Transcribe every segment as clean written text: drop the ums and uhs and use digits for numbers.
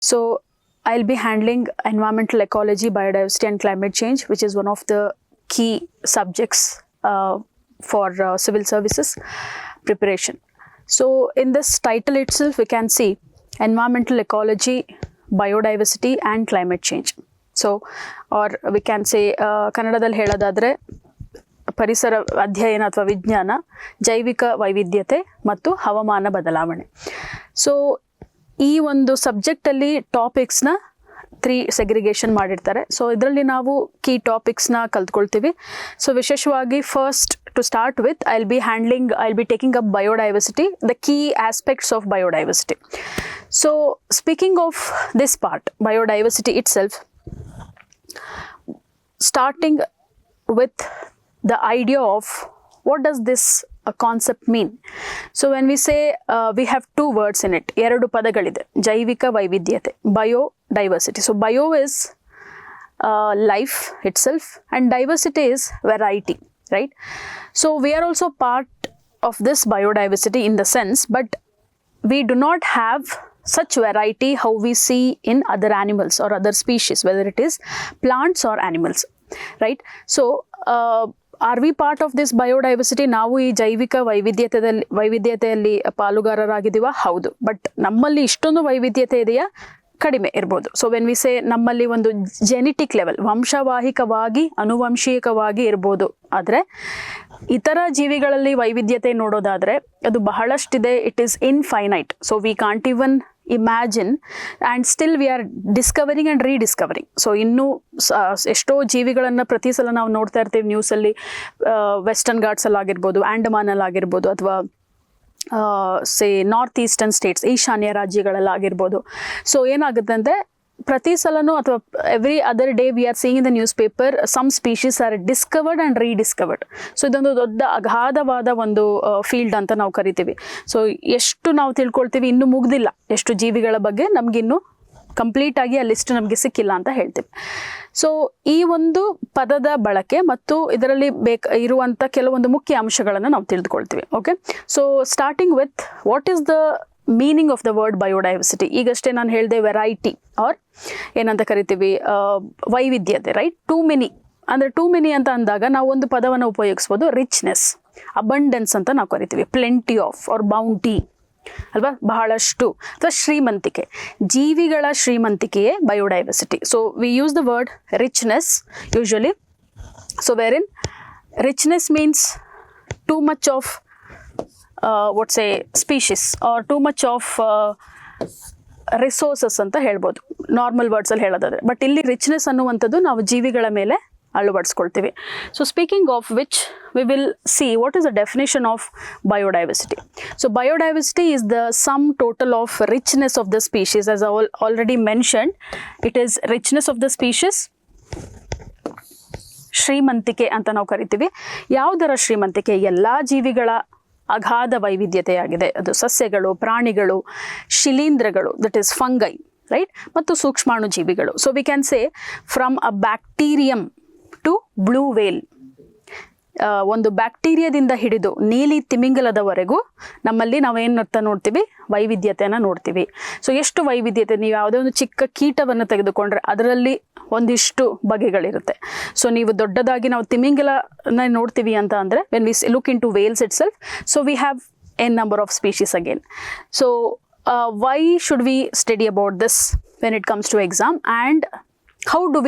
So I'll be handling environmental ecology, biodiversity and climate change, which is one of the key subjects for civil services preparation. So in this title itself, we can see environmental ecology, biodiversity and climate change. So, or we can say ಕನ್ನಡದಲ್ಲಿ ಹೇಳೋದಾದರೆ ಪರಿಸರ ಅಧ್ಯಯನ ಅಥವಾ ವಿಜ್ಞಾನ, ಜೈವಿಕ ವೈವಿಧ್ಯತೆ ಮತ್ತು ಹವಾಮಾನ ಬದಲಾವಣೆ. ಸೊ ಈ ಒಂದು ಸಬ್ಜೆಕ್ಟಲ್ಲಿ ಟಾಪಿಕ್ಸ್ನ 3 ಸೆಗ್ರಿಗೇಷನ್ ಮಾಡಿರ್ತಾರೆ. ಸೊ ಇದರಲ್ಲಿ ನಾವು ಕೀ ಟಾಪಿಕ್ಸ್ನ ಕಲ್ತ್ಕೊಳ್ತೀವಿ. ಸೊ ವಿಶೇಷವಾಗಿ first to start with I'll be taking up biodiversity, the key aspects of biodiversity. So speaking of this part, biodiversity itself, starting with the idea of what does this concept mean. So when we say we have 2 words in it, ಎರಡು ಪದಗಳಿದೆ, ಜೈವಿಕ ವೈವಿಧ್ಯತೆ, biodiversity. So bio is life itself and diversity is variety, right? So we are also part of this biodiversity in the sense, but we do not have such variety how we see in other animals or other species, whether it is plants or animals, right? So are we part of this biodiversity? ನಾವು ಈ ಜೈವಿಕ ವೈವಿಧ್ಯತೆಯಲ್ಲಿ ಪಾಲುಗಾರರಾಗಿದ್ದೀವ? ಹೌದು. But ನಮ್ಮಲ್ಲಿ ಇಷ್ಟೊಂದು ವೈವಿಧ್ಯತೆ ಇದೆಯಾ? ಕಡಿಮೆ ಇರ್ಬೋದು. ಸೊ ವೆನ್ ವಿ ಸೇ ನಮ್ಮಲ್ಲಿ ಒಂದು ಜೆನೆಟಿಕ್ ಲೆವೆಲ್, ವಂಶವಾಹಿಕವಾಗಿ ಅನುವಂಶಿಕವಾಗಿ ಇರ್ಬೋದು. ಆದರೆ ಇತರ ಜೀವಿಗಳಲ್ಲಿ ವೈವಿಧ್ಯತೆ ನೋಡೋದಾದರೆ ಅದು ಬಹಳಷ್ಟಿದೆ. It is infinite. So we can't even imagine and still we are discovering and rediscovering. So ಇನ್ನೂ ಎಷ್ಟೋ ಜೀವಿಗಳನ್ನು ಪ್ರತಿ ಸಲ ನಾವು ನೋಡ್ತಾ ಇರ್ತೀವಿ ನ್ಯೂಸಲ್ಲಿ. ವೆಸ್ಟರ್ನ್ ಘಾಟ್ಸಲ್ಲಾಗಿರ್ಬೋದು, ಆ್ಯಂಡಮಾನಲ್ಲಾಗಿರ್ಬೋದು, ಅಥವಾ ನಾರ್ತ್ ಈಸ್ಟರ್ನ್ ಸ್ಟೇಟ್ಸ್, ಈಶಾನ್ಯ ರಾಜ್ಯಗಳಲ್ಲಾಗಿರ್ಬೋದು. ಸೊ ಏನಾಗುತ್ತೆ ಅಂದರೆ ಪ್ರತಿ ಸಲನೂ ಅಥವಾ every other day we are seeing in the news paper some species are discovered and rediscovered. So ಇದೊಂದು ದೊಡ್ಡ ಅಗಾಧವಾದ ಒಂದು ಫೀಲ್ಡ್ ಅಂತ ನಾವು ಕರಿತೀವಿ. ಸೊ ಎಷ್ಟು ನಾವು ತಿಳ್ಕೊಳ್ತೀವಿ, ಇನ್ನೂ ಮುಗ್ದಿಲ್ಲ. ಎಷ್ಟು ಜೀವಿಗಳ ಬಗ್ಗೆ ನಮಗಿನ್ನೂ ಕಂಪ್ಲೀಟಾಗಿ ಆ ಲಿಸ್ಟ್ ನಮಗೆ ಸಿಕ್ಕಿಲ್ಲ ಅಂತ ಹೇಳ್ತೀವಿ. ಸೊ ಈ ಒಂದು ಪದದ ಬಳಕೆ ಮತ್ತು ಇದರಲ್ಲಿ ಇರುವಂಥ ಕೆಲವೊಂದು ಮುಖ್ಯ ಅಂಶಗಳನ್ನು ನಾವು ತಿಳಿದುಕೊಳ್ತೀವಿ. Okay, so starting with what is the meaning of the word biodiversity. ಈಗಷ್ಟೇ ನಾನು ಹೇಳಿದೆ ವೆರೈಟಿ ಆರ್ ಏನಂತ ಕರಿತೀವಿ, ವೈವಿಧ್ಯತೆ, ರೈಟ್? ಟೂ ಮೆನಿ ಅಂದರೆ ಟೂ ಮೆನಿ ಅಂತ ಅಂದಾಗ ನಾವು ಒಂದು ಪದವನ್ನು ಉಪಯೋಗಿಸ್ಬೋದು, ರಿಚ್ನೆಸ್, ಅಬಂಡೆನ್ಸ್ ಅಂತ ನಾವು ಕರಿತೀವಿ, ಪ್ಲೆಂಟಿ ಆಫ್ ಆರ್ ಬೌಂಟಿ ಅಲ್ವಾ, ಬಹಳಷ್ಟು, ಅಥವಾ ಶ್ರೀಮಂತಿಕೆ, ಜೀವಿಗಳ ಶ್ರೀಮಂತಿಕೆಯೇ biodiversity. So we use the word richness usually. So wherein richness means too much of what's a species are too much of resources ಅಂತ ಹೇಳ್ಬೋದು, ನಾರ್ಮಲ್ ವರ್ಡ್ಸಲ್ಲಿ ಹೇಳೋದಾದರೆ. ಬಟ್ ಇಲ್ಲಿ ರಿಚ್ನೆಸ್ ಅನ್ನುವಂಥದ್ದು ನಾವು ಜೀವಿಗಳ ಮೇಲೆ ಅಳವಡಿಸ್ಕೊಳ್ತೀವಿ. So speaking of which we will see what is the definition of biodiversity. So biodiversity is the sum total of richness of the species. As I already mentioned, it is richness of the species, ಶ್ರೀಮಂತಿಕೆ ಅಂತ ನಾವು ಕರಿತೀವಿ. ಯಾವುದರ ಶ್ರೀಮಂತಿಕೆ? ಎಲ್ಲ ಜೀವಿಗಳ ಅಗಾಧ ವೈವಿಧ್ಯತೆಯಾಗಿದೆ. ಅದು ಸಸ್ಯಗಳು, ಪ್ರಾಣಿಗಳು, ಶಿಲೀಂಧ್ರಗಳು, ದಟ್ ಈಸ್ ಫಂಗೈ, ರೈಟ್, ಮತ್ತು ಸೂಕ್ಷ್ಮಾಣು ಜೀವಿಗಳು. So we can say from a bacterium to blue whale, ಒಂದು ಬ್ಯಾಕ್ಟೀರಿಯಾದಿಂದ ಹಿಡಿದು ನೀಲಿ ತಿಮಿಂಗಲದವರೆಗೂ ನಮ್ಮಲ್ಲಿ ನಾವೇನರ್ಥ ನೋಡ್ತೀವಿ? ವೈವಿಧ್ಯತೆಯನ್ನು ನೋಡ್ತೀವಿ. ಸೊ ಎಷ್ಟು ವೈವಿಧ್ಯತೆ! ನೀವು ಯಾವುದೇ ಒಂದು ಚಿಕ್ಕ ಕೀಟವನ್ನು ತೆಗೆದುಕೊಂಡ್ರೆ ಅದರಲ್ಲಿ ಒಂದಿಷ್ಟು ಬಗೆಗಳಿರುತ್ತೆ. ಸೊ ನೀವು ದೊಡ್ಡದಾಗಿ ನಾವು ತಿಮಿಂಗಲನ ನೋಡ್ತೀವಿ ಅಂತ ಅಂದರೆ when we look into whales itself, so we have an number of species again. So why should we study about this when it comes to exam and how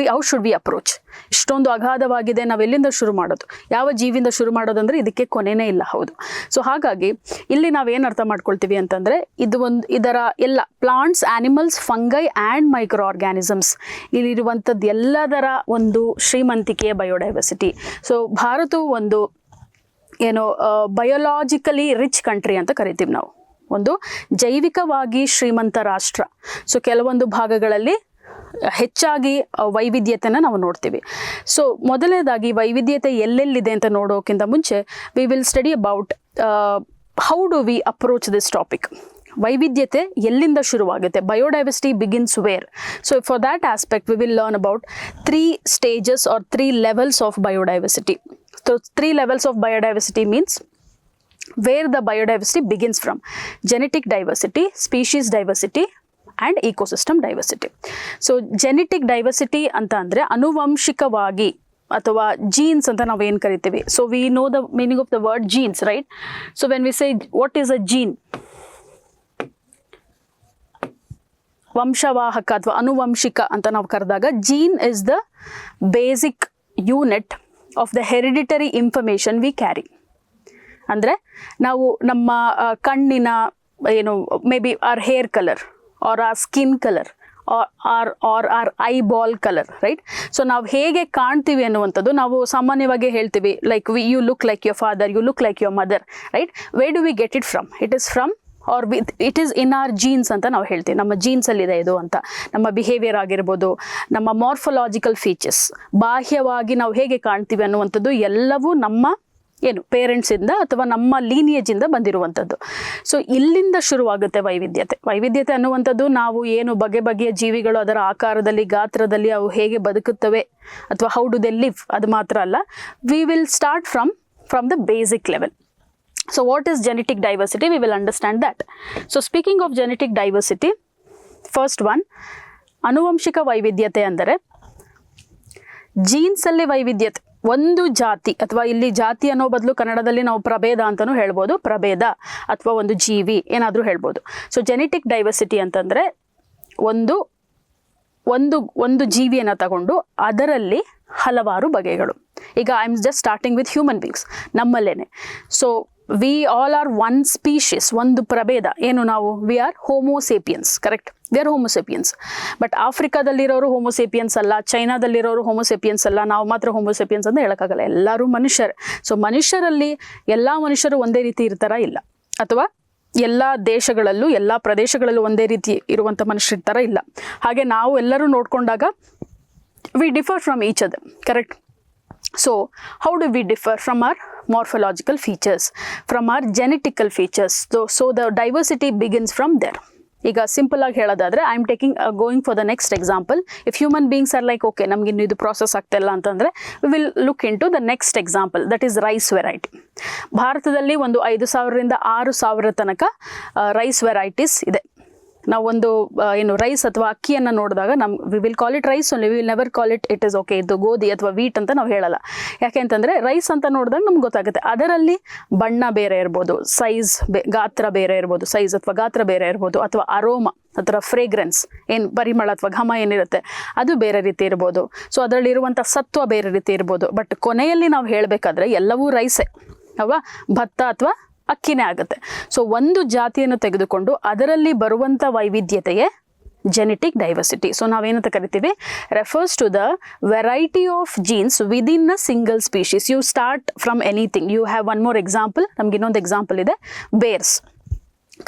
should we approach? ಇಷ್ಟೊಂದು ಅಗಾಧವಾಗಿದೆ, ನಾವು ಎಲ್ಲಿಂದ ಶುರು ಮಾಡೋದು, ಯಾವ ಜೀವಿಯಿಂದ ಶುರು ಮಾಡೋದಂದರೆ ಇದಕ್ಕೆ ಕೊನೆಯೇ ಇಲ್ಲ. ಹೌದು. ಸೊ ಹಾಗಾಗಿ ಇಲ್ಲಿ ನಾವೇನು ಅರ್ಥ ಮಾಡ್ಕೊಳ್ತೀವಿ ಅಂತಂದರೆ ಇದರ ಎಲ್ಲ plants, animals, fungi and micro organisms, ಇಲ್ಲಿರುವಂಥದ್ದು ಎಲ್ಲದರ ಒಂದು ಶ್ರೀಮಂತಿಕೆಯ ಬಯೋಡೈವರ್ಸಿಟಿ. ಸೊ ಭಾರತವು ಒಂದು ಬಯೋಲಾಜಿಕಲಿ ರಿಚ್ ಕಂಟ್ರಿ ಅಂತ ಕರಿತೀವಿ ನಾವು, ಒಂದು ಜೈವಿಕವಾಗಿ ಶ್ರೀಮಂತ ರಾಷ್ಟ್ರ. ಸೊ ಕೆಲವೊಂದು ಭಾಗಗಳಲ್ಲಿ ಹೆಚ್ಚಾಗಿ ವೈವಿಧ್ಯತೆನ ನಾವು ನೋಡ್ತೀವಿ. ಸೊ ಮೊದಲನೇದಾಗಿ ವೈವಿಧ್ಯತೆ ಎಲ್ಲೆಲ್ಲಿದೆ ಅಂತ ನೋಡೋಕ್ಕಿಂತ ಮುಂಚೆ we will study about how do we approach this topic. ವೈವಿಧ್ಯತೆ ಎಲ್ಲಿಂದ ಶುರುವಾಗುತ್ತೆ? Biodiversity begins where? So for that aspect we will learn about 3 stages or 3 levels of biodiversity. So 3 levels of biodiversity means where the biodiversity begins from: genetic diversity, species diversity and ecosystem diversity. So genetic diversity ಅಂತ ಅಂದರೆ ಅನುವಂಶಿಕವಾಗಿ ಅಥವಾ genes ಅಂತ ನಾವು ಏನು ಕರಿತೀವಿ. So we know the meaning of the word genes, right? So when we say what is a gene, ವಂಶವಾಹಕ ಅಥವಾ ಅನುವಂಶಿಕ ಅಂತ ನಾವು ಕರೆದಾಗ, gene is the basic unit of the hereditary information we carry. ಅಂದರೆ ನಾವು ನಮ್ಮ ಕಣ್ಣಿನ ಏನು maybe or hair colour or or skin colour or eyeball colour, right? So ನಾವು ಹೇಗೆ ಕಾಣ್ತೀವಿ ಅನ್ನುವಂಥದ್ದು ನಾವು ಸಾಮಾನ್ಯವಾಗಿ ಹೇಳ್ತೀವಿ, like you look like your father, you look like your mother, right? Way do we get it from? It is from our it is in our genes ಅಂತ ನಾವು ಹೇಳ್ತೀವಿ. ನಮ್ಮ ಜೀನ್ಸಲ್ಲಿದೆ ಇದು ಅಂತ. ನಮ್ಮ ಬಿಹೇವಿಯರ್ ಆಗಿರ್ಬೋದು, ನಮ್ಮ ಮಾರ್ಫೊಲಾಜಿಕಲ್ ಫೀಚರ್ಸ್, ಬಾಹ್ಯವಾಗಿ ನಾವು ಹೇಗೆ ಕಾಣ್ತೀವಿ ಅನ್ನುವಂಥದ್ದು ಎಲ್ಲವೂ ನಮ್ಮ ಏನು ಪೇರೆಂಟ್ಸಿಂದ ಅಥವಾ ನಮ್ಮ ಲೀನಿಯೇಜಿಂದ ಬಂದಿರುವಂಥದ್ದು. ಸೊ ಇಲ್ಲಿಂದ ಶುರುವಾಗುತ್ತೆ ವೈವಿಧ್ಯತೆ. ವೈವಿಧ್ಯತೆ ಅನ್ನುವಂಥದ್ದು ನಾವು ಏನು ಬಗೆ ಬಗೆಯ ಜೀವಿಗಳು ಅದರ ಆಕಾರದಲ್ಲಿ, ಗಾತ್ರದಲ್ಲಿ ಅವು ಹೇಗೆ ಬದುಕುತ್ತವೆ ಅಥವಾ ಹೌ ಡು ದೆ ಲಿವ್, ಅದು ಮಾತ್ರ ಅಲ್ಲ. We will start from the basic level. So what is genetic diversity? We will understand that. So speaking of genetic diversity, first one, ಅನುವಂಶಿಕ ವೈವಿಧ್ಯತೆ ಅಂದರೆ ಜೀನ್ಸಲ್ಲಿ ವೈವಿಧ್ಯತೆ. ಒಂದು ಜಾತಿ ಅಥವಾ ಇಲ್ಲಿ ಜಾತಿ ಅನ್ನೋ ಬದಲು ಕನ್ನಡದಲ್ಲಿ ನಾವು ಪ್ರಭೇದ ಅಂತಲೂ ಹೇಳ್ಬೋದು, ಪ್ರಭೇದ ಅಥವಾ ಒಂದು ಜೀವಿ ಏನಾದರೂ ಹೇಳ್ಬೋದು. ಸೊ ಜೆನೆಟಿಕ್ ಡೈವರ್ಸಿಟಿ ಅಂತಂದರೆ ಒಂದು ಜೀವಿಯನ್ನು ತಗೊಂಡು ಅದರಲ್ಲಿ ಹಲವಾರು ಬಗೆಗಳು. ಈಗ I am just starting with human beings, ನಮ್ಮಲ್ಲೇನೆ. So we all are one species, ಒಂದು ಪ್ರಭೇದ. ಏನು ನಾವು? We are homo sapiens, correct? We are homo sapiens. But ಆಫ್ರಿಕಾದಲ್ಲಿರೋರು ಹೋಮೋಸೇಪಿಯನ್ಸ್ ಅಲ್ಲ, ಚೈನಾದಲ್ಲಿರೋರು ಹೋಮೋಸೇಪಿಯನ್ಸ್ ಅಲ್ಲ, ನಾವು ಮಾತ್ರ ಹೋಮೋಸೇಪಿಯನ್ಸ್ ಅಂತ ಹೇಳೋಕ್ಕಾಗಲ್ಲ. ಎಲ್ಲರೂ ಮನುಷ್ಯರೇ. ಸೊ ಮನುಷ್ಯರಲ್ಲಿ ಎಲ್ಲ ಮನುಷ್ಯರು ಒಂದೇ ರೀತಿ ಇರ್ತಾರ? ಇಲ್ಲ. ಅಥವಾ ಎಲ್ಲ ದೇಶಗಳಲ್ಲೂ ಎಲ್ಲ ಪ್ರದೇಶಗಳಲ್ಲೂ ಒಂದೇ ರೀತಿ ಇರುವಂಥ ಮನುಷ್ಯರ ಥರ ಇಲ್ಲ. ಹಾಗೆ ನಾವು ಎಲ್ಲರೂ ನೋಡಿಕೊಂಡಾಗ we differ from each other, correct? So how do we differ? From our morphological features, from our genetical features. So the diversity begins from there. ಈಗ ಸಿಂಪಲ್ ಆಗಿ ಹೇಳೋದಾದ್ರೆ, I am going for the next example. If human beings are like okay ನಮ್ಗೆ ಇನ್ನು ಇದು process ಆಗ್ತಾ ಇಲ್ಲ ಅಂತಂದರೆ, we will look into the next example, that is rice variety. ಭಾರತದಲ್ಲಿ ಒಂದು 5,000ರಿಂದ 6,000 ತನಕ ರೈಸ್ ವೆರೈಟೀಸ್ ಇದೆ. ನಾವೊಂದು ಏನು ರೈಸ್ ಅಥವಾ ಅಕ್ಕಿಯನ್ನು ನೋಡಿದಾಗ we will call it rice only, we will never call it is okay ಇದು ಗೋಧಿ ಅಥವಾ ವೀಟ್ ಅಂತ ನಾವು ಹೇಳಲ್ಲ. ಯಾಕೆ ಅಂತಂದರೆ ರೈಸ್ ಅಂತ ನೋಡಿದಾಗ ನಮ್ಗೆ ಗೊತ್ತಾಗುತ್ತೆ ಅದರಲ್ಲಿ ಬಣ್ಣ ಬೇರೆ ಇರ್ಬೋದು, ಗಾತ್ರ ಬೇರೆ ಇರ್ಬೋದು, ಸೈಜ್ ಅಥವಾ ಗಾತ್ರ ಬೇರೆ ಇರ್ಬೋದು, ಅಥವಾ ಅರೋಮ ಅಥವಾ ಫ್ರೇಗ್ರೆನ್ಸ್ ಏನು ಪರಿಮಳ ಅಥವಾ ಘಮ ಏನಿರುತ್ತೆ ಅದು ಬೇರೆ ರೀತಿ ಇರ್ಬೋದು. ಸೊ ಅದರಲ್ಲಿರುವಂಥ ಸತ್ವ ಬೇರೆ ರೀತಿ ಇರ್ಬೋದು. ಬಟ್ ಕೊನೆಯಲ್ಲಿ ನಾವು ಹೇಳಬೇಕಾದ್ರೆ ಎಲ್ಲವೂ ರೈಸೇ ಅಲ್ವಾ, ಭತ್ತ ಅಥವಾ ಅಕ್ಕಿನೇ ಆಗುತ್ತೆ. ಸೊ ಒಂದು ಜಾತಿಯನ್ನು ತೆಗೆದುಕೊಂಡು ಅದರಲ್ಲಿ ಬರುವಂಥ ವೈವಿಧ್ಯತೆಯೇ ಜೆನೆಟಿಕ್ ಡೈವರ್ಸಿಟಿ. ಸೊ ನಾವೇನಂತ ಕರಿತೀವಿ? Refers to the variety of genes within a single species. You start from anything. You have one more example. ನಮ್ಗೆ ಇನ್ನೊಂದು ಎಕ್ಸಾಂಪಲ್ ಇದೆ, ಬೇರ್ಸ್,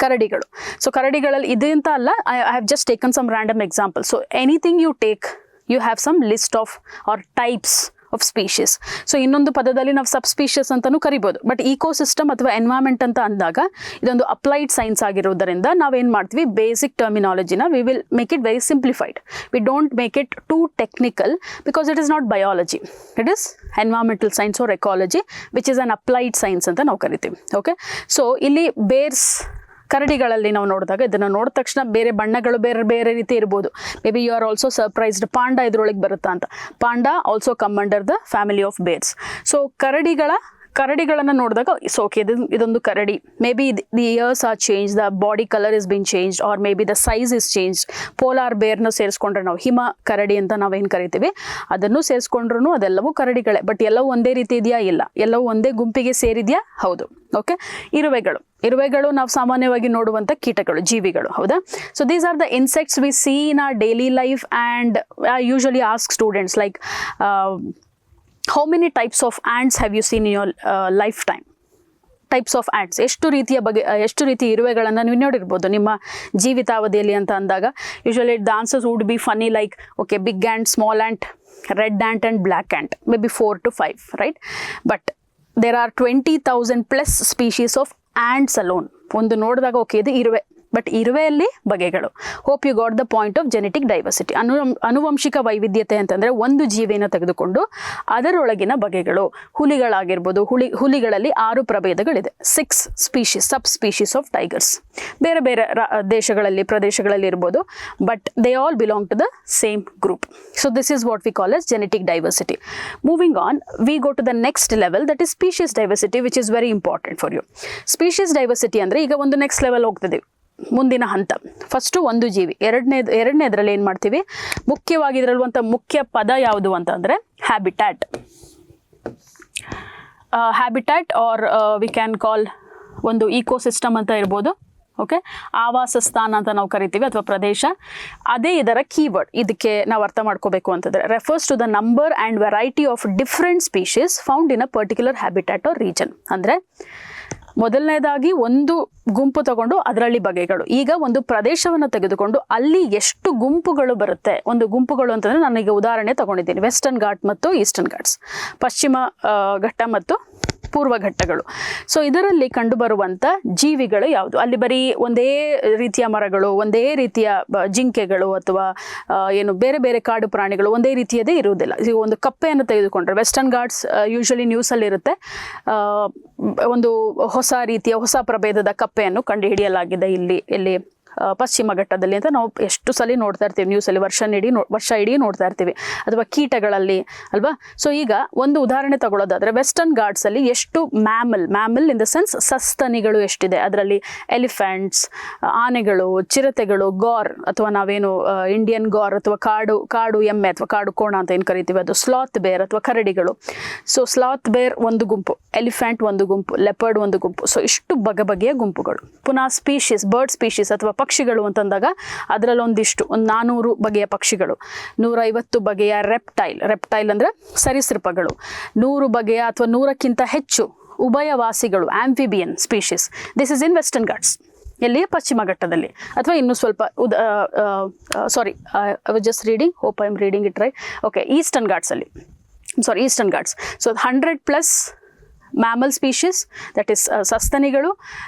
ಕರಡಿಗಳು. ಸೊ ಕರಡಿಗಳಲ್ಲಿ ಇದು ಅಂತ ಅಲ್ಲ, I have just taken some random example. So anything you take, you have some list of our types of species. So ಇನ್ನೊಂದು ಪದದಲ್ಲಿ ನಾವು ಸಬ್ species ಅಂತಲೂ ಕರಿಬೋದು. ಬಟ್ ಇಕೋಸಿಸ್ಟಮ್ ಅಥವಾ ಎನ್ವೈರನ್ಮೆಂಟ್ ಅಂತ ಅಂದಾಗ ಇದೊಂದು ಅಪ್ಲೈಡ್ ಸೈನ್ಸ್ ಆಗಿರೋದರಿಂದ ನಾವೇನು ಮಾಡ್ತೀವಿ, ಬೇಸಿಕ್ ಟರ್ಮಿನಾಲಜಿನ we will make it very simplified. We don't make it too technical because it is not biology, it is environmental science or ecology which is an applied science ಅಂತ ನಾವು ಕರಿತೀವಿ. Okay, so ಇಲ್ಲಿ ಬೇರ್ಸ್ ಕರಡಿಗಳಲ್ಲಿ ನಾವು ನೋಡಿದಾಗ ಇದನ್ನು ನೋಡಿದ ತಕ್ಷಣ ಬೇರೆ ಬಣ್ಣಗಳು ಬೇರೆ ಬೇರೆ ರೀತಿ ಇರ್ಬೋದು. Maybe you are also surprised, panda ಇದ್ರೊಳಗೆ ಬರುತ್ತಾ ಅಂತ. Panda also come under the family of bears. So ಕರಡಿಗಳನ್ನು ನೋಡಿದಾಗ ಸೊ ಓಕೆ ಇದೊಂದು ಕರಡಿ, maybe the ears are change, the body colour is been change, or maybe the size is change. Polar ಬೇರ್ನ ಸೇರಿಸ್ಕೊಂಡ್ರೆ ನಾವು ಹಿಮ ಕರಡಿ ಅಂತ ನಾವೇನು ಕರಿತೀವಿ ಅದನ್ನು ಸೇರಿಸ್ಕೊಂಡ್ರು ಅದೆಲ್ಲವೂ ಕರಡಿಗಳೇ. ಬಟ್ ಎಲ್ಲವೂ ಒಂದೇ ರೀತಿ ಇದೆಯಾ? ಇಲ್ಲ. ಎಲ್ಲವೂ ಒಂದೇ ಗುಂಪಿಗೆ ಸೇರಿದೆಯಾ? ಹೌದು. ಓಕೆ, ಇರುವೆಗಳು ನಾವು ಸಾಮಾನ್ಯವಾಗಿ ನೋಡುವಂಥ ಕೀಟಗಳು, ಜೀವಿಗಳು, ಹೌದಾ? So these are the insects we see in our daily life. And I usually ask students like how many types of ants have you seen in your lifetime? Types of ants, ಎಷ್ಟು ರೀತಿ ಇರುವೆಗಳನ್ನು ನೀವು ನೋಡಿರ್ಬೋದು ನಿಮ್ಮ ಜೀವಿತಾವಧಿಯಲ್ಲಿ ಅಂತ ಅಂದಾಗ usually the answers would be funny like okay big ant, small ant, red ant and black ant, maybe 4 to 5, right? But there are 20,000+ species of ants alone. ಒಂದು ನೋಡಿದಾಗ ಓಕೆ ಇದು ಇರುವೆ, ಬಟ್ ಇರುವೆಯಲ್ಲಿ ಬಗೆಗಳು. Hope you got the point of genetic diversity. ಅನುವಂಶಿಕ ವೈವಿಧ್ಯತೆ ಅಂತಂದರೆ ಒಂದು ಜೀವಿನ ತೆಗೆದುಕೊಂಡು ಅದರೊಳಗಿನ ಬಗೆಗಳು. ಹುಲಿಗಳಾಗಿರ್ಬೋದು, ಹುಲಿಗಳಲ್ಲಿ 6 ಪ್ರಭೇದಗಳಿದೆ, 6 species, sub species of tigers. ಬೇರೆ ಬೇರೆ ಪ್ರದೇಶಗಳಲ್ಲಿ ಇರ್ಬೋದು, but they all belong to the same group. So this is what we call as genetic diversity. Moving on, we go to the next level, that is species diversity, which is very important for you. Species diversity ಅಂದರೆ ಈಗ ಒಂದು next level ಹೋಗ್ತಿದ್ದೀವಿ, ಮುಂದಿನ ಹಂತ. First ಒಂದು ಜೀವಿ, ಎರಡನೇದ್ರಲ್ಲಿ ಏನು ಮಾಡ್ತೀವಿ, ಮುಖ್ಯವಾಗಿ ಇದರಲ್ಲಿರುವಂಥ ಮುಖ್ಯ ಪದ ಯಾವುದು ಅಂತಂದರೆ habitat. Habitat are we can call ಒಂದು ಇಕೋಸಿಸ್ಟಮ್ ಅಂತ ಇರ್ಬೋದು. ಓಕೆ, ಆವಾಸ ಸ್ಥಾನ ಅಂತ ನಾವು ಕರಿತೀವಿ, ಅಥವಾ ಪ್ರದೇಶ. ಅದೇ ಇದರ ಕೀವರ್ಡ್. ಇದಕ್ಕೆ ನಾವು ಅರ್ಥ ಮಾಡ್ಕೋಬೇಕು ಅಂತಂದರೆ refers to the number and variety of different species found in a particular habitat or region. ಅಂದರೆ ಮೊದಲನೇದಾಗಿ ಒಂದು ಗುಂಪು ತಗೊಂಡು ಅದರಲ್ಲಿ ಬಗೆಗಳು. ಈಗ ಒಂದು ಪ್ರದೇಶವನ್ನು ತೆಗೆದುಕೊಂಡು ಅಲ್ಲಿ ಎಷ್ಟು ಗುಂಪುಗಳು ಬರುತ್ತೆ. ಒಂದು ಗುಂಪುಗಳು ಅಂತಂದರೆ ನಾನೀಗ ಉದಾಹರಣೆ ತಗೊಂಡಿದ್ದೀನಿ, ವೆಸ್ಟರ್ನ್ ಘಾಟ್ ಮತ್ತು ಈಸ್ಟರ್ನ್ ಘಾಟ್ಸ್, ಪಶ್ಚಿಮ ಘಟ್ಟ ಮತ್ತು ಪೂರ್ವ ಘಟ್ಟಗಳು. ಸೊ ಇದರಲ್ಲಿ ಕಂಡುಬರುವಂಥ ಜೀವಿಗಳು ಯಾವುದು? ಅಲ್ಲಿ ಬರೀ ಒಂದೇ ರೀತಿಯ ಮರಗಳು, ಒಂದೇ ರೀತಿಯ ಜಿಂಕೆಗಳು, ಅಥವಾ ಏನು ಬೇರೆ ಬೇರೆ ಕಾಡು ಪ್ರಾಣಿಗಳು ಒಂದೇ ರೀತಿಯದೇ ಇರುವುದಿಲ್ಲ. ಈಗ ಒಂದು ಕಪ್ಪೆಯನ್ನು ತೆಗೆದುಕೊಂಡ್ರೆ ವೆಸ್ಟರ್ನ್ ಘಾಟ್ಸ್ ಯೂಶಲಿ ನ್ಯೂಸಲ್ಲಿರುತ್ತೆ, ಒಂದು ಹೊಸ ರೀತಿಯ ಹೊಸ ಪ್ರಭೇದದ ಕಪ್ಪೆಯನ್ನು ಕಂಡುಹಿಡಿಯಲಾಗಿದೆ ಇಲ್ಲಿ ಪಶ್ಚಿಮ ಘಟ್ಟದಲ್ಲಿ ಅಂತ ನಾವು ಎಷ್ಟು ಸಲ ನೋಡ್ತಾ ಇರ್ತೀವಿ ನ್ಯೂಸಲ್ಲಿ, ವರ್ಷ ಇಡೀ ನೋಡ್ತಾ ಇರ್ತೀವಿ. ಅಥವಾ ಕೀಟಗಳಲ್ಲಿ ಅಲ್ವಾ. ಸೊ ಈಗ ಒಂದು ಉದಾಹರಣೆ ತಗೊಳ್ಳೋದಾದರೆ ವೆಸ್ಟರ್ನ್ ಘಾಟ್ಸಲ್ಲಿ ಎಷ್ಟು ಮ್ಯಾಮಲ್ ಇನ್ ದ ಸೆನ್ಸ್ ಸಸ್ತನಿಗಳು ಎಷ್ಟಿದೆ. ಅದರಲ್ಲಿ ಎಲಿಫೆಂಟ್ಸ್, ಆನೆಗಳು, ಚಿರತೆಗಳು, ಗಾರ್ ಅಥವಾ ನಾವೇನು ಇಂಡಿಯನ್ ಗಾರ್ ಅಥವಾ ಕಾಡು ಎಮ್ಮೆ ಅಥವಾ ಕಾಡು ಕೋಣ ಅಂತ ಏನು ಕರಿತೀವಿ, ಅದು ಸ್ಲಾತ್ ಬೇರ್ ಅಥವಾ ಕರಡಿಗಳು. ಸೊ ಸ್ಲಾತ್ ಬೇರ್ ಒಂದು ಗುಂಪು, ಎಲಿಫೆಂಟ್ ಒಂದು ಗುಂಪು, ಲೆಪರ್ಡ್ ಒಂದು ಗುಂಪು. ಸೊ ಇಷ್ಟು ಬಗೆಯ ಗುಂಪುಗಳು. ಪುನಃ ಸ್ಪೀಶೀಸ್, ಬರ್ಡ್ ಸ್ಪೀಶೀಸ್ ಅಥವಾ ಪಕ್ಷಿಗಳು ಅಂತಂದಾಗ ಅದರಲ್ಲಿ ಒಂದು 400 ಬಗೆಯ ಪಕ್ಷಿಗಳು, 150 ಬಗೆಯ ರೆಪ್ಟೈಲ್ ಅಂದರೆ ಸರೀಸೃಪಗಳು, 100 ಬಗೆಯ ಅಥವಾ 100ಕ್ಕಿಂತ ಹೆಚ್ಚು ಉಭಯವಾಸಿಗಳು, amphibian species. This is in Western Ghats. ಎಲ್ಲಿ? ಪಶ್ಚಿಮ ಘಟ್ಟದಲ್ಲಿ. ಅಥವಾ ಇನ್ನೂ ಸ್ವಲ್ಪ sorry, I was just reading, hope I am reading it right. Okay, Eastern ಘಾಟ್ಸಲ್ಲಿ, Eastern Ghats. So 100+ mammal species, that is ಸಸ್ತನಿಗಳು,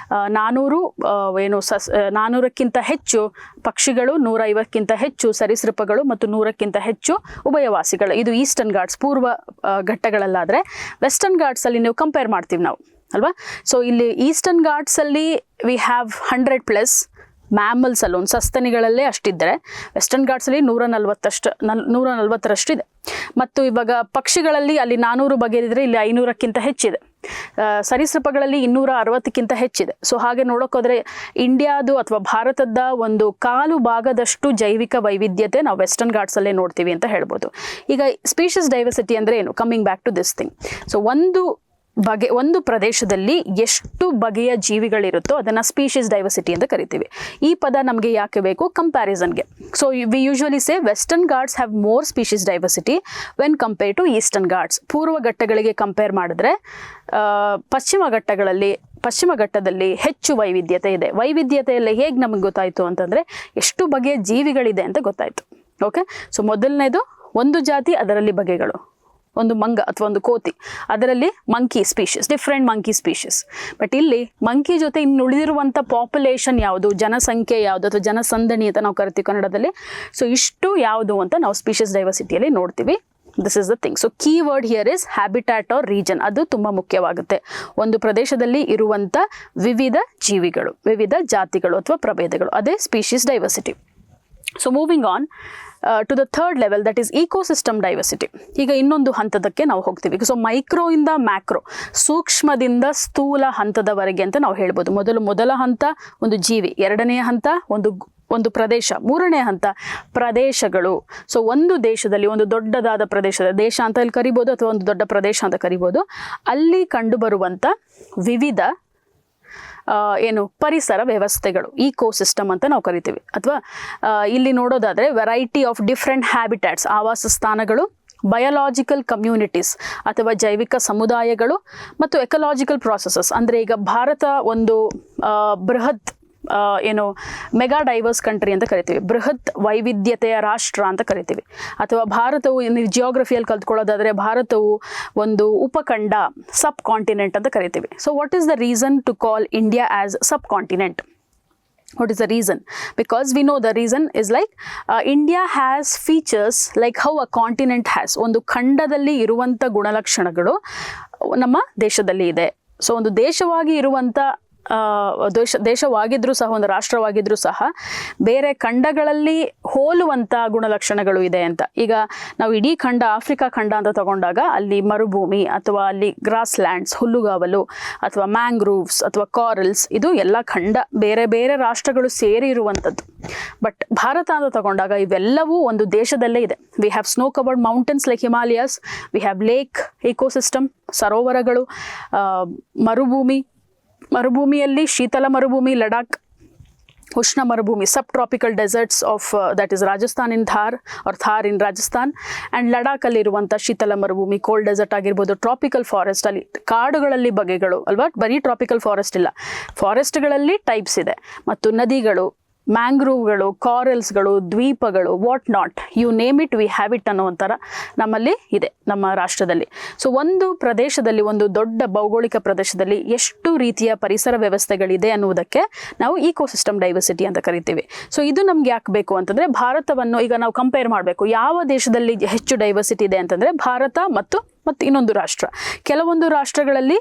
400ಕ್ಕಿಂತ ಹೆಚ್ಚು ಪಕ್ಷಿಗಳು, 150ಕ್ಕಿಂತ ಹೆಚ್ಚು ಸರೀಸೃಪಗಳು ಮತ್ತು 100ಕ್ಕಿಂತ ಹೆಚ್ಚು ಉಭಯವಾಸಿಗಳು. ಇದು ಈಸ್ಟರ್ನ್ ಘಾಟ್ಸ್, ಪೂರ್ವ ಘಟ್ಟಗಳಲ್ಲಾದರೆ. ವೆಸ್ಟರ್ನ್ ಘಾಟ್ಸಲ್ಲಿ ನೀವು ಕಂಪೇರ್ ಮಾಡ್ತೀವಿ ನಾವು ಅಲ್ವಾ. ಸೊ ಇಲ್ಲಿ ಈಸ್ಟರ್ನ್ ಘಾಟ್ಸಲ್ಲಿ ವಿ ಹ್ಯಾವ್ 100+ ಮ್ಯಾಮಲ್ಸ್ ಅಲ್ಲೊಂದು, ಸಸ್ತನಿಗಳಲ್ಲೇ ಅಷ್ಟಿದ್ದರೆ ವೆಸ್ಟರ್ನ್ ಘಾಟ್ಸಲ್ಲಿ 140ರಷ್ಟು ಇದೆ. ಮತ್ತು ಇವಾಗ ಪಕ್ಷಿಗಳಲ್ಲಿ ಅಲ್ಲಿ 400 ಬಗೆಯಿದ್ರೆ ಇಲ್ಲಿ 500ಕ್ಕಿಂತ ಹೆಚ್ಚಿದೆ. ಸರೀಸೃಪಗಳಲ್ಲಿ 260ಕ್ಕಿಂತ ಹೆಚ್ಚಿದೆ. ಸೊ ಹಾಗೆ ನೋಡೋಕ್ಕೋದ್ರೆ ಇಂಡಿಯಾದು ಅಥವಾ ಭಾರತದ ಒಂದು 1/4 ಭಾಗದಷ್ಟು ಜೈವಿಕ ವೈವಿಧ್ಯತೆ ನಾವು ವೆಸ್ಟರ್ನ್ ಘಾಟ್ಸಲ್ಲೇ ನೋಡ್ತೀವಿ ಅಂತ ಹೇಳ್ಬೋದು. ಈಗ ಸ್ಪೀಶೀಸ್ ಡೈವರ್ಸಿಟಿ ಅಂದರೆ ಏನು? Coming back to this thing. So ಒಂದು ಪ್ರದೇಶದಲ್ಲಿ ಎಷ್ಟು ಬಗೆಯ ಜೀವಿಗಳಿರುತ್ತೋ ಅದನ್ನು ಸ್ಪೀಶೀಸ್ ಡೈವರ್ಸಿಟಿ ಅಂತ ಕರಿತೀವಿ. ಈ ಪದ ನಮಗೆ ಯಾಕೆ ಬೇಕು? ಕಂಪ್ಯಾರಿಸನ್ಗೆ. So we usually say Western Ghats have more species diversity when compare to Eastern Ghats. ಪೂರ್ವ ಘಟ್ಟಗಳಿಗೆ ಕಂಪೇರ್ ಮಾಡಿದ್ರೆ ಪಶ್ಚಿಮ ಘಟ್ಟದಲ್ಲಿ ಹೆಚ್ಚು ವೈವಿಧ್ಯತೆ ಇದೆ. ವೈವಿಧ್ಯತೆಯಲ್ಲಿ ಹೇಗೆ ನಮಗೆ ಗೊತ್ತಾಯಿತು ಅಂತಂದರೆ ಎಷ್ಟು ಬಗೆಯ ಜೀವಿಗಳಿದೆ ಅಂತ ಗೊತ್ತಾಯಿತು. ಓಕೆ, ಸೊ ಮೊದಲನೇದು ಒಂದು ಜಾತಿ, ಅದರಲ್ಲಿ ಬಗೆಗಳು. ಒಂದು ಮಂಗ ಅಥವಾ ಒಂದು ಕೋತಿ, ಅದರಲ್ಲಿ monkey species, different monkey species. But ಇಲ್ಲಿ ಮಂಕಿ ಜೊತೆ ಇನ್ನು ಉಳಿದಿರುವಂಥ ಪಾಪ್ಯುಲೇಷನ್ ಯಾವುದು, ಜನಸಂಖ್ಯೆ ಯಾವುದು ಅಥವಾ ಜನಸಂದಣಿ ಅಂತ ನಾವು ಕರಿತೀವಿ ಕನ್ನಡದಲ್ಲಿ. ಸೊ ಇಷ್ಟು ಯಾವುದು ಅಂತ ನಾವು ಸ್ಪೀಶೀಸ್ ಡೈವರ್ಸಿಟಿಯಲ್ಲಿ ನೋಡ್ತೀವಿ. This is the thing. So key word here is habitat or region. ಅದು ತುಂಬ ಮುಖ್ಯವಾಗುತ್ತೆ. ಒಂದು ಪ್ರದೇಶದಲ್ಲಿ ಇರುವಂಥ ವಿವಿಧ ಜೀವಿಗಳು, ವಿವಿಧ ಜಾತಿಗಳು ಅಥವಾ ಪ್ರಭೇದಗಳು, ಅದೇ species diversity. So moving on to the third level, that is ecosystem diversity. ಈಗ ಇನ್ನೊಂದು ಹಂತದಕ್ಕೆ ನಾವು ಹೋಗ್ತೀವಿ. ಸೊ ಮೈಕ್ರೋಯಿಂದ ಮ್ಯಾಕ್ರೋ, ಸೂಕ್ಷ್ಮದಿಂದ ಸ್ಥೂಲ ಹಂತದವರೆಗೆ ಅಂತ ನಾವು ಹೇಳ್ಬೋದು. ಮೊದಲ ಹಂತ ಒಂದು ಜೀವಿ, ಎರಡನೆಯ ಹಂತ ಒಂದು ಪ್ರದೇಶ, ಮೂರನೇ ಹಂತ ಪ್ರದೇಶಗಳು. ಸೊ ಒಂದು ದೇಶದಲ್ಲಿ ಒಂದು ದೊಡ್ಡದಾದ ದೇಶ ಅಂತ ಇಲ್ಲಿ ಕರಿಬೋದು, ಅಥವಾ ಒಂದು ದೊಡ್ಡ ಪ್ರದೇಶ ಅಂತ ಕರಿಬೋದು. ಅಲ್ಲಿ ಕಂಡುಬರುವಂಥ ವಿವಿಧ ಪರಿಸರ ವ್ಯವಸ್ಥೆಗಳು, ಈಕೋಸಿಸ್ಟಮ್ ಅಂತ ನಾವು ಕರಿತೀವಿ. ಅಥವಾ ಇಲ್ಲಿ ನೋಡೋದಾದರೆ ವೆರೈಟಿ ಆಫ್ ಡಿಫ್ರೆಂಟ್ ಹ್ಯಾಬಿಟ್ಯಾಟ್ಸ್, ಆವಾಸ ಸ್ಥಾನಗಳು, ಬಯೋಲಾಜಿಕಲ್ ಕಮ್ಯುನಿಟೀಸ್ ಅಥವಾ ಜೈವಿಕ ಸಮುದಾಯಗಳು, ಮತ್ತು ಎಕಲಾಜಿಕಲ್ ಪ್ರಾಸೆಸಸ್. ಅಂದರೆ ಈಗ ಭಾರತ ಒಂದು ಬೃಹತ್ ಮೆಗಾ ಡೈವರ್ಸ್ ಕಂಟ್ರಿ ಅಂತ ಕರಿತೀವಿ, ಬೃಹತ್ ವೈವಿಧ್ಯತೆಯ ರಾಷ್ಟ್ರ ಅಂತ ಕರಿತೀವಿ. ಅಥವಾ ಭಾರತವು ಜಿಯೋಗ್ರಫಿಯಲ್ಲಿ ಕಲ್ತ್ಕೊಳ್ಳೋದಾದರೆ ಭಾರತವು ಒಂದು ಉಪಖಂಡ, ಸಬ್ ಕಾಂಟಿನೆಂಟ್ ಅಂತ ಕರಿತೀವಿ. So what is the reason to call India as subcontinent? What is the reason? Because we know the reason is like India has features like how a continent has. ಒಂದು ಖಂಡದಲ್ಲಿ ಇರುವಂಥ ಗುಣಲಕ್ಷಣಗಳು ನಮ್ಮ ದೇಶದಲ್ಲಿ ಇದೆ. So ಒಂದು ದೇಶವಾಗಿ ಇರುವಂಥ ದೇಶವಾಗಿದ್ರೂ ಸಹ, ಒಂದು ರಾಷ್ಟ್ರವಾಗಿದ್ರೂ ಸಹ ಬೇರೆ ಖಂಡಗಳಲ್ಲಿ ಹೋಲುವಂಥ ಗುಣಲಕ್ಷಣಗಳು ಇದೆ ಅಂತ. ಈಗ ನಾವು ಇಡೀ ಖಂಡ, ಆಫ್ರಿಕಾ ಖಂಡ ಅಂತ ತಗೊಂಡಾಗ ಅಲ್ಲಿ ಮರುಭೂಮಿ ಅಥವಾ ಅಲ್ಲಿ ಗ್ರಾಸ್ ಲ್ಯಾಂಡ್ಸ್, ಹುಲ್ಲುಗಾವಲು ಅಥವಾ ಮ್ಯಾಂಗ್ರೂವ್ಸ್ ಅಥವಾ ಕಾರಲ್ಸ್, ಇದು ಎಲ್ಲ ಖಂಡ ಬೇರೆ ಬೇರೆ ರಾಷ್ಟ್ರಗಳು ಸೇರಿ ಇರುವಂಥದ್ದು. ಬಟ್ ಭಾರತ ಅಂತ ತಗೊಂಡಾಗ ಇವೆಲ್ಲವೂ ಒಂದು ದೇಶದಲ್ಲೇ ಇದೆ. We have snow covered mountains like Himalayas, we have lake ecosystem, ಸರೋವರಗಳು, ಮರುಭೂಮಿಯಲ್ಲಿ ಶೀತಲ ಮರುಭೂಮಿ ಲಡಾಖ್, ಉಷ್ಣ ಮರುಭೂಮಿ sub tropical deserts of that is Rajasthan in Thar or Thar in Rajasthan, and ಲಡಾಖಲ್ಲಿರುವಂಥ ಶೀತಲ ಮರುಭೂಮಿ ಕೋಲ್ಡ್ ಡೆಸರ್ಟ್ ಆಗಿರ್ಬೋದು. ಟ್ರಾಪಿಕಲ್ ಫಾರೆಸ್ಟ್, ಅಲ್ಲಿ ಕಾಡುಗಳಲ್ಲಿ ಬಗೆಗಳು ಅಲ್ವಾ, ಬರೀ ಟ್ರಾಪಿಕಲ್ ಫಾರೆಸ್ಟ್ ಇಲ್ಲ, ಫಾರೆಸ್ಟ್ಗಳಲ್ಲಿ ಟೈಪ್ಸ್ ಇದೆ, ಮತ್ತು ನದಿಗಳು, ಮ್ಯಾಂಗ್ರೂವ್ಗಳು, ಕಾರಲ್ಸ್ಗಳು, ದ್ವೀಪಗಳು, what not, you name it we have it ಅನ್ನೋ ಒಂಥರ ನಮ್ಮಲ್ಲಿ ಇದೆ ನಮ್ಮ ರಾಷ್ಟ್ರದಲ್ಲಿ. ಸೊ ಒಂದು ಪ್ರದೇಶದಲ್ಲಿ, ಒಂದು ದೊಡ್ಡ ಭೌಗೋಳಿಕ ಪ್ರದೇಶದಲ್ಲಿ ಎಷ್ಟು ರೀತಿಯ ಪರಿಸರ ವ್ಯವಸ್ಥೆಗಳಿದೆ ಅನ್ನುವುದಕ್ಕೆ ನಾವು ಇಕೋಸಿಸ್ಟಮ್ ಡೈವರ್ಸಿಟಿ ಅಂತ ಕರಿತೀವಿ. ಸೊ ಇದು ನಮ್ಗೆ ಯಾಕೆ ಬೇಕು ಅಂತಂದರೆ, ಭಾರತವನ್ನು ಈಗ ನಾವು ಕಂಪೇರ್ ಮಾಡಬೇಕು, ಯಾವ ದೇಶದಲ್ಲಿ ಹೆಚ್ಚು ಡೈವರ್ಸಿಟಿ ಇದೆ ಅಂತಂದರೆ ಭಾರತ ಮತ್ತು ಇನ್ನೊಂದು ರಾಷ್ಟ್ರ. ಕೆಲವೊಂದು ರಾಷ್ಟ್ರಗಳಲ್ಲಿ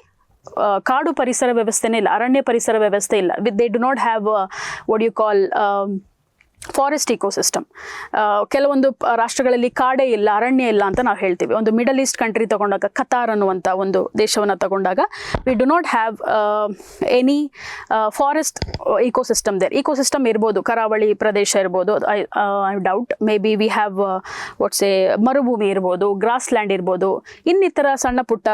ಕಾಡು ಪರಿಸರ ವ್ಯವಸ್ಥೆನೇ ಇಲ್ಲ, ಅರಣ್ಯ ಪರಿಸರ ವ್ಯವಸ್ಥೆ ಇಲ್ಲ. They do not have what you call forest ecosystem. ಕೆಲವೊಂದು ರಾಷ್ಟ್ರಗಳಲ್ಲಿ ಕಾಡೇ ಇಲ್ಲ, ಅರಣ್ಯ ಇಲ್ಲ ಅಂತ ನಾವು ಹೇಳ್ತೀವಿ. ಒಂದು ಮಿಡಲ್ ಈಸ್ಟ್ ಕಂಟ್ರಿ ತಗೊಂಡಾಗ, ಕತಾರ್ ಅನ್ನುವಂಥ ಒಂದು ದೇಶವನ್ನು ತಗೊಂಡಾಗ, we do not have any forest ecosystem there. Ecosystem ಇರ್ಬೋದು, ಕರಾವಳಿ ಪ್ರದೇಶ ಇರ್ಬೋದು, I doubt, maybe we have what's ಮರುಭೂಮಿ ಇರ್ಬೋದು, ಗ್ರಾಸ್ ಲ್ಯಾಂಡ್ ಇರ್ಬೋದು, ಇನ್ನಿತರ ಸಣ್ಣ ಪುಟ್ಟ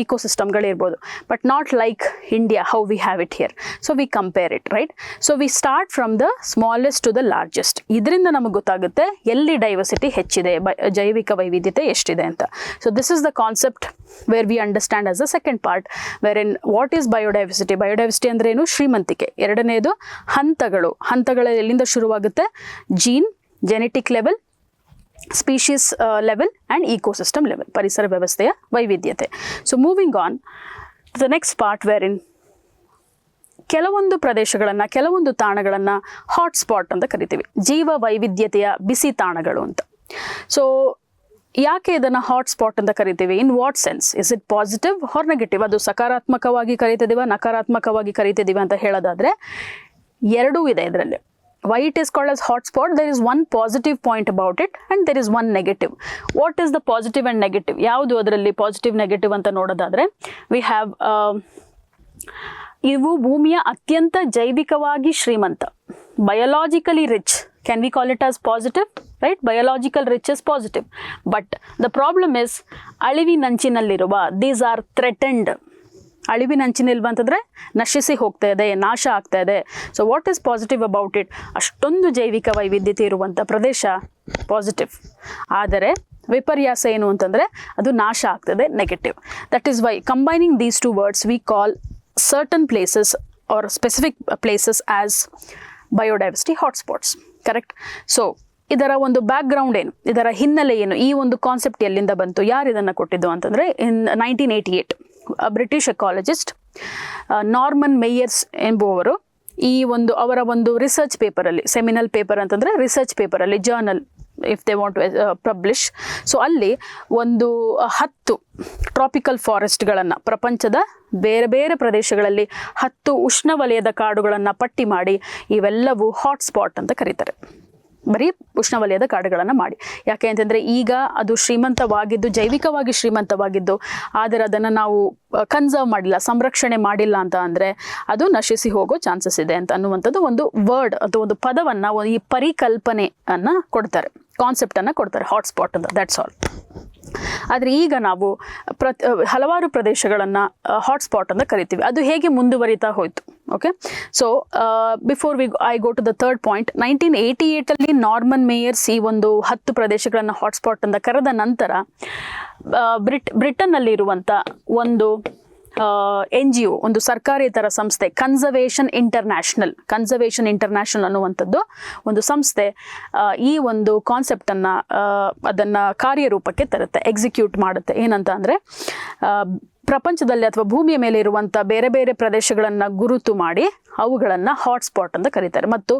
ಇಕೋಸಿಸ್ಟಮ್ಗಳಿರ್ಬೋದು. But not like India, how we have it here. So we compare it, right? So we start from the smallest to the largest. ಇದರಿಂದ ನಮಗೆ ಗೊತ್ತಾಗುತ್ತೆ ಎಲ್ಲಿ ಡೈವರ್ಸಿಟಿ ಹೆಚ್ಚಿದೆ, ಜೈವಿಕ ವೈವಿಧ್ಯತೆ ಎಷ್ಟಿದೆ ಅಂತ. So this is the concept where we understand as the second part, wherein what is biodiversity. Biodiversity ಅಂದ್ರೆ ಏನು? ಶ್ರೀಮಂತಿಕೆ. ಎರಡನೇದು ಹಂತಗಳು ಎಲ್ಲಿಂದ ಶುರುವಾಗುತ್ತೆ? Genetic level, species level and ecosystem level, ಪರಿಸರ ವ್ಯವಸ್ಥೆಯ ವೈವಿಧ್ಯತೆ. So moving on to the next part, wherein ಕೆಲವೊಂದು ಪ್ರದೇಶಗಳನ್ನು, ಕೆಲವೊಂದು ತಾಣಗಳನ್ನು ಹಾಟ್ಸ್ಪಾಟ್ ಅಂತ ಕರಿತೀವಿ, ಜೀವ ವೈವಿಧ್ಯತೆಯ ಬಿಸಿ ತಾಣಗಳು ಅಂತ. ಸೊ ಯಾಕೆ ಇದನ್ನು ಹಾಟ್ಸ್ಪಾಟ್ ಅಂತ ಕರಿತೀವಿ? In what sense? Is it positive or negative? ಅದು ಸಕಾರಾತ್ಮಕವಾಗಿ ಕರಿತಿದ್ದೀವ, ನಕಾರಾತ್ಮಕವಾಗಿ ಕರಿತಿದ್ದೀವಿ ಅಂತ ಹೇಳೋದಾದರೆ ಎರಡೂ ಇದೆ ಇದರಲ್ಲಿ. Why it is called as hotspot? There is one positive point about it and there is one negative. What is the positive and negative? ಯಾವುದು ಅದರಲ್ಲಿ ಪಾಸಿಟಿವ್ ನೆಗೆಟಿವ್ ಅಂತ ನೋಡೋದಾದರೆ, we have ಇವು ಭೂಮಿಯ ಅತ್ಯಂತ ಜೈವಿಕವಾಗಿ ಶ್ರೀಮಂತ, biologically rich. Can we call it as positive? Right? Biological rich is positive. But the problem is, ಅಳಿವಿನಂಚಿನಲ್ಲಿರುವ, these are threatened. ಅಳಿವಿನಂಚಿನಲ್ಲಿ ಬಂತಂದರೆ ನಶಿಸಿ ಹೋಗ್ತಾ ಇದೆ, ನಾಶ ಆಗ್ತಾ ಇದೆ. So what is positive about it? ಅಷ್ಟೊಂದು ಜೈವಿಕ ವೈವಿಧ್ಯತೆ ಇರುವಂಥ ಪ್ರದೇಶ ಪಾಸಿಟಿವ್. ಆದರೆ ವಿಪರ್ಯಾಸ ಏನು ಅಂತಂದರೆ ಅದು ನಾಶ ಆಗ್ತದೆ, negative. That is why combining these two words we call certain places or specific places as biodiversity hotspots. Correct? So ಇದರ ಒಂದು ಬ್ಯಾಕ್ಗ್ರೌಂಡ್ ಏನು, ಇದರ ಹಿನ್ನೆಲೆ ಏನು, ಈ ಒಂದು ಕಾನ್ಸೆಪ್ಟ್ ಎಲ್ಲಿಂದ ಬಂತು, ಯಾರು ಇದನ್ನು ಕೊಟ್ಟಿದ್ದು ಅಂತಂದರೆ, in 1988 British ecologist Norman Myers ಎಂಬುವವರು ಈ ಒಂದು ಅವರ ಒಂದು ರಿಸರ್ಚ್ ಪೇಪರಲ್ಲಿ, ಸೆಮಿನಲ್ ಪೇಪರ್ ಅಂತಂದರೆ ರಿಸರ್ಚ್ ಪೇಪರಲ್ಲಿ, journal if they want to publish. So ಅಲ್ಲಿ ಒಂದು 10 ಟ್ರಾಪಿಕಲ್ ಫಾರೆಸ್ಟ್ಗಳನ್ನು, ಪ್ರಪಂಚದ ಬೇರೆ ಬೇರೆ ಪ್ರದೇಶಗಳಲ್ಲಿ 10 ಉಷ್ಣವಲಯದ ಕಾಡುಗಳನ್ನು ಪಟ್ಟಿ ಮಾಡಿ ಇವೆಲ್ಲವೂ ಹಾಟ್ಸ್ಪಾಟ್ ಅಂತ ಕರೀತಾರೆ. ಬರೀ ಉಷ್ಣವಲಯದ ಕಾಡುಗಳನ್ನು ಮಾಡಿ. ಯಾಕೆ ಅಂತಂದರೆ ಈಗ ಅದು ಶ್ರೀಮಂತವಾಗಿದ್ದು, ಜೈವಿಕವಾಗಿ ಶ್ರೀಮಂತವಾಗಿದ್ದು, ಆದರೆ ಅದನ್ನು ನಾವು ಕನ್ಸರ್ವ್ ಮಾಡಿಲ್ಲ, ಸಂರಕ್ಷಣೆ ಮಾಡಿಲ್ಲ ಅಂತ ಅಂದರೆ ಅದು ನಶಿಸಿ ಹೋಗೋ ಚಾನ್ಸಸ್ ಇದೆ ಅಂತ ಅನ್ನುವಂಥದ್ದು ಒಂದು ವರ್ಡ್ ಅಥವಾ ಒಂದು ಪದವನ್ನು, ಈ ಪರಿಕಲ್ಪನೆಯನ್ನು ಕೊಡ್ತಾರೆ, ಕಾನ್ಸೆಪ್ಟನ್ನು ಕೊಡ್ತಾರೆ, ಹಾಟ್ಸ್ಪಾಟ್ ಅಂತ. That's all. ಆದರೆ ಈಗ ನಾವು ಹಲವಾರು ಪ್ರದೇಶಗಳನ್ನು ಹಾಟ್ಸ್ಪಾಟ್ ಅಂತ ಕರಿತೀವಿ. ಅದು ಹೇಗೆ ಮುಂದುವರಿತಾ ಹೋಯಿತು? Okay, so before I go to the third point, 1988 Norman Myers ಈ ಒಂದು 10 ಪ್ರದೇಶಗಳನ್ನು ಹಾಟ್ಸ್ಪಾಟ್ ಅಂತ ಕರೆದ ನಂತರ ಬ್ರಿಟನ್ನಲ್ಲಿರುವಂಥ ಒಂದು NGO, ಒಂದು ಸರ್ಕಾರೇತರ ಸಂಸ್ಥೆ, ಕನ್ಸರ್ವೇಷನ್ ಇಂಟರ್ನ್ಯಾಷನಲ್ ಅನ್ನುವಂಥದ್ದು ಒಂದು ಸಂಸ್ಥೆ ಈ ಒಂದು ಕಾನ್ಸೆಪ್ಟನ್ನು ಅದನ್ನು ಕಾರ್ಯರೂಪಕ್ಕೆ ತರುತ್ತೆ, ಎಕ್ಸಿಕ್ಯೂಟ್ ಮಾಡುತ್ತೆ. ಏನಂತ ಅಂದರೆ ಪ್ರಪಂಚದಲ್ಲಿ ಅಥವಾ ಭೂಮಿಯ ಮೇಲೆ ಇರುವಂಥ ಬೇರೆ ಬೇರೆ ಪ್ರದೇಶಗಳನ್ನು ಗುರುತು ಮಾಡಿ ಅವುಗಳನ್ನು ಹಾಟ್ಸ್ಪಾಟ್ ಅಂತ ಕರೀತಾರೆ. ಮತ್ತು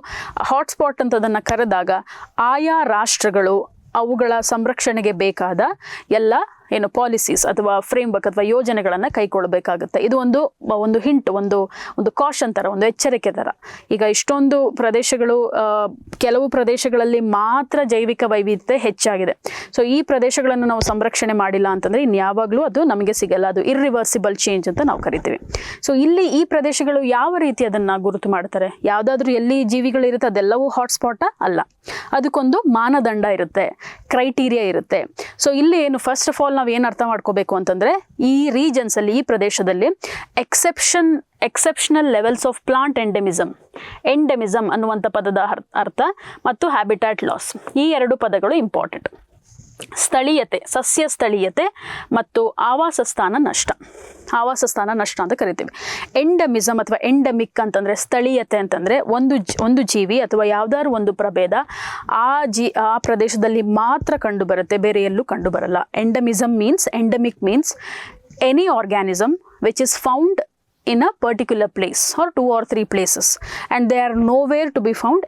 ಹಾಟ್ಸ್ಪಾಟ್ ಅಂತ ಅದನ್ನು ಕರೆದಾಗ ಆಯಾ ರಾಷ್ಟ್ರಗಳು ಅವುಗಳ ಸಂರಕ್ಷಣೆಗೆ ಬೇಕಾದ ಎಲ್ಲ ಏನು ಪಾಲಿಸೀಸ್ ಅಥವಾ ಫ್ರೇಮ್ವರ್ಕ್ ಅಥವಾ ಯೋಜನೆಗಳನ್ನು ಕೈಗೊಳ್ಳಬೇಕಾಗುತ್ತೆ. ಇದು ಒಂದು ಹಿಂಟ್, ಒಂದು ಕಾಷನ್ ಥರ, ಒಂದು ಎಚ್ಚರಿಕೆ ಥರ. ಈಗ ಇಷ್ಟೊಂದು ಪ್ರದೇಶಗಳು, ಕೆಲವು ಪ್ರದೇಶಗಳಲ್ಲಿ ಮಾತ್ರ ಜೈವಿಕ ವೈವಿಧ್ಯತೆ ಹೆಚ್ಚಾಗಿದೆ. ಸೊ ಈ ಪ್ರದೇಶಗಳನ್ನು ನಾವು ಸಂರಕ್ಷಣೆ ಮಾಡಿಲ್ಲ ಅಂತಂದರೆ ಇನ್ಯಾವಾಗಲೂ ಅದು ನಮಗೆ ಸಿಗಲ್ಲ. ಅದು ಇರ್ರಿವರ್ಸಿಬಲ್ ಚೇಂಜ್ ಅಂತ ನಾವು ಕರಿತೀವಿ. ಸೊ ಇಲ್ಲಿ ಈ ಪ್ರದೇಶಗಳು ಯಾವ ರೀತಿ ಅದನ್ನು ಗುರುತು ಮಾಡ್ತಾರೆ? ಯಾವುದಾದ್ರೂ ಎಲ್ಲಿ ಜೀವಿಗಳಿರುತ್ತೆ ಅದೆಲ್ಲವೂ ಹಾಟ್ಸ್ಪಾಟ ಅಲ್ಲ. ಅದಕ್ಕೊಂದು ಮಾನದಂಡ ಇರುತ್ತೆ, ಕ್ರೈಟೀರಿಯಾ ಇರುತ್ತೆ. ಸೊ ಇಲ್ಲಿ ಏನು ಫಸ್ಟ್ ಆಫ್ ಆಲ್ ನಾವು ಏನು ಅರ್ಥ ಮಾಡ್ಕೋಬೇಕು ಅಂತಂದರೆ, ಈ ರೀಜನ್ಸಲ್ಲಿ, ಈ ಪ್ರದೇಶದಲ್ಲಿ ಎಕ್ಸೆಪ್ಷನಲ್ ಲೆವೆಲ್ಸ್ ಆಫ್ ಪ್ಲಾಂಟ್ ಎಂಡೆಮಿಸಮ್ ಅನ್ನುವಂಥ ಪದದ ಅರ್ಥ ಮತ್ತು ಹ್ಯಾಬಿಟ್ಯಾಟ್ ಲಾಸ್, ಈ ಎರಡು ಪದಗಳು ಇಂಪಾರ್ಟೆಂಟ್. ಸ್ಥಳೀಯತೆ, ಸಸ್ಯ ಸ್ಥಳೀಯತೆ ಮತ್ತು ಆವಾಸ ಸ್ಥಾನ ನಷ್ಟ ಅಂತ ಕರಿತೀವಿ. ಎಂಡಮಿಸಮ್ ಅಥವಾ ಎಂಡಮಿಕ್ ಅಂತಂದರೆ ಸ್ಥಳೀಯತೆ ಅಂತಂದರೆ ಒಂದು ಜೀವಿ ಅಥವಾ ಯಾವುದಾದ್ರು ಒಂದು ಪ್ರಭೇದ ಆ ಪ್ರದೇಶದಲ್ಲಿ ಮಾತ್ರ ಕಂಡು ಬರುತ್ತೆ, ಬೇರೆ ಎಲ್ಲೂ ಕಂಡು ಬರಲ್ಲ. Endemic means any organism which is found in a particular place or 2 or 3 places and they are nowhere to be found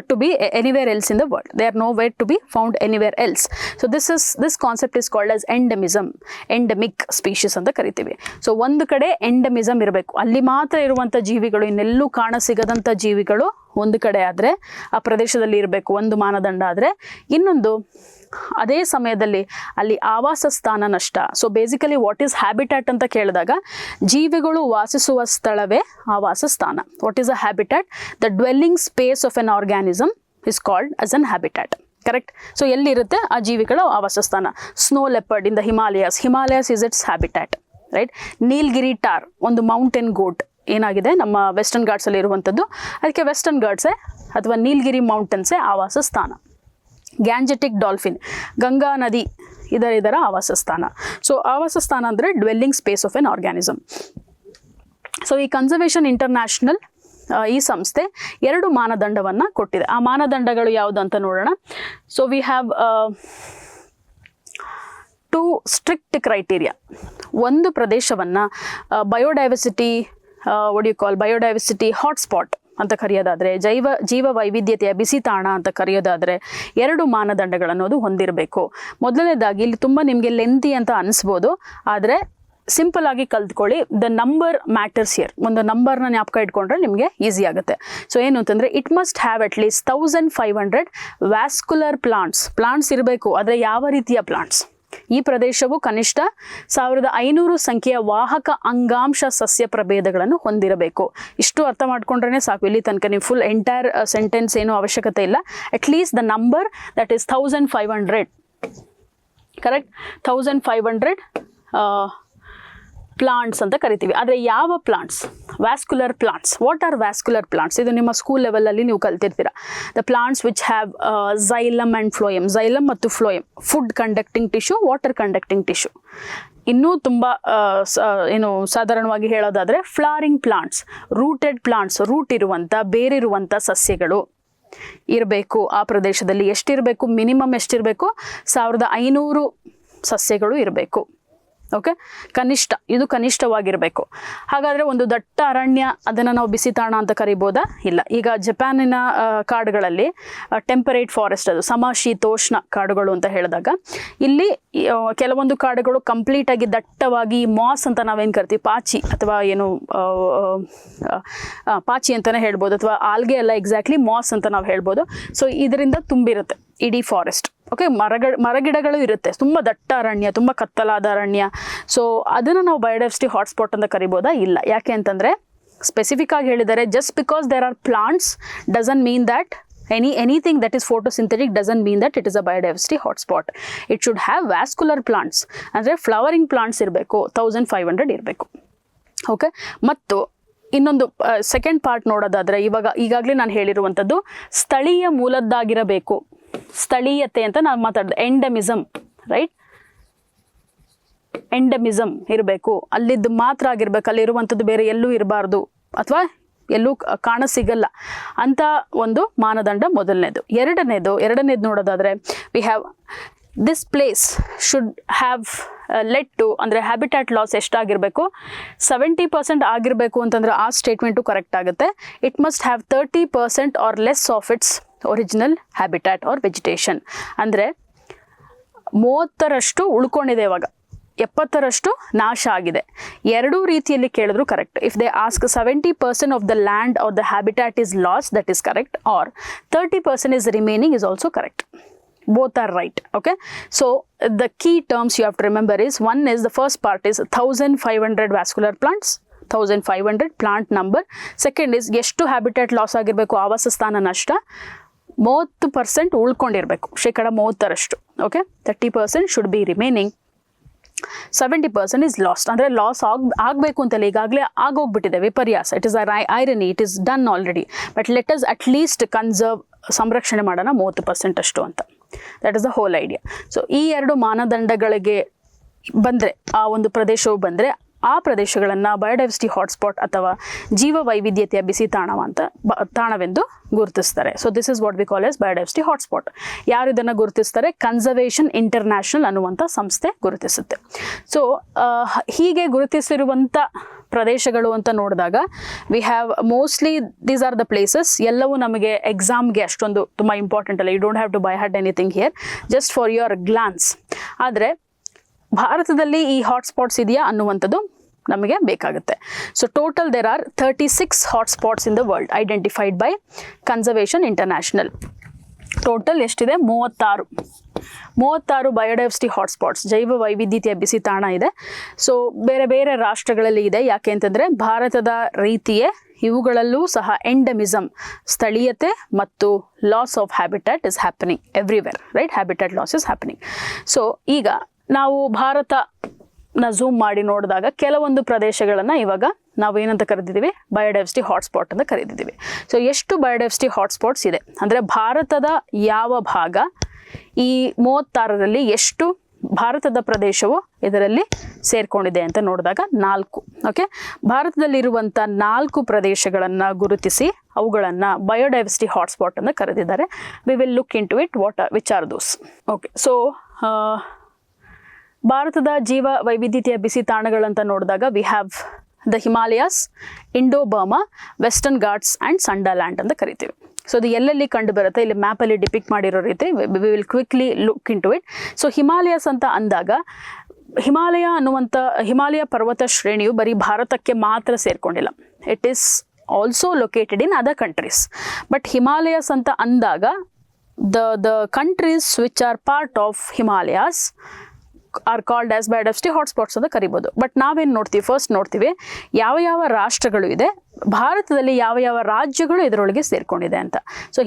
to be anywhere else in the world. They are nowhere to be found anywhere else. So this concept is called as endemic species ಅಂತ ಕರಿತೀವಿ. So ಒಂದು ಕಡೆ ಎಂಡಮಿಸಮ್ ಇರಬೇಕು, ಅಲ್ಲಿ ಮಾತ್ರ ಇರುವಂಥ ಜೀವಿಗಳು, ಇನ್ನೆಲ್ಲೂ ಕಾಣಸಿಗದಂಥ ಜೀವಿಗಳು ಒಂದು ಕಡೆ ಆದರೆ ಆ ಪ್ರದೇಶದಲ್ಲಿ ಇರಬೇಕು, ಒಂದು ಮಾನದಂಡ. ಆದರೆ ಇನ್ನೊಂದು ಅದೇ ಸಮಯದಲ್ಲಿ ಅಲ್ಲಿ ಆವಾಸ ಸ್ಥಾನ ನಷ್ಟ. So basically what is habitat ಅಂತ ಕೇಳಿದಾಗ ಜೀವಿಗಳು ವಾಸಿಸುವ ಸ್ಥಳವೇ ಆವಾಸ ಸ್ಥಾನ. What is a habitat? The dwelling space of an organism is called as an habitat. Correct. So ಎಲ್ಲಿರುತ್ತೆ ಆ ಜೀವಿಗಳ ಆವಾಸ ಸ್ಥಾನ? Snow leopard in the Himalayas is its habitat, right. Nilgiri tahr, ಒಂದು ಮೌಂಟೇನ್ ಗೋಟ್ ಏನಾಗಿದೆ ನಮ್ಮ ವೆಸ್ಟರ್ನ್ ಘಾಟ್ಸಲ್ಲಿ ಇರುವಂಥದ್ದು, ಅದಕ್ಕೆ ವೆಸ್ಟರ್ನ್ ಘಾಟ್ಸೇ ಅಥವಾ ನೀಲ್ಗಿರಿ ಮೌಂಟನ್ಸೇ ಆವಾಸ ಸ್ಥಾನ. ಗ್ಯಾಂಜೆಟಿಕ್ ಡಾಲ್ಫಿನ್, ಗಂಗಾ ನದಿ ಇದರ ಆವಾಸ ಸ್ಥಾನ. ಸೊ ಆವಾಸ ಸ್ಥಾನ ಅಂದರೆ dwelling space of an organism. So ಈ ಕನ್ಸರ್ವೇಷನ್ ಇಂಟರ್ನ್ಯಾಷನಲ್ ಈ ಸಂಸ್ಥೆ 2 ಮಾನದಂಡವನ್ನು ಕೊಟ್ಟಿದೆ. ಆ ಮಾನದಂಡಗಳು ಯಾವುದು ಅಂತ ನೋಡೋಣ. So we have 2 strict criteria. ಒಂದು ಪ್ರದೇಶವನ್ನು ಬಯೋಡೈವರ್ಸಿಟಿ ಹಾಟ್ಸ್ಪಾಟ್ ಅಂತ ಕರೆಯೋದಾದರೆ, ಜೀವ ವೈವಿಧ್ಯತೆಯ ಬಿಸಿ ತಾಣ ಅಂತ ಕರೆಯೋದಾದರೆ 2 ಮಾನದಂಡಗಳನ್ನೋದು ಹೊಂದಿರಬೇಕು. ಮೊದಲನೇದಾಗಿ ಇಲ್ಲಿ ತುಂಬ ನಿಮಗೆ ಲೆಂತಿ ಅಂತ ಅನಿಸ್ಬೋದು, ಆದರೆ ಸಿಂಪಲ್ ಆಗಿ ಕಲ್ತ್ಕೊಳ್ಳಿ. The number matters here. ಒಂದು ನಂಬರ್ನ ಜ್ಞಾಪಕ ಇಟ್ಕೊಂಡ್ರೆ ನಿಮಗೆ ಈಸಿ ಆಗುತ್ತೆ. ಸೊ ಏನು ಅಂತಂದರೆ, it must have at least 1500 vascular plants ಇರಬೇಕು. ಆದರೆ ಯಾವ ರೀತಿಯ ಪ್ಲಾಂಟ್ಸ್? ಈ ಪ್ರದೇಶವು ಕನಿಷ್ಠ 1500 ಸಂಖ್ಯೆಯ ವಾಹಕ ಅಂಗಾಂಶ ಸಸ್ಯ ಪ್ರಭೇದಗಳನ್ನು ಹೊಂದಿರಬೇಕು. ಇಷ್ಟು ಅರ್ಥ ಮಾಡ್ಕೊಂಡ್ರೆ ಸಾಕು. ಇಲ್ಲಿ ತನಕ ನೀವು ಫುಲ್ ಎಂಟೈರ್ ಸೆಂಟೆನ್ಸ್ ಏನೂ ಅವಶ್ಯಕತೆ ಇಲ್ಲ. At least the number that is 1500, correct. 1500 plants ಅಂತ ಕರಿತೀವಿ. ಆದರೆ ಯಾವ plants? Vascular plants. What are vascular plants? ಇದು ನಿಮ್ಮ ಸ್ಕೂಲ್ ಲೆವೆಲಲ್ಲಿ ನೀವು ಕಲ್ತಿರ್ತೀರ. The plants which have xylem and phloem. Xylem ಮತ್ತು phloem, food conducting tissue, water conducting tissue. ಇನ್ನೂ ತುಂಬ ಸಾಧಾರಣವಾಗಿ ಹೇಳೋದಾದರೆ flowering plants, rooted plants, root ಇರುವಂಥ, ಬೇರಿರುವಂಥ ಸಸ್ಯಗಳು ಇರಬೇಕು ಆ ಪ್ರದೇಶದಲ್ಲಿ. ಎಷ್ಟಿರಬೇಕು? ಮಿನಿಮಮ್ ಎಷ್ಟಿರಬೇಕು? 1500 ಸಸ್ಯಗಳು ಇರಬೇಕು. ಓಕೆ, ಇದು ಕನಿಷ್ಠವಾಗಿರಬೇಕು. ಹಾಗಾದರೆ ಒಂದು ದಟ್ಟ ಅರಣ್ಯ, ಅದನ್ನು ನಾವು ಬಿಸಿ ತಾಣ ಅಂತ ಕರಿಬೋದಾ? ಇಲ್ಲ. ಈಗ ಜಪಾನಿನ ಕಾಡುಗಳಲ್ಲಿ ಟೆಂಪರೇಟ್ ಫಾರೆಸ್ಟ್, ಅದು ಸಮಶೀತೋಷ್ಣ ಕಾಡುಗಳು ಅಂತ ಹೇಳಿದಾಗ, ಇಲ್ಲಿ ಕೆಲವೊಂದು ಕಾಡುಗಳು ಕಂಪ್ಲೀಟಾಗಿ ದಟ್ಟವಾಗಿ ಮಾಸ್ ಅಂತ ನಾವೇನು ಕರಿತೀವಿ, ಪಾಚಿ ಅಥವಾ ಪಾಚಿ ಅಂತಲೇ ಹೇಳ್ಬೋದು, ಅಥವಾ ಆಲ್ಗೆ ಅಲ್ಲ, ಎಕ್ಸಾಕ್ಟ್ಲಿ ಮಾಸ್ ಅಂತ ನಾವು ಹೇಳ್ಬೋದು. ಸೊ ಇದರಿಂದ ತುಂಬಿರುತ್ತೆ ಇಡೀ ಫಾರೆಸ್ಟ್. ಓಕೆ, ಮರಗಿಡಗಳು ಇರುತ್ತೆ, ತುಂಬ ದಟ್ಟ ಅರಣ್ಯ, ತುಂಬ ಕತ್ತಲಾದ ಅರಣ್ಯ. ಸೊ ಅದನ್ನು ನಾವು ಬಯೋಡೈವರ್ಸಿಟಿ ಹಾಟ್ಸ್ಪಾಟ್ ಅಂತ ಕರಿಬೋದಾ? ಇಲ್ಲ. ಯಾಕೆ ಅಂತಂದರೆ, ಸ್ಪೆಸಿಫಿಕ್ ಆಗಿ ಹೇಳಿದರೆ, just because there are plants doesn't mean that anything that is photosynthetic doesn't mean that it is a biodiversity hotspot. It should have vascular plants, ಅಂದರೆ ಫ್ಲವರಿಂಗ್ ಪ್ಲಾಂಟ್ಸ್ ಇರಬೇಕು, 1500 ಇರಬೇಕು. ಓಕೆ, ಮತ್ತು ಇನ್ನೊಂದು ಸೆಕೆಂಡ್ ಪಾರ್ಟ್ ನೋಡೋದಾದರೆ, ಈಗಾಗಲೇ ನಾನು ಹೇಳಿರುವಂಥದ್ದು ಸ್ಥಳೀಯ ಮೂಲದ್ದಾಗಿರಬೇಕು. ಸ್ಥಳೀಯತೆ ಅಂತ ನಾವು ಮಾತಾಡೋದು ಎಂಡಮಿಸಮ್, ರೈಟ್. ಎಂಡಮಿಸಮ್ ಇರಬೇಕು, ಅಲ್ಲಿದ್ದು ಮಾತ್ರ ಆಗಿರ್ಬೇಕು, ಅಲ್ಲಿರುವಂಥದ್ದು ಬೇರೆ ಎಲ್ಲೂ ಇರಬಾರ್ದು ಅಥವಾ ಎಲ್ಲೂ ಕಾಣಸಿಗಲ್ಲ ಅಂತ ಒಂದು ಮಾನದಂಡ ಮೊದಲನೇದು. ಎರಡನೇದು ನೋಡೋದಾದರೆ, we have this place should have let to ಅಂದರೆ ಹ್ಯಾಬಿಟ್ಯಾಟ್ ಲಾಸ್ ಎಷ್ಟಾಗಿರಬೇಕು 70% ಆಗಿರಬೇಕು ಅಂತಂದರೆ ಆ ಸ್ಟೇಟ್ಮೆಂಟು ಕರೆಕ್ಟ್ ಆಗುತ್ತೆ. It must have 30% or less of its original habitat or vegetation. ಅಂದರೆ 30% ಉಳ್ಕೊಂಡಿದೆ, ಇವಾಗ 70% ನಾಶ ಆಗಿದೆ. ಎರಡೂ ರೀತಿಯಲ್ಲಿ ಕೇಳಿದ್ರು correct. If they ask 70% of the land or the habitat is loss, that is correct, or 30% is remaining is also correct. Both are right. Okay, so the key terms you have to remember is, one is, the first part is 1500 vascular plants, 1500 plant number. Second is ಎಷ್ಟು habitat loss ಆಗಿರಬೇಕು, ಆವಾಸ ಸ್ಥಾನ ನಷ್ಟ 30% ಉಳ್ಕೊಂಡಿರಬೇಕು, 30%. Okay, 30% should be remaining, 70% is last. ಅಂದರೆ loss ಆಗಬೇಕು ಅಂತಲ್ಲ, ಈಗಾಗಲೇ ಆಗೋಗ್ಬಿಟ್ಟಿದೆ, ವಿಪರ್ಯಾಸ. It is irony, it is done already. But let us at least conserve, ಸಂರಕ್ಷಣೆ ಮಾಡೋಣ 30% ಅಷ್ಟು ಅಂತ. That is the whole idea. So ಈ ಎರಡು ಮಾನದಂಡಗಳಿಗೆ ಬಂದರೆ, ಆ ಒಂದು ಪ್ರದೇಶವು ಬಂದರೆ, ಆ ಪ್ರದೇಶಗಳನ್ನು ಬಯೋಡೈವರ್ಸಿಟಿ ಹಾಟ್ಸ್ಪಾಟ್ ಅಥವಾ ಜೀವ ವೈವಿಧ್ಯತೆಯ ಬಿಸಿ ತಾಣವೆಂದು ಗುರುತಿಸ್ತಾರೆ. So this is what we call as biodiversity hotspot. ಯಾರು ಇದನ್ನು ಗುರುತಿಸ್ತಾರೆ? ಕನ್ಸರ್ವೇಷನ್ ಇಂಟರ್ನ್ಯಾಷನಲ್ ಅನ್ನುವಂಥ ಸಂಸ್ಥೆ ಗುರುತಿಸುತ್ತೆ. ಸೊ ಹೀಗೆ ಗುರುತಿಸಿರುವಂಥ ಪ್ರದೇಶಗಳು ಅಂತ ನೋಡಿದಾಗ, we have mostly these are the places. ಎಲ್ಲವೂ ನಮಗೆ ಎಕ್ಸಾಮ್ಗೆ ಅಷ್ಟೊಂದು ತುಂಬ ಇಂಪಾರ್ಟೆಂಟ್ ಅಲ್ಲ. You don't have to by heart anything here, just for your glance. ಆದರೆ ಭಾರತದಲ್ಲಿ ಈ ಹಾಟ್ಸ್ಪಾಟ್ಸ್ ಇದೆಯಾ ಅನ್ನುವಂಥದ್ದು ನಮಗೆ ಬೇಕಾಗುತ್ತೆ. So total there are 36 hotspots in the world identified by Conservation International. Total ಎಷ್ಟಿದೆ? 36 ಬಯೋಡೈವರ್ಸಿಟಿ ಹಾಟ್ಸ್ಪಾಟ್ಸ್, ಜೈವ ವೈವಿಧ್ಯತೆಯ ಬಿಸಿ ತಾಣ ಇದೆ. ಸೊ ಬೇರೆ ಬೇರೆ ರಾಷ್ಟ್ರಗಳಲ್ಲಿ ಇದೆ. ಯಾಕೆ ಅಂತಂದರೆ ಭಾರತದ ರೀತಿಯೇ ಇವುಗಳಲ್ಲೂ ಸಹ ಎಂಡಮಿಸಮ್, ಸ್ಥಳೀಯತೆ ಮತ್ತು loss of habitat is happening everywhere, right? Habitat loss is happening. So ಈಗ ನಾವು ಭಾರತನ ಝೂಮ್ ಮಾಡಿ ನೋಡಿದಾಗ ಕೆಲವೊಂದು ಪ್ರದೇಶಗಳನ್ನು ಇವಾಗ ನಾವು ಏನಂತ ಕರೆದಿದ್ದೀವಿ? ಬಯೋಡೈವರ್ಸಿಟಿ ಹಾಟ್ಸ್ಪಾಟ್ ಅಂತ ಕರೆದಿದ್ದೀವಿ. ಸೊ ಎಷ್ಟು ಬಯೋಡೈವರ್ಸಿಟಿ ಹಾಟ್ಸ್ಪಾಟ್ಸ್ ಇದೆ ಅಂದರೆ, ಭಾರತದ ಯಾವ ಭಾಗ, ಈ 36ರಲ್ಲಿ ಎಷ್ಟು ಭಾರತದ ಪ್ರದೇಶವು ಇದರಲ್ಲಿ ಸೇರ್ಕೊಂಡಿದೆ ಅಂತ ನೋಡಿದಾಗ 4. ಓಕೆ, ಭಾರತದಲ್ಲಿರುವಂಥ 4 ಪ್ರದೇಶಗಳನ್ನು ಗುರುತಿಸಿ ಅವುಗಳನ್ನು ಬಯೋಡೈವರ್ಸಿಟಿ ಹಾಟ್ಸ್ಪಾಟ್ ಅಂತ ಕರೆದಿದ್ದಾರೆ. We will look into it which are those. Okay, so ಭಾರತದ ಜೀವ ವೈವಿಧ್ಯತೆಯ ಬಿಸಿ ತಾಣಗಳಂತ ನೋಡಿದಾಗ, we have the Himalayas, Indo Burma, Western Ghats and Sundaland ಅಂತ ಕರಿತೀವಿ. ಸೊ ಅದು ಎಲ್ಲೆಲ್ಲಿ ಕಂಡು ಬರುತ್ತೆ, ಇಲ್ಲಿ ಮ್ಯಾಪಲ್ಲಿ ಡಿಪಿಕ್ಟ್ ಮಾಡಿರೋ ರೀತಿ we will quickly look into it. So Himalayas ಅಂತ ಅಂದಾಗ, ಹಿಮಾಲಯ ಪರ್ವತ ಶ್ರೇಣಿಯು ಬರೀ ಭಾರತಕ್ಕೆ ಮಾತ್ರ ಸೇರ್ಕೊಂಡಿಲ್ಲ. It is also located in other countries. But Himalayas ಅಂತ ಅಂದಾಗ, the countries which are part of Himalayas are called as biodiversity hotspots ಅಂತ ಕರಿಬೋದು. ಬಟ್ ನಾವೇನು ನೋಡ್ತೀವಿ? ಫಸ್ಟ್ ನೋಡ್ತೀವಿ ಯಾವ ಯಾವ ರಾಷ್ಟ್ರಗಳು ಇದೆ, ಭಾರತದಲ್ಲಿ ಯಾವ ಯಾವ ರಾಜ್ಯಗಳು ಇದರೊಳಗೆ ಸೇರ್ಕೊಂಡಿದೆ ಅಂತ. ಸೊ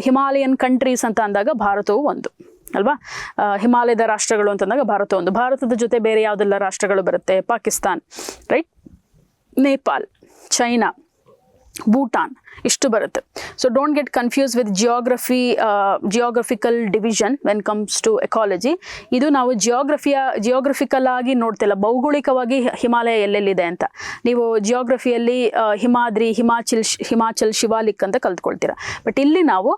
ಹಿಮಾಲಯನ್ ಕಂಟ್ರೀಸ್ ಅಂತ ಅಂದಾಗ ಭಾರತವು ಒಂದು ಅಲ್ವಾ? ಹಿಮಾಲಯದ ರಾಷ್ಟ್ರಗಳು ಅಂತಂದಾಗ ಭಾರತ ಒಂದು. ಭಾರತದ ಜೊತೆ ಬೇರೆ ಯಾವುದೆಲ್ಲ ರಾಷ್ಟ್ರಗಳು ಬರುತ್ತೆ? ಪಾಕಿಸ್ತಾನ್, ರೈಟ್, ನೇಪಾಲ್, ಚೈನಾ, ಭೂಟಾನ್, ಇಷ್ಟು ಬರುತ್ತೆ. So don't get confuse with geographical division when comes to ecology. ಇದು ನಾವು ಜಿಯೋಗ್ರಫಿಕಲ್ ಆಗಿ ನೋಡ್ತಿಲ್ಲ, ಭೌಗೋಳಿಕವಾಗಿ ಹಿಮಾಲಯ ಎಲ್ಲೆಲ್ಲಿದೆ ಅಂತ. ನೀವು ಜಿಯೋಗ್ರಫಿಯಲ್ಲಿ ಹಿಮಾದ್ರಿ, ಹಿಮಾಚಲ್, ಶಿವಾಲಿಕ್ ಅಂತ ಕಲ್ತ್ಕೊಳ್ತೀರಾ. ಬಟ್ ಇಲ್ಲಿ ನಾವು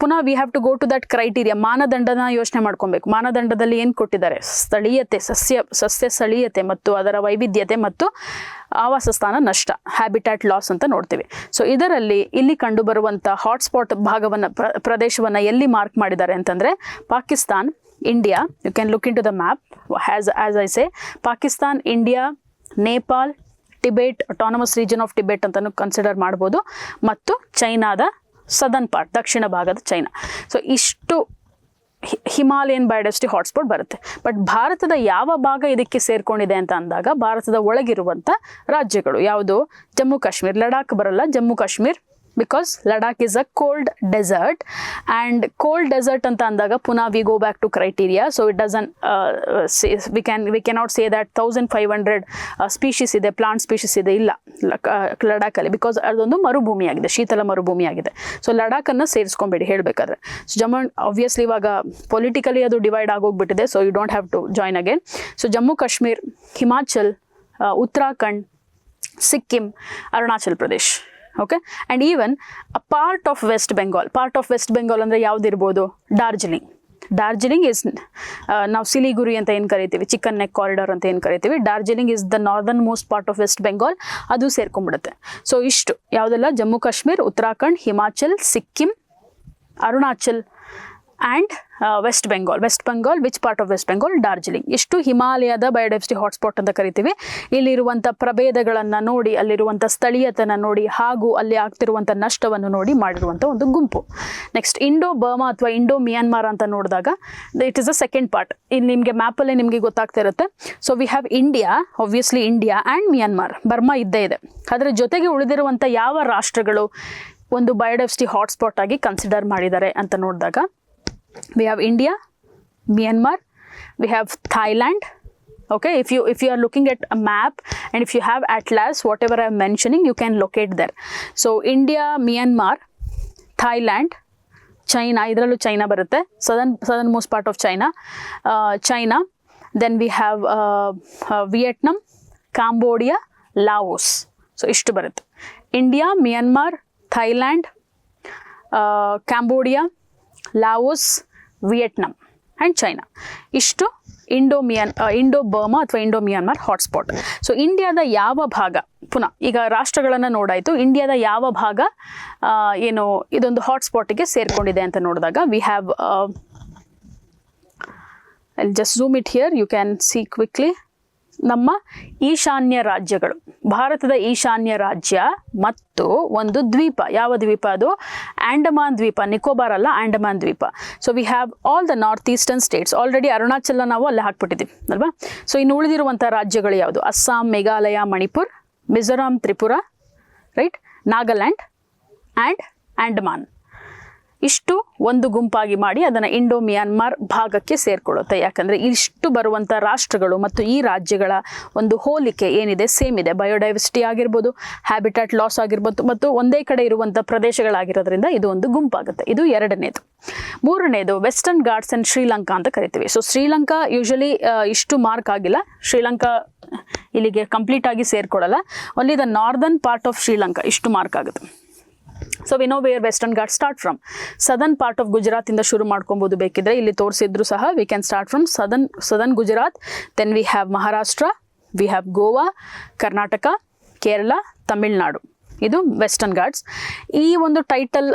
ಪುನಃ we have to go to that criteria. ಮಾನದಂಡನ ಯೋಚನೆ ಮಾಡ್ಕೊಬೇಕು. ಮಾನದಂಡದಲ್ಲಿ ಏನು ಕೊಟ್ಟಿದ್ದಾರೆ? ಸ್ಥಳೀಯತೆ, ಸಸ್ಯ ಸ್ಥಳೀಯತೆ ಮತ್ತು ಅದರ ವೈವಿಧ್ಯತೆ ಮತ್ತು ಆವಾಸ ಸ್ಥಾನ ನಷ್ಟ, ಹ್ಯಾಬಿಟ್ಯಾಟ್ ಲಾಸ್ ಅಂತ ನೋಡ್ತೀವಿ. ಸೊ ಇದರಲ್ಲಿ ಇಲ್ಲಿ ಕಂಡುಬರುವಂಥ ಹಾಟ್ಸ್ಪಾಟ್ ಭಾಗವನ್ನು, ಪ್ರದೇಶವನ್ನು ಎಲ್ಲಿ ಮಾರ್ಕ್ ಮಾಡಿದ್ದಾರೆ ಅಂತಂದರೆ, Pakistan, India, you can look into the map as I say, Pakistan, India, Nepal, Tibet, autonomous region of Tibet ಅಂತಲೂ ಕನ್ಸಿಡರ್ ಮಾಡ್ಬೋದು, ಮತ್ತು ಚೈನಾದ ಸದರ್ನ್ ಪಾರ್ಟ್, ದಕ್ಷಿಣ ಭಾಗದ ಚೈನಾ. ಸೊ ಇಷ್ಟು ಹಿಮಾಲಯನ್ ಬಯೋಡೈವರ್ಸಿಟಿ ಹಾಟ್ಸ್ಪಾಟ್ ಬರುತ್ತೆ. ಬಟ್ ಭಾರತದ ಯಾವ ಭಾಗ ಇದಕ್ಕೆ ಸೇರ್ಕೊಂಡಿದೆ ಅಂತ ಅಂದಾಗ, ಭಾರತದ ಒಳಗಿರುವಂಥ ರಾಜ್ಯಗಳು ಯಾವುದು? ಜಮ್ಮು ಕಾಶ್ಮೀರ್, ಲಡಾಖ್ ಬರಲ್ಲ, Jammu Kashmir, because Ladakh is a cold desert. And cold desert ಅಂತ ಅಂದಾಗ ಪುನಃ we go back to criteria. So it doesn't we cannot say that 1500 species ಇದೆ, ಪ್ಲಾಂಟ್ ಸ್ಪೀಷೀಸ್ ಇದೆ, ಇಲ್ಲ ಲಡಾಖಲ್ಲಿ, ಬಿಕಾಸ್ ಅದೊಂದು ಮರುಭೂಮಿಯಾಗಿದೆ, ಶೀತಲ ಮರುಭೂಮಿಯಾಗಿದೆ. ಸೊ ಲಡಾಖನ್ನು ಸೇರಿಸ್ಕೊಂಬೇಡಿ ಹೇಳಬೇಕಾದ್ರೆ. ಸೊ ಜಮ್ಮು ಆಬ್ವಿಯಸ್ಲಿ ಇವಾಗ ಪೊಲಿಟಿಕಲಿ ಅದು ಡಿವೈಡ್ ಆಗೋಗ್ಬಿಟ್ಟಿದೆ. So you don't have to join again. So Jammu Kashmir, Himachal, Uttarakhand, Sikkim, Arunachal Pradesh. Okay, and even a part of West Bengal. Part of West Bengal ಅಂದರೆ ಯಾವುದಿರ್ಬೋದು? ಡಾರ್ಜಿಲಿಂಗ್, ಡಾರ್ಜಿಲಿಂಗ್ ಇಸ್ ನಾವು ಸಿಲಿಗುರಿ ಅಂತ ಏನು ಕರಿತೀವಿ, ಚಿಕನ್ ನೆಕ್ ಕಾರಿಡಾರ್ ಅಂತ ಏನು ಕರಿತೀವಿ, Darjeeling is the northern most part of West Bengal, ಅದು ಸೇರ್ಕೊಂಡ್ಬಿಡುತ್ತೆ. ಸೊ ಇಷ್ಟು ಯಾವುದೆಲ್ಲ Jammu Kashmir, Uttarakhand, Himachal, Sikkim, Arunachal and West Bengal. West Bengal which part of West Bengal? Darjeeling. ಇಷ್ಟು ಹಿಮಾಲಯದ ಬಯೋಡೈವರ್ಸಿಟಿ ಹಾಟ್ಸ್ಪಾಟ್ ಅಂತ ಕರಿತೀವಿ. ಇಲ್ಲಿರುವಂಥ ಪ್ರಭೇದಗಳನ್ನು ನೋಡಿ, ಅಲ್ಲಿರುವಂಥ ಸ್ಥಳೀಯತನ ನೋಡಿ, ಹಾಗೂ ಅಲ್ಲಿ ಆಗ್ತಿರುವಂಥ ನಷ್ಟವನ್ನು ನೋಡಿ ಮಾಡಿರುವಂಥ ಒಂದು ಗುಂಪು. ನೆಕ್ಸ್ಟ್ ಇಂಡೋ ಬರ್ಮಾ ಅಥವಾ ಇಂಡೋ ಮಿಯಾನ್ಮಾರ್ ಅಂತ ನೋಡಿದಾಗ it is the second part. ಇಲ್ಲಿ ನಿಮಗೆ ಮ್ಯಾಪಲ್ಲೇ ನಿಮಗೆ ಗೊತ್ತಾಗ್ತಾ ಇರುತ್ತೆ. So we have India, obviously India and Myanmar, Burma ಇದ್ದೇ ಇದೆ. ಅದರ ಜೊತೆಗೆ ಉಳಿದಿರುವಂಥ ಯಾವ ರಾಷ್ಟ್ರಗಳು ಒಂದು ಬಯೋಡೈವರ್ಸಿಟಿ ಹಾಟ್ಸ್ಪಾಟ್ ಆಗಿ ಕನ್ಸಿಡರ್ ಮಾಡಿದ್ದಾರೆ ಅಂತ ನೋಡಿದಾಗ we have India, Myanmar, we have Thailand. Okay, if you are looking at a map and if you have atlas, whatever I am mentioning, you can locate there. So India, Myanmar, Thailand, China, idrallu China barutte, southern most part of China, China, then we have Vietnam, Cambodia, Laos. So ishtu barutte. India, Myanmar, Thailand, Cambodia, Laos, Vietnam and China. ಇಷ್ಟು Indo Burma ಅಥವಾ Indo ಮಿಯಾನ್ಮಾರ್ hotspot. So ಇಂಡಿಯಾದ ಯಾವ ಭಾಗ, ಪುನಃ ಈಗ ರಾಷ್ಟ್ರಗಳನ್ನು ನೋಡಾಯಿತು, ಇಂಡಿಯಾದ ಯಾವ ಭಾಗ ಏನು ಇದೊಂದು ಹಾಟ್ಸ್ಪಾಟಿಗೆ ಸೇರಿಕೊಂಡಿದೆ ಅಂತ ನೋಡಿದಾಗ we have, just zoom it here, you can see quickly. ನಮ್ಮ ಈಶಾನ್ಯ ರಾಜ್ಯಗಳು, ಭಾರತದ ಈಶಾನ್ಯ ರಾಜ್ಯ ಮತ್ತು ಒಂದು ದ್ವೀಪ. ಯಾವ ದ್ವೀಪ ಅದು? ಆಂಡಮಾನ್ ದ್ವೀಪ, ನಿಕೋಬಾರ್ ಅಲ್ಲ, ಆಂಡಮಾನ್ ದ್ವೀಪ. So we have all the north eastern states. Already Arunachal ನಾವು ಅಲ್ಲೇ ಹಾಕ್ಬಿಟ್ಟಿದ್ದೀವಿ ಅಲ್ವಾ. ಸೊ ಇನ್ನು ಉಳಿದಿರುವಂಥ ರಾಜ್ಯಗಳು ಯಾವುದು? Assam, Meghalaya, Manipur, Mizoram, Tripura, right, Nagaland and Andaman. ಇಷ್ಟು ಒಂದು ಗುಂಪಾಗಿ ಮಾಡಿ ಅದನ್ನು ಇಂಡೋ ಮಿಯಾನ್ಮಾರ್ ಭಾಗಕ್ಕೆ ಸೇರಿಕೊಳ್ಳುತ್ತೆ. ಯಾಕಂದರೆ ಇಷ್ಟು ಬರುವಂಥ ರಾಷ್ಟ್ರಗಳು ಮತ್ತು ಈ ರಾಜ್ಯಗಳ ಒಂದು ಹೋಲಿಕೆ ಏನಿದೆ, ಸೇಮ್ ಇದೆ. ಬಯೋಡೈವರ್ಸಿಟಿ ಆಗಿರ್ಬೋದು, ಹ್ಯಾಬಿಟ್ಯಾಟ್ ಲಾಸ್ ಆಗಿರ್ಬೋದು, ಮತ್ತು ಒಂದೇ ಕಡೆ ಇರುವಂಥ ಪ್ರದೇಶಗಳಾಗಿರೋದ್ರಿಂದ ಇದು ಒಂದು ಗುಂಪಾಗುತ್ತೆ. ಇದು ಎರಡನೇದು. ಮೂರನೇದು ವೆಸ್ಟರ್ನ್ ಘಾಟ್ಸ್ ಆ್ಯಂಡ್ ಶ್ರೀಲಂಕಾ ಅಂತ ಕರಿತೀವಿ. ಸೊ ಶ್ರೀಲಂಕಾ ಯೂಶಲಿ ಇಷ್ಟು ಮಾರ್ಕ್ ಆಗಿಲ್ಲ, ಶ್ರೀಲಂಕಾ ಇಲ್ಲಿಗೆ ಕಂಪ್ಲೀಟ್ ಆಗಿ ಸೇರ್ಕೊಳ್ಳಲ್ಲ. Only the northern part of Sri Lanka ಇಷ್ಟು ಮಾರ್ಕ್ ಆಗುತ್ತೆ. So we know where Western Ghat start from. Southern part of Gujarat ಇಂದ ಶುರು ಮಾಡ್ಕೊಬೋದು ಬೇಕಿದ್ರೆ, ಇಲ್ಲಿ ತೋರಿಸಿದ್ರು ಸಹ we can start from southern Gujarat. Then we have Maharashtra, we have Goa, Karnataka, Kerala, Tamil Nadu. ಇದು ವೆಸ್ಟರ್ನ್ ಘಾಟ್ಸ್. ಈ ಒಂದು ಟೈಟಲ್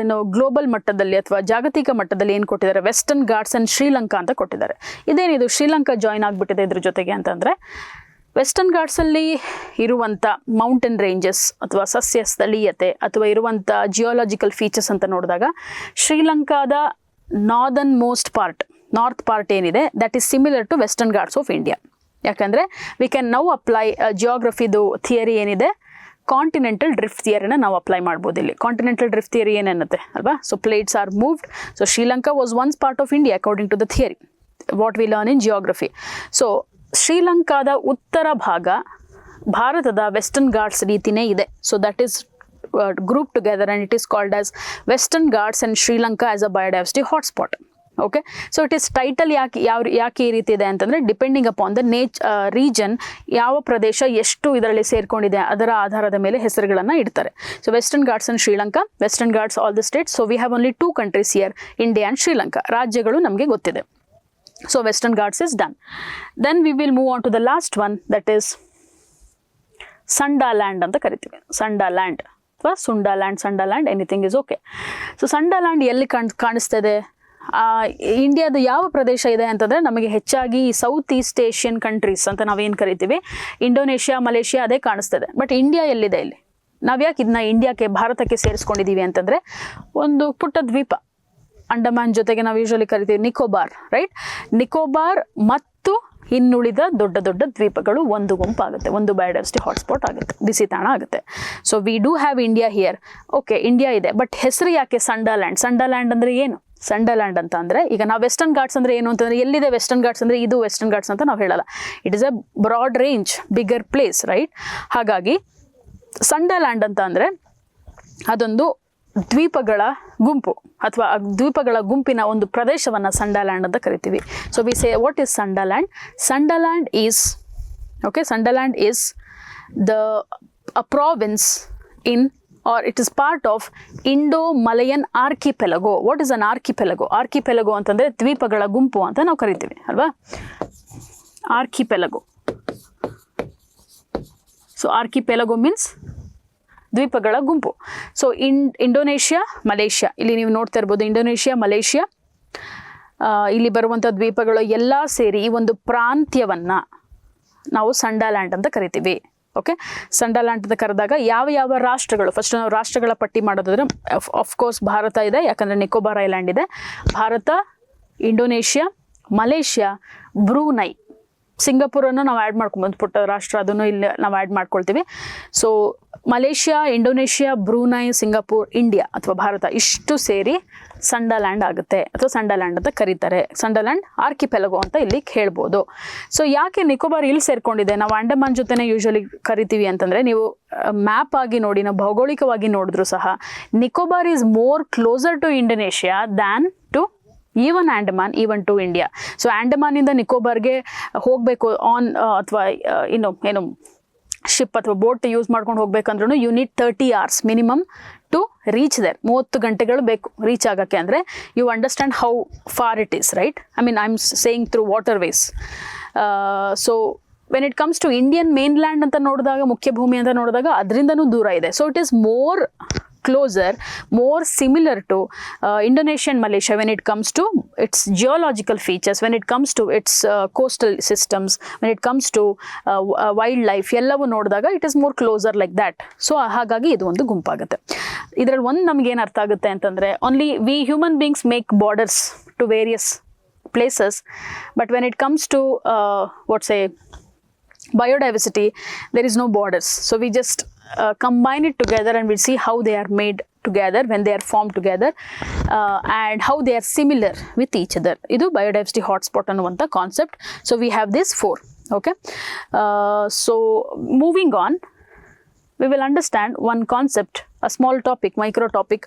ಏನು ಗ್ಲೋಬಲ್ ಮಟ್ಟದಲ್ಲಿ ಅಥವಾ ಜಾಗತಿಕ ಮಟ್ಟದಲ್ಲಿ ಏನು ಕೊಟ್ಟಿದ್ದಾರೆ, ವೆಸ್ಟರ್ನ್ ಘಾಟ್ಸ್ ಆ್ಯಂಡ್ ಶ್ರೀಲಂಕಾ ಅಂತ ಕೊಟ್ಟಿದ್ದಾರೆ. ಇದೇನಿದು ಶ್ರೀಲಂಕಾ ಜಾಯ್ನ್ ಆಗಿಬಿಟ್ಟಿದೆ ಇದ್ರ ಜೊತೆಗೆ ಅಂತಂದರೆ, ವೆಸ್ಟರ್ನ್ ಘಾಟ್ಸಲ್ಲಿ ಇರುವಂಥ ಮೌಂಟೇನ್ ರೇಂಜಸ್ ಅಥವಾ ಸಸ್ಯ ಸ್ಥಳೀಯತೆ ಅಥವಾ ಇರುವಂಥ ಜಿಯೋಲಾಜಿಕಲ್ ಫೀಚರ್ಸ್ ಅಂತ ನೋಡಿದಾಗ ಶ್ರೀಲಂಕಾದ northern most part, north part ಏನಿದೆ, that is similar to Western Ghats of India. ಯಾಕಂದರೆ ವಿ ಕ್ಯಾನ್ ನೌ ಅಪ್ಲೈ ಜಿಯೋಗ್ರಫಿದು ಥಿಯರಿ ಏನಿದೆ, ಕಾಂಟಿನೆಂಟಲ್ ಡ್ರಿಫ್ಟ್ ಥಿಯರಿನ ನಾವು ಅಪ್ಲೈ ಮಾಡ್ಬೋದು ಇಲ್ಲಿ. ಕಾಂಟಿನೆಂಟಲ್ ಡ್ರಿಫ್ಟ್ ಥಿಯರಿ ಏನೇನುತ್ತೆ ಅಲ್ವಾ. So plates are moved. So Sri Lanka was once part of India according to the theory what we learn in geography. So ಶ್ರೀಲಂಕಾದ ಉತ್ತರ ಭಾಗ ಭಾರತದ ವೆಸ್ಟರ್ನ್ ಘಾಟ್ಸ್ ರೀತಿಯೇ ಇದೆ. So that is group together and it is called as western Ghats and Sri Lanka as a biodiversity hotspot. Okay, so it is title ಯಾಕೆ ಈ ರೀತಿ ಇದೆ ಅಂತಂದರೆ, ಡಿಪೆಂಡಿಂಗ್ ಅಪಾನ್ ದ ರೀಜನ್, ಯಾವ ಪ್ರದೇಶ ಎಷ್ಟು ಇದರಲ್ಲಿ ಸೇರ್ಕೊಂಡಿದೆ ಅದರ ಆಧಾರದ ಮೇಲೆ ಹೆಸರುಗಳನ್ನು ಇಡ್ತಾರೆ. So western Ghats and Sri Lanka, western Ghats all the States. So we have only 2 countries here, India and Sri Lanka. ರಾಜ್ಯಗಳು ನಮಗೆ ಗೊತ್ತಿದೆ. So Western Ghats is done. Then we will move on to the last one, that is Sundaland ಅಂತ ಕರಿತೀವಿ. Sundaland ಅಥವಾ Sundaland, Sundaland, anything is okay. So Sundaland ಎಲ್ಲಿ ಕಾಣಿಸ್ತದೆ? ಇಂಡಿಯಾದ ಯಾವ ಪ್ರದೇಶ ಇದೆ ಅಂತಂದರೆ, ನಮಗೆ ಹೆಚ್ಚಾಗಿ ಸೌತ್ ಈಸ್ಟ್ ಏಷ್ಯನ್ ಕಂಟ್ರೀಸ್ ಅಂತ ನಾವೇನು ಕರಿತೀವಿ, ಇಂಡೋನೇಷ್ಯಾ, ಮಲೇಷ್ಯಾ, ಅದೇ ಕಾಣಿಸ್ತದೆ. ಬಟ್ ಇಂಡಿಯಾ ಎಲ್ಲಿದೆ ಇಲ್ಲಿ? ನಾವ್ಯಾಕೆ ಇದನ್ನ ಇಂಡಿಯಾಕ್ಕೆ, ಭಾರತಕ್ಕೆ ಸೇರಿಸ್ಕೊಂಡಿದ್ದೀವಿ ಅಂತಂದರೆ, ಒಂದು ಪುಟ್ಟ ದ್ವೀಪ, ಅಂಡಮಾನ್ ಜೊತೆಗೆ ನಾವು ಯೂಶಲಿ ಕರಿತೀವಿ ನಿಕೋಬಾರ್, ರೈಟ್. ನಿಕೋಬಾರ್ ಮತ್ತು ಇನ್ನುಳಿದ ದೊಡ್ಡ ದೊಡ್ಡ ದ್ವೀಪಗಳು ಒಂದು ಗುಂಪಾಗುತ್ತೆ, ಒಂದು ಬಯೋಡೈವರ್ಸಿಟಿ ಹಾಟ್ಸ್ಪಾಟ್ ಆಗುತ್ತೆ, ಬಿಸಿ ತಾಣ ಆಗುತ್ತೆ. So we do have India here. Okay, India ಇದೆ, ಬಟ್ ಹೆಸರು ಯಾಕೆ ಸಂಡಾಲ್ಯಾಂಡ್? ಸಂಡಾಲ್ಯಾಂಡ್ ಅಂದರೆ ಏನು? ಸಂಡಾಲ್ಯಾಂಡ್ ಅಂತ ಅಂದರೆ, ಈಗ ನಾವು ವೆಸ್ಟರ್ನ್ ಘಾಟ್ಸ್ ಅಂದರೆ ಏನು ಅಂತಂದರೆ, ಎಲ್ಲಿದೆ ವೆಸ್ಟರ್ನ್ ಘಾಟ್ಸ್ ಅಂದರೆ ಇದು ವೆಸ್ಟರ್ನ್ ಘಾಟ್ಸ್ ಅಂತ ನಾವು ಹೇಳಲ್ಲ. It is a broad range, bigger place, right. ಹಾಗಾಗಿ ಸಂಡಾಲ್ಯಾಂಡ್ ಅಂತ ಅಂದರೆ ಅದೊಂದು ದ್ವೀಪಗಳ ಗುಂಪು ಅಥವಾ ದ್ವೀಪಗಳ ಗುಂಪಿನ ಒಂದು ಪ್ರದೇಶವನ್ನು ಸಂಡಾಲ್ಯಾಂಡ್ ಅಂತ ಕರಿತೀವಿ. So we say what is Sundaland? Sundaland is, okay, Sundaland is a province in or it is part of Indo-Malayan archipelago. What is an archipelago? Archipelago ಅಂತಂದ್ರೆ ದ್ವೀಪಗಳ ಗುಂಪು ಅಂತ ನಾವು ಕರಿತೀವಿ ಅಲ್ವಾ. Archipelago. So archipelago means ದ್ವೀಪಗಳ ಗುಂಪು. ಸೊ ಇಂಡೋನೇಷ್ಯಾ, ಮಲೇಷ್ಯಾ, ಇಲ್ಲಿ ನೀವು ನೋಡ್ತಾ ಇರ್ಬೋದು ಇಂಡೋನೇಷ್ಯಾ, ಮಲೇಷ್ಯಾ, ಇಲ್ಲಿ ಬರುವಂಥ ದ್ವೀಪಗಳು ಎಲ್ಲ ಸೇರಿ ಈ ಒಂದು ಪ್ರಾಂತ್ಯವನ್ನು ನಾವು ಸಂಡಾಲ್ಯಾಂಡ್ ಅಂತ ಕರಿತೀವಿ. ಓಕೆ, ಸಂಡಾಲ್ಯಾಂಡ್ ಅಂತ ಕರೆದಾಗ ಯಾವ ಯಾವ ರಾಷ್ಟ್ರಗಳು, ಫಸ್ಟ್ ನಾವು ರಾಷ್ಟ್ರಗಳ ಪಟ್ಟಿ ಮಾಡೋದಾದ್ರೆ ಆಫ್ಕೋರ್ಸ್ ಭಾರತ ಇದೆ, ಯಾಕಂದರೆ ನಿಕೋಬಾರ್ ಐಲ್ಯಾಂಡ್ ಇದೆ. ಭಾರತ, ಇಂಡೋನೇಷ್ಯಾ, ಮಲೇಷ್ಯಾ, ಬ್ರೂನೈ, ಸಿಂಗಾಪುರನ್ನು ನಾವು ಆ್ಯಡ್ ಮಾಡ್ಕೊಂಬಂದು ಪುಟ್ಟ ರಾಷ್ಟ್ರ, ಅದನ್ನು ಇಲ್ಲಿ ನಾವು ಆ್ಯಡ್ ಮಾಡ್ಕೊಳ್ತೀವಿ. So Malaysia, Indonesia, Brunei, Singapore, India ಅಥವಾ ಭಾರತ ಇಷ್ಟು ಸೇರಿ ಸಂಡಾಲ್ಯಾಂಡ್ ಆಗುತ್ತೆ ಅಥವಾ ಸಂಡಾಲ್ಯಾಂಡ್ ಅಂತ ಕರೀತಾರೆ. ಸಂಡಾಲ್ಯಾಂಡ್ ಆರ್ಕಿಪೆಲಗೋ ಅಂತ ಇಲ್ಲಿ ಹೇಳ್ಬೋದು. ಸೊ ಯಾಕೆ ನಿಕೋಬಾರ್ ಇಲ್ಲಿ ಸೇರ್ಕೊಂಡಿದೆ, ನಾವು ಅಂಡಮಾನ್ ಜೊತೆನೇ ಯೂಶಲಿ ಕರಿತೀವಿ ಅಂತಂದರೆ, ನೀವು ಮ್ಯಾಪ್ ಆಗಿ ನೋಡಿ, ನಾವು ಭೌಗೋಳಿಕವಾಗಿ ನೋಡಿದ್ರು ಸಹ Nicobar is more closer to Indonesia than to even Andaman, even to India. So ಆಂಡಮಾನಿಂದ ನಿಕೋಬಾರ್ಗೆ ಹೋಗಬೇಕು ಆನ್ ಅಥವಾ ಏನು ಶಿಪ್ ಅಥವಾ ಬೋಟ್ ಯೂಸ್ ಮಾಡ್ಕೊಂಡು ಹೋಗ್ಬೇಕಂದ್ರೂ you need 30 hours minimum to reach there. 30 ಗಂಟೆಗಳು ಬೇಕು ರೀಚ್ ಆಗೋಕ್ಕೆ. ಅಂದರೆ you understand how far it is, right? I mean I am saying through waterways. So when it comes to Indian mainland ಅಂತ ನೋಡಿದಾಗ, ಮುಖ್ಯ ಭೂಮಿ ಅಂತ ನೋಡಿದಾಗ ಅದರಿಂದನೂ ದೂರ ಇದೆ. So it is more closer, more similar to Indonesia and Malaysia when it comes to its geological features, when it comes to its coastal systems, when it comes to wildlife, ಎಲ್ಲವೂ ನೋಡಿದಾಗ it is more closer like that. So ಹಾಗಾಗಿ ಇದು ಒಂದು ಗುಂಪಾಗುತ್ತೆ. ಇದರಲ್ಲಿ ಒಂದು ನಮಗೇನು ಅರ್ಥ ಆಗುತ್ತೆ ಅಂತಂದರೆ, only we human beings make borders to various places, but when it comes to biodiversity, there is no borders. So we just combine it together and we'll see how they are made together, when they are formed together, and how they are similar with each other. Idu biodiversity hotspot annuvanta concept. So we have this 4. Okay, so moving on, we will understand one concept, a small topic, micro topic.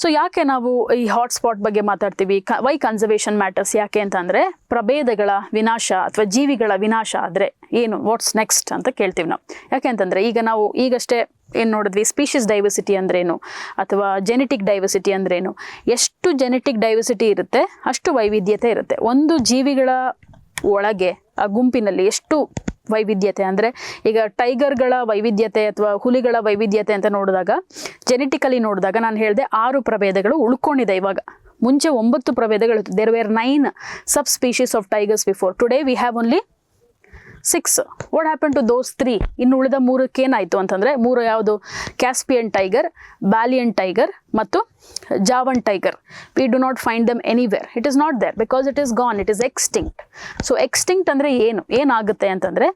So ಯಾಕೆ ನಾವು ಈ hotspot ಬಗ್ಗೆ ಮಾತಾಡ್ತೀವಿ, Y conservation matters ಯಾಕೆ ಅಂತಂದರೆ, ಪ್ರಭೇದಗಳ ವಿನಾಶ ಅಥವಾ ಜೀವಿಗಳ ವಿನಾಶ ಆದರೆ ಏನು, ವಾಟ್ಸ್ ನೆಕ್ಸ್ಟ್ ಅಂತ ಕೇಳ್ತೀವಿ ನಾವು. ಯಾಕೆ ಅಂತಂದರೆ ಈಗಷ್ಟೇ ಏನು ನೋಡಿದ್ವಿ, ಸ್ಪೀಷೀಸ್ ಡೈವರ್ಸಿಟಿ ಅಂದ್ರೇನು ಅಥವಾ ಜೆನೆಟಿಕ್ ಡೈವರ್ಸಿಟಿ ಅಂದ್ರೇನು. ಎಷ್ಟು ಜೆನೆಟಿಕ್ ಡೈವರ್ಸಿಟಿ ಇರುತ್ತೆ ಅಷ್ಟು ವೈವಿಧ್ಯತೆ ಇರುತ್ತೆ. ಒಂದು ಜೀವಿಗಳ ಒಳಗೆ ಆ ಗುಂಪಿನಲ್ಲಿ ಎಷ್ಟು ವೈವಿಧ್ಯತೆ ಅಂದರೆ, ಈಗ ಟೈಗರ್ಗಳ ವೈವಿಧ್ಯತೆ ಅಥವಾ ಹುಲಿಗಳ ವೈವಿಧ್ಯತೆ ಅಂತ ನೋಡಿದಾಗ, ಜೆನೆಟಿಕಲಿ ನೋಡಿದಾಗ ನಾನು ಹೇಳಿದೆ 6 ಪ್ರಭೇದಗಳು ಉಳ್ಕೊಂಡಿದೆ. ಇವಾಗ ಮುಂಚೆ 9 ಪ್ರಭೇದಗಳು. There were 9 subspecies of tigers before. Today we have only 6. What happen to those 3? ಇನ್ನು ಉಳಿದ 3ಕ್ಕೆ ಏನಾಯಿತು ಅಂತಂದರೆ, 3 ಯಾವುದು? ಕ್ಯಾಸ್ಪಿಯನ್ ಟೈಗರ್, ಬ್ಯಾಲಿಯನ್ ಟೈಗರ್ ಮತ್ತು Javan tiger. We do not find them anywhere. It is not there because it is gone, it is extinct. So extinct ಅಂದರೆ ಏನಾಗುತ್ತೆ ಅಂತಂದರೆ,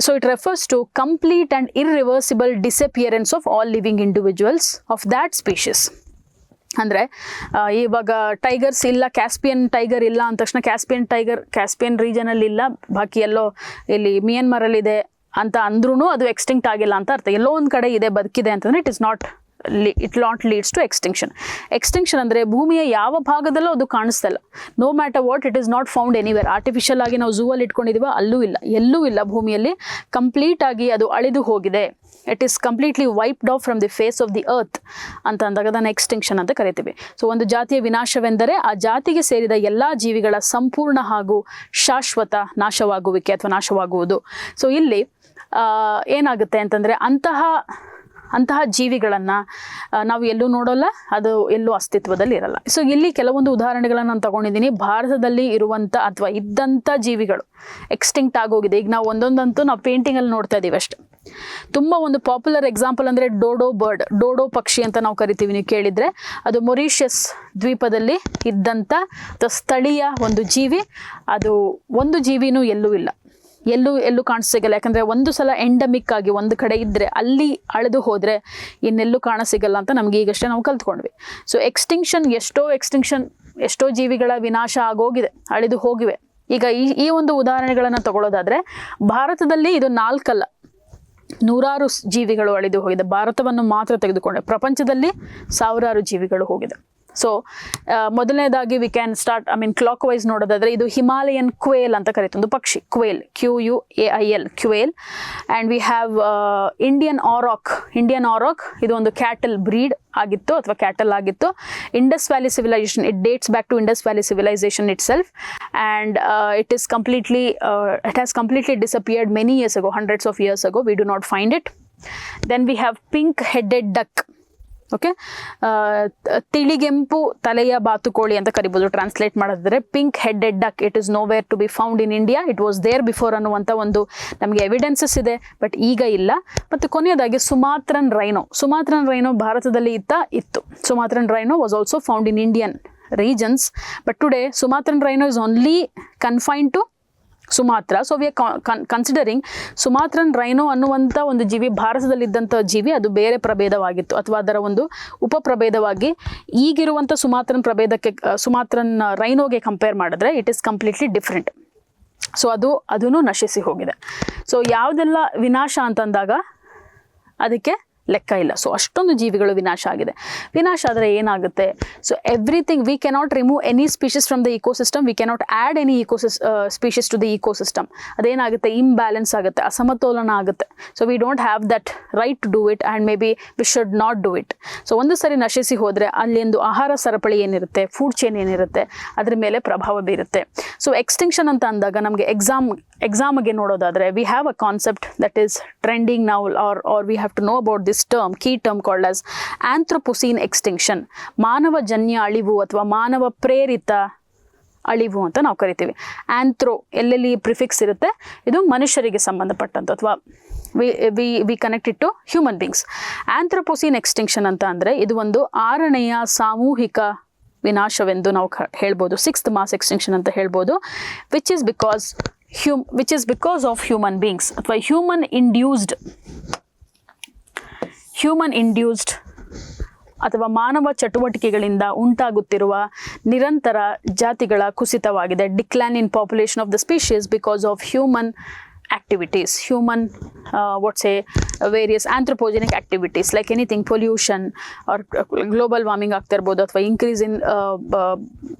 so it refers to complete and irreversible disappearance of all living individuals of that species. ಅಂದರೆ ಇವಾಗ tigers ಇಲ್ಲ, Caspian tiger ಇಲ್ಲ ಅಂದ ತಕ್ಷಣ Caspian ರೀಜನಲ್ಲಿ ಇಲ್ಲ, ಬಾಕಿ ಎಲ್ಲೋ ಇಲ್ಲಿ ಮಿಯನ್ಮಾರಲ್ಲಿದೆ ಅಂತ ಅಂದ್ರೂ ಅದು ಎಕ್ಸ್ಟಿಂಕ್ಟ್ ಆಗಿಲ್ಲ ಅಂತ ಅರ್ಥ. ಎಲ್ಲೋ ಒಂದು ಕಡೆ ಇದೆ, ಬದುಕಿದೆ ಅಂತಂದರೆ it not leads to extinction. Extinction ಅಂದರೆ ಭೂಮಿಯ ಯಾವ ಭಾಗದಲ್ಲೂ ಅದು ಕಾಣಿಸ್ತಲ್ಲ. No matter what, it is not found anywhere. Artificial ಆಗಿ ನಾವು ಝೂವಲ್ಲಿ ಇಟ್ಕೊಂಡಿದ್ದೀವ, ಅಲ್ಲೂ ಇಲ್ಲ, ಎಲ್ಲೂ ಇಲ್ಲ. ಭೂಮಿಯಲ್ಲಿ ಕಂಪ್ಲೀಟ್ ಆಗಿ ಅದು ಅಳಿದು ಹೋಗಿದೆ. It is completely wiped off from the face of the earth ಅಂತ ಅಂದಾಗ ಅದನ್ನು ಎಕ್ಸ್ಟಿಂಕ್ಷನ್ ಅಂತ ಕರಿತೀವಿ. ಸೊ ಒಂದು ಜಾತಿಯ ವಿನಾಶವೆಂದರೆ ಆ ಜಾತಿಗೆ ಸೇರಿದ ಎಲ್ಲ ಜೀವಿಗಳ ಸಂಪೂರ್ಣ ಹಾಗೂ ಶಾಶ್ವತ ನಾಶವಾಗುವಿಕೆ ಅಥವಾ ನಾಶವಾಗುವುದು. ಸೊ ಇಲ್ಲಿ ಏನಾಗುತ್ತೆ ಅಂತಂದರೆ, ಅಂತಹ ಜೀವಿಗಳನ್ನು ನಾವು ಎಲ್ಲೂ ನೋಡೋಲ್ಲ, ಅದು ಎಲ್ಲೂ ಅಸ್ತಿತ್ವದಲ್ಲಿ ಇರಲ್ಲ. ಸೊ ಇಲ್ಲಿ ಕೆಲವೊಂದು ಉದಾಹರಣೆಗಳನ್ನು ನಾನು ತಗೊಂಡಿದ್ದೀನಿ. ಭಾರತದಲ್ಲಿ ಇರುವಂಥ ಅಥವಾ ಇದ್ದಂಥ ಜೀವಿಗಳು ಎಕ್ಸ್ಟಿಂಕ್ಟ್ ಆಗೋಗಿದೆ. ಈಗ ನಾವು ಒಂದೊಂದಂತೂ ನಾವು ಪೇಂಟಿಂಗಲ್ಲಿ ನೋಡ್ತಾ ಇದ್ದೀವಿ ಅಷ್ಟೆ. ತುಂಬ ಒಂದು ಪಾಪ್ಯುಲರ್ ಎಕ್ಸಾಂಪಲ್ ಅಂದರೆ ಡೋಡೋ ಬರ್ಡ್, ಡೋಡೋ ಪಕ್ಷಿ ಅಂತ ನಾವು ಕರಿತೀವಿ. ನೀವು ಕೇಳಿದರೆ ಅದು ಮೊರಿಷಿಯಸ್ ದ್ವೀಪದಲ್ಲಿ ಇದ್ದಂಥ ಸ್ಥಳೀಯ ಒಂದು ಜೀವಿ. ಅದು ಒಂದು ಜೀವಿನೂ ಎಲ್ಲೂ ಇಲ್ಲ, ಎಲ್ಲೂ ಕಾಣಿಸಿಗಲ್ಲ. ಯಾಕಂದರೆ ಒಂದು ಸಲ ಎಂಡಮಿಕ್ ಆಗಿ ಒಂದು ಕಡೆ ಇದ್ದರೆ ಅಲ್ಲಿ ಅಳೆದು ಹೋದರೆ ಇನ್ನೆಲ್ಲೂ ಕಾಣಸಿಗಲ್ಲ ಅಂತ ನಮಗೆ ಈಗಷ್ಟೇ ನಾವು ಕಲ್ತ್ಕೊಂಡ್ವಿ. ಸೊ ಎಷ್ಟೋ ಜೀವಿಗಳ ವಿನಾಶ ಆಗೋಗಿದೆ, ಅಳಿದು ಹೋಗಿವೆ. ಈಗ ಈ ಒಂದು ಉದಾಹರಣೆಗಳನ್ನು ತಗೊಳ್ಳೋದಾದರೆ, ಭಾರತದಲ್ಲಿ ಇದು 4 ಅಲ್ಲ, 100 ಜೀವಿಗಳು ಅಳಿದು ಹೋಗಿದೆ. ಭಾರತವನ್ನು ಮಾತ್ರ ತೆಗೆದುಕೊಂಡೆ, ಪ್ರಪಂಚದಲ್ಲಿ 1000 ಜೀವಿಗಳು ಹೋಗಿದೆ. ಸೊ ಮೊದಲನೇದಾಗಿ we can start clockwise ನೋಡೋದಾದ್ರೆ ಇದು ಹಿಮಾಲಯನ್ ಕ್ವೇಲ್ ಅಂತ ಕರೀತು, ಒಂದು ಪಕ್ಷಿ, quail, QUAIL, quail. And we have Indian aurochs, ಇದು ಒಂದು ಕ್ಯಾಟಲ್ ಬ್ರೀಡ್ ಆಗಿತ್ತು ಅಥವಾ ಕ್ಯಾಟಲ್ ಆಗಿತ್ತು. Indus valley civilisation, it dates back to Indus valley civilisation itself, and it has completely disappeared many years ago, hundreds of years ago. We do not find it. Then we have pink-headed duck. Okay, ತಿಳಿಗೆಂಪು ತಲೆಯ ಬಾತುಕೋಳಿ ಅಂತ ಕರಿಬೋದು translate ಮಾಡಿದ್ರೆ. Pink headed duck, it is nowhere to be found in India, it was there before ಅನ್ನುವಂಥ ಒಂದು ನಮಗೆ evidences ಇದೆ, ಬಟ್ ಈಗ ಇಲ್ಲ. ಮತ್ತು ಕೊನೆಯದಾಗಿ ಸುಮಾತ್ರನ್ ರೈನೋ ಭಾರತದಲ್ಲಿ ಇತ್ತು. ಸುಮಾತ್ರನ್ rhino was also found in Indian regions, but today Sumatran rhino is only confined to Sumatra. So we are considering ಸುಮಾತ್ರನ್ rhino ಅನ್ನುವಂಥ ಒಂದು ಜೀವಿ ಭಾರತದಲ್ಲಿದ್ದಂಥ ಜೀವಿ, ಅದು ಬೇರೆ ಪ್ರಭೇದವಾಗಿತ್ತು ಅಥವಾ ಅದರ ಒಂದು ಉಪಪ್ರಭೇದವಾಗಿ ಈಗಿರುವಂಥ ಸುಮಾತ್ರನ್ ರೈನೋಗೆ ಕಂಪೇರ್ ಮಾಡಿದ್ರೆ it is completely different. So ಅದೂ ನಶಿಸಿ ಹೋಗಿದೆ. ಸೊ ಯಾವುದೆಲ್ಲ ವಿನಾಶ ಅಂತಂದಾಗ ಅದಕ್ಕೆ ಲೆಕ್ಕ ಇಲ್ಲ. ಸೊ ಅಷ್ಟೊಂದು ಜೀವಿಗಳು ವಿನಾಶ ಆಗಿದೆ. ವಿನಾಶ ಆದರೆ ಏನಾಗುತ್ತೆ? So everything, we cannot remove any species from the ecosystem, we cannot add any species to the ecosystem. ಅದೇನಾಗುತ್ತೆ? ಇಂಬ್ಯಾಲೆನ್ಸ್ ಆಗುತ್ತೆ, ಅಸಮತೋಲನ ಆಗುತ್ತೆ. So we don't have that right to do it and maybe we should not do it. So ಒಂದು ಸರಿ ನಶಿಸಿ ಹೋದರೆ ಅಲ್ಲಿಂದು ಆಹಾರ ಸರಪಳಿ ಏನಿರುತ್ತೆ, ಫುಡ್ ಚೈನ್ ಏನಿರುತ್ತೆ, ಅದ್ರ ಮೇಲೆ ಪ್ರಭಾವ ಬೀರುತ್ತೆ. ಸೊ ಎಕ್ಸ್ಟಿಂಕ್ಷನ್ ಅಂತ ಅಂದಾಗ ನಮಗೆ ಎಕ್ಸಾಮ್ಗೆ ನೋಡೋದಾದರೆ we have a concept that is trending now, or we have to know about this key term called as Anthropocene extinction. ಮಾನವಜನ್ಯ ಅಳಿವು ಅಥವಾ ಮಾನವ ಪ್ರೇರಿತ ಅಳಿವು ಅಂತ ನಾವು ಕರಿತೀವಿ. ಆಂಥ್ರೋ ಎಲ್ಲೆಲ್ಲಿ ಪ್ರಿಫಿಕ್ಸ್ ಇರುತ್ತೆ, ಇದು ಮನುಷ್ಯರಿಗೆ ಸಂಬಂಧಪಟ್ಟಂತ ಅಥವಾ we connected to human beings. Anthropocene extinction ಅಂತ ಅಂದರೆ ಇದು ಒಂದು 6ನೆಯ ಸಾಮೂಹಿಕ ವಿನಾಶವೆಂದು ನಾವು ಹೇಳ್ಬೋದು, 6th ಮಾಸ್ ಎಕ್ಸ್ಟಿಂಕ್ಷನ್ ಅಂತ ಹೇಳ್ಬೋದು. Which is because of human beings ಅಥವಾ ಹ್ಯೂಮನ್ ಇಂಡ್ಯೂಸ್ಡ್ ಅಥವಾ ಮಾನವ ಚಟುವಟಿಕೆಗಳಿಂದ ಉಂಟಾಗುತ್ತಿರುವ ನಿರಂತರ ಜಾತಿಗಳ ಕುಸಿತವಾಗಿದೆ. Decline in population of the species because of human activities, various anthropogenic activities like anything, pollution or global warming ಆಗ್ತಾ ಇರ್ಬೋದು, ಅಥವಾ increase in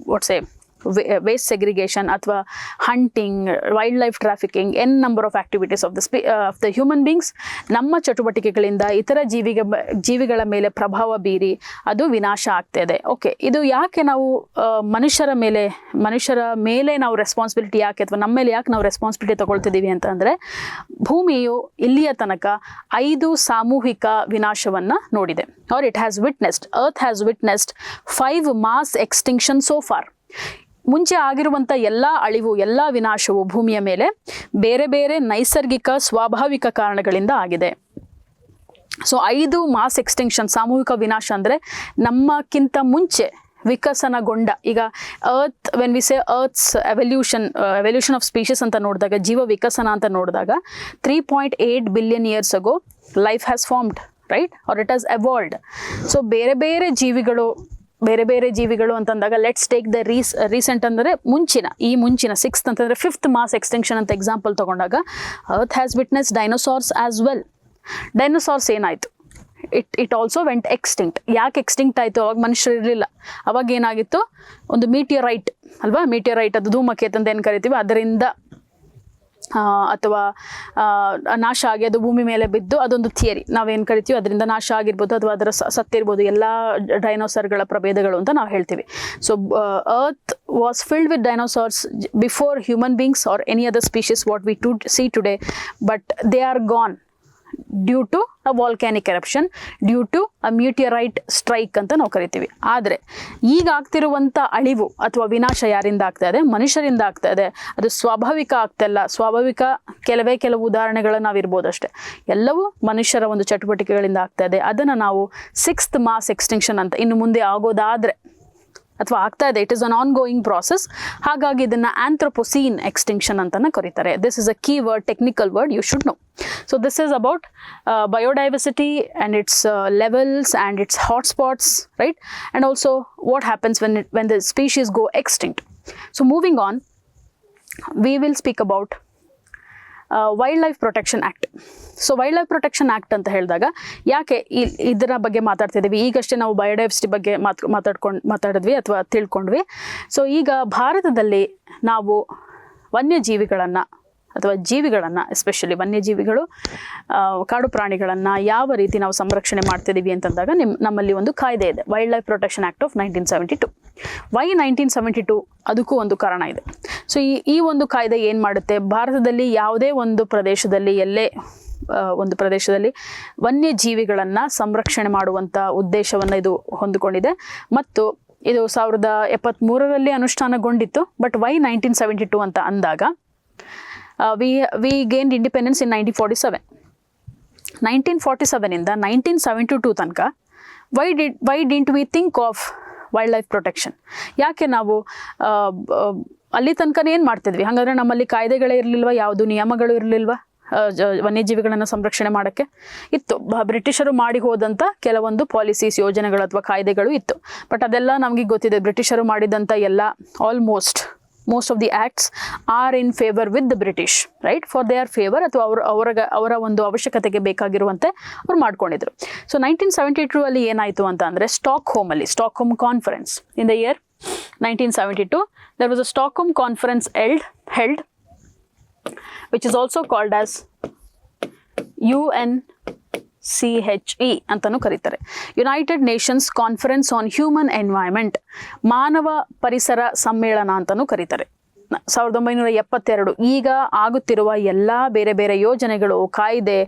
waste segregation ಅಥವಾ hunting, wildlife trafficking, number of activities of the human beings. ನಮ್ಮ ಚಟುವಟಿಕೆಗಳಿಂದ ಇತರ ಜೀವಿಗಳ ಮೇಲೆ ಪ್ರಭಾವ ಬೀರಿ ಅದು ವಿನಾಶ ಆಗ್ತಾಯಿದೆ. ಓಕೆ, ಇದು ಯಾಕೆ ನಾವು ಮನುಷ್ಯರ ಮೇಲೆ ನಾವು ರೆಸ್ಪಾನ್ಸಿಬಿಲಿಟಿ ಯಾಕೆ ಅಥವಾ ನಮ್ಮ ಮೇಲೆ ಯಾಕೆ ನಾವು ರೆಸ್ಪಾನ್ಸಿಬಿಲಿಟಿ ತಗೊಳ್ತಿದ್ದೀವಿ ಅಂತಂದರೆ, ಭೂಮಿಯು ಇಲ್ಲಿಯ ತನಕ 5 ಸಾಮೂಹಿಕ ವಿನಾಶವನ್ನು ನೋಡಿದೆ. Our Earth has witnessed 5 mass extinction so far. ಮುಂಚೆ ಆಗಿರುವಂಥ ಎಲ್ಲ ಅಳಿವು, ಎಲ್ಲ ವಿನಾಶವು ಭೂಮಿಯ ಮೇಲೆ ಬೇರೆ ಬೇರೆ ನೈಸರ್ಗಿಕ ಸ್ವಾಭಾವಿಕ ಕಾರಣಗಳಿಂದ ಆಗಿದೆ. ಸೊ 5 ಮಾಸ್ ಎಕ್ಸ್ಟಿಂಕ್ಷನ್, ಸಾಮೂಹಿಕ ವಿನಾಶ ಅಂದರೆ ನಮ್ಮಕ್ಕಿಂತ ಮುಂಚೆ ವಿಕಸನಗೊಂಡ, ಈಗ when we say earth's evolution of species ಅಂತ ನೋಡಿದಾಗ, ಜೀವ ವಿಕಸನ ಅಂತ ನೋಡಿದಾಗ 3.8 billion years ago life has formed, right, or it has evolved. So ಬೇರೆ ಬೇರೆ ಜೀವಿಗಳು ಅಂತಂದಾಗ ಲೆಟ್ಸ್ ಟೇಕ್ ದ ರೀಸೆಂಟ್ ಅಂದರೆ ಮುಂಚಿನ 6th ಅಂತಂದರೆ 5th ಮಾಸ್ ಎಕ್ಸ್ಟಿಂಕ್ಷನ್ ಅಂತ ಎಕ್ಸಾಂಪಲ್ ತಗೊಂಡಾಗ earth has witness dinosaurs as well. Dinosaurs ಏನಾಯಿತು? It also went extinct. ಯಾಕೆ ಎಕ್ಸ್ಟಿಂಕ್ಟ್ ಆಯಿತು? ಅವಾಗ ಮನುಷ್ಯರು ಇರಲಿಲ್ಲ. ಅವಾಗ ಏನಾಗಿತ್ತು? ಒಂದು ಮೀಟಿಯರೈಟ್ ಅಲ್ವಾ, ಮೀಟಿಯರೈಟ್ ಅದು ಧೂಮಕೇತು ಅಂತ ಏನು ಕರಿತೀವಿ, ಅದರಿಂದ ಅಥವಾ ನಾಶ ಆಗಿ ಅದು ಭೂಮಿ ಮೇಲೆ ಬಿದ್ದು, ಅದೊಂದು ಥಿಯರಿ ನಾವೇನು ಕರಿತೀವಿ, ಅದರಿಂದ ನಾಶ ಆಗಿರ್ಬೋದು ಅಥವಾ ಅದರ ಸತ್ತಿರ್ಬೋದು ಎಲ್ಲ ಡೈನೋಸಾರ್ಗಳ ಪ್ರಭೇದಗಳು ಅಂತ ನಾವು ಹೇಳ್ತೀವಿ. So earth was filled with dinosaurs before human beings R any other species what we see today, but they are gone due to a volcanic eruption, due to a meteorite strike ಅಂತ ನಾವು ಕರಿತೀವಿ. ಆದರೆ ಈಗ ಆಗ್ತಿರುವಂಥ ಅಳಿವು ಅಥವಾ ವಿನಾಶ ಯಾರಿಂದ ಆಗ್ತಾ ಇದೆ? ಮನುಷ್ಯರಿಂದ ಆಗ್ತಾ ಇದೆ. ಅದು ಸ್ವಾಭಾವಿಕ ಆಗ್ತಾಯಿಲ್ಲ. ಸ್ವಾಭಾವಿಕ ಕೆಲವು ಉದಾಹರಣೆಗಳನ್ನು ನಾವು ಇರ್ಬೋದು ಅಷ್ಟೇ. ಎಲ್ಲವೂ ಮನುಷ್ಯರ ಒಂದು ಚಟುವಟಿಕೆಗಳಿಂದ ಆಗ್ತಾ ಇದೆ. ಅದನ್ನು ನಾವು 6th ಮಾಸ್ ಎಕ್ಸ್ಟಿಂಕ್ಷನ್ ಅಂತ, ಇನ್ನು ಮುಂದೆ ಆಗೋದಾದರೆ ಅಥವಾ ಆಗ್ತಾ ಇದೆ, it is an ongoing process. ಹಾಗಾಗಿ ಇದನ್ನು ಆಂಥ್ರೋಪೋಸೀನ್ ಎಕ್ಸ್ಟಿಂಕ್ಷನ್ ಅಂತಲೇ ಕರೀತಾರೆ. This is a key word, technical word, you should know. So this is about biodiversity and its levels and its hotspots, right? And also what happens when the species go extinct. So moving on, we will speak about wild life protection act. So wild life protection act ಅಂತ ಹೇಳಿದಾಗ ಯಾಕೆ ಇದರ ಬಗ್ಗೆ ಮಾತಾಡ್ತಿದ್ದೀವಿ? ಈಗಷ್ಟೇ ನಾವು biodiversity ಬಗ್ಗೆ ಮಾತಾಡಿದ್ವಿ ಅಥವಾ ತಿಳ್ಕೊಂಡ್ವಿ. ಸೊ ಈಗ ಭಾರತದಲ್ಲಿ ನಾವು ವನ್ಯಜೀವಿಗಳನ್ನು ಅಥವಾ ಜೀವಿಗಳನ್ನು, ಎಸ್ಪೆಷಲಿ ವನ್ಯಜೀವಿಗಳು, ಕಾಡು ಪ್ರಾಣಿಗಳನ್ನು ಯಾವ ರೀತಿ ನಾವು ಸಂರಕ್ಷಣೆ ಮಾಡ್ತಿದ್ದೀವಿ ಅಂತಂದಾಗ ನಮ್ಮಲ್ಲಿ ಒಂದು ಕಾಯ್ದೆ ಇದೆ, wildlife protection act of 1972. Why 1972? ಅದಕ್ಕೂ ಒಂದು ಕಾರಣ ಇದೆ. ಸೊ ಈ ಒಂದು ಕಾಯ್ದೆ ಏನು ಮಾಡುತ್ತೆ, ಭಾರತದಲ್ಲಿ ಯಾವುದೇ ಒಂದು ಪ್ರದೇಶದಲ್ಲಿ ಒಂದು ಪ್ರದೇಶದಲ್ಲಿ ವನ್ಯಜೀವಿಗಳನ್ನು ಸಂರಕ್ಷಣೆ ಮಾಡುವಂಥ ಉದ್ದೇಶವನ್ನು ಇದು ಹೊಂದಿಕೊಂಡಿದೆ. ಮತ್ತು ಇದು 1973 ಅನುಷ್ಠಾನಗೊಂಡಿತ್ತು. ಬಟ್ ವೈ 1972 ಅಂತ ಅಂದಾಗ we gained independence in 1947. 1947 ಇಂದ 1972 ತನಕ why didn't we think of wild life protection? ಯಾಕೆ ನಾವು ಅಲ್ಲಿ ತನಕ ಏನು ಮಾಡ್ತಿದ್ವಿ? ಹಾಗಾದರೆ ನಮ್ಮಲ್ಲಿ ಕಾಯ್ದೆಗಳೇ ಇರಲಿಲ್ವಾ? ಯಾವುದು ನಿಯಮಗಳು ಇರಲಿಲ್ವಾ ವನ್ಯಜೀವಿಗಳನ್ನು ಸಂರಕ್ಷಣೆ ಮಾಡೋಕ್ಕೆ? ಇತ್ತು. ಬ್ರಿಟಿಷರು ಮಾಡಿ ಹೋದಂಥ ಕೆಲವೊಂದು ಪಾಲಿಸೀಸ್, ಯೋಜನೆಗಳು ಅಥವಾ ಕಾಯ್ದೆಗಳು ಇತ್ತು. ಬಟ್ ಅದೆಲ್ಲ ನಮಗೆ ಗೊತ್ತಿದೆ. ಬ್ರಿಟಿಷರು ಮಾಡಿದಂಥ ಎಲ್ಲ most of the acts are in favor with the British, right? For their favor ಅಥವಾ ಅವರ ಒಂದು ಅವಶ್ಯಕತೆಗೆ ಬೇಕಾಗಿರುವಂತೆ ಅವ್ರು ಮಾಡ್ಕೊಂಡಿದ್ರು. ಸೊ 1972 ಅಲ್ಲಿ ಏನಾಯಿತು ಅಂತ ಅಂದರೆ, Stockholm conference in the year 1972 there was a Stockholm conference held which is also called as UNCHE ಅಂತಲೂ ಕರೀತಾರೆ. United Nations conference on human environment, ಮಾನವ ಪರಿಸರ ಸಮ್ಮೇಳನ ಅಂತಲೂ ಕರೀತಾರೆ. 1972 ಈಗ ಆಗುತ್ತಿರುವ ಎಲ್ಲ ಬೇರೆ ಬೇರೆ ಯೋಜನೆಗಳು, ಕಾಯ್ದೆ,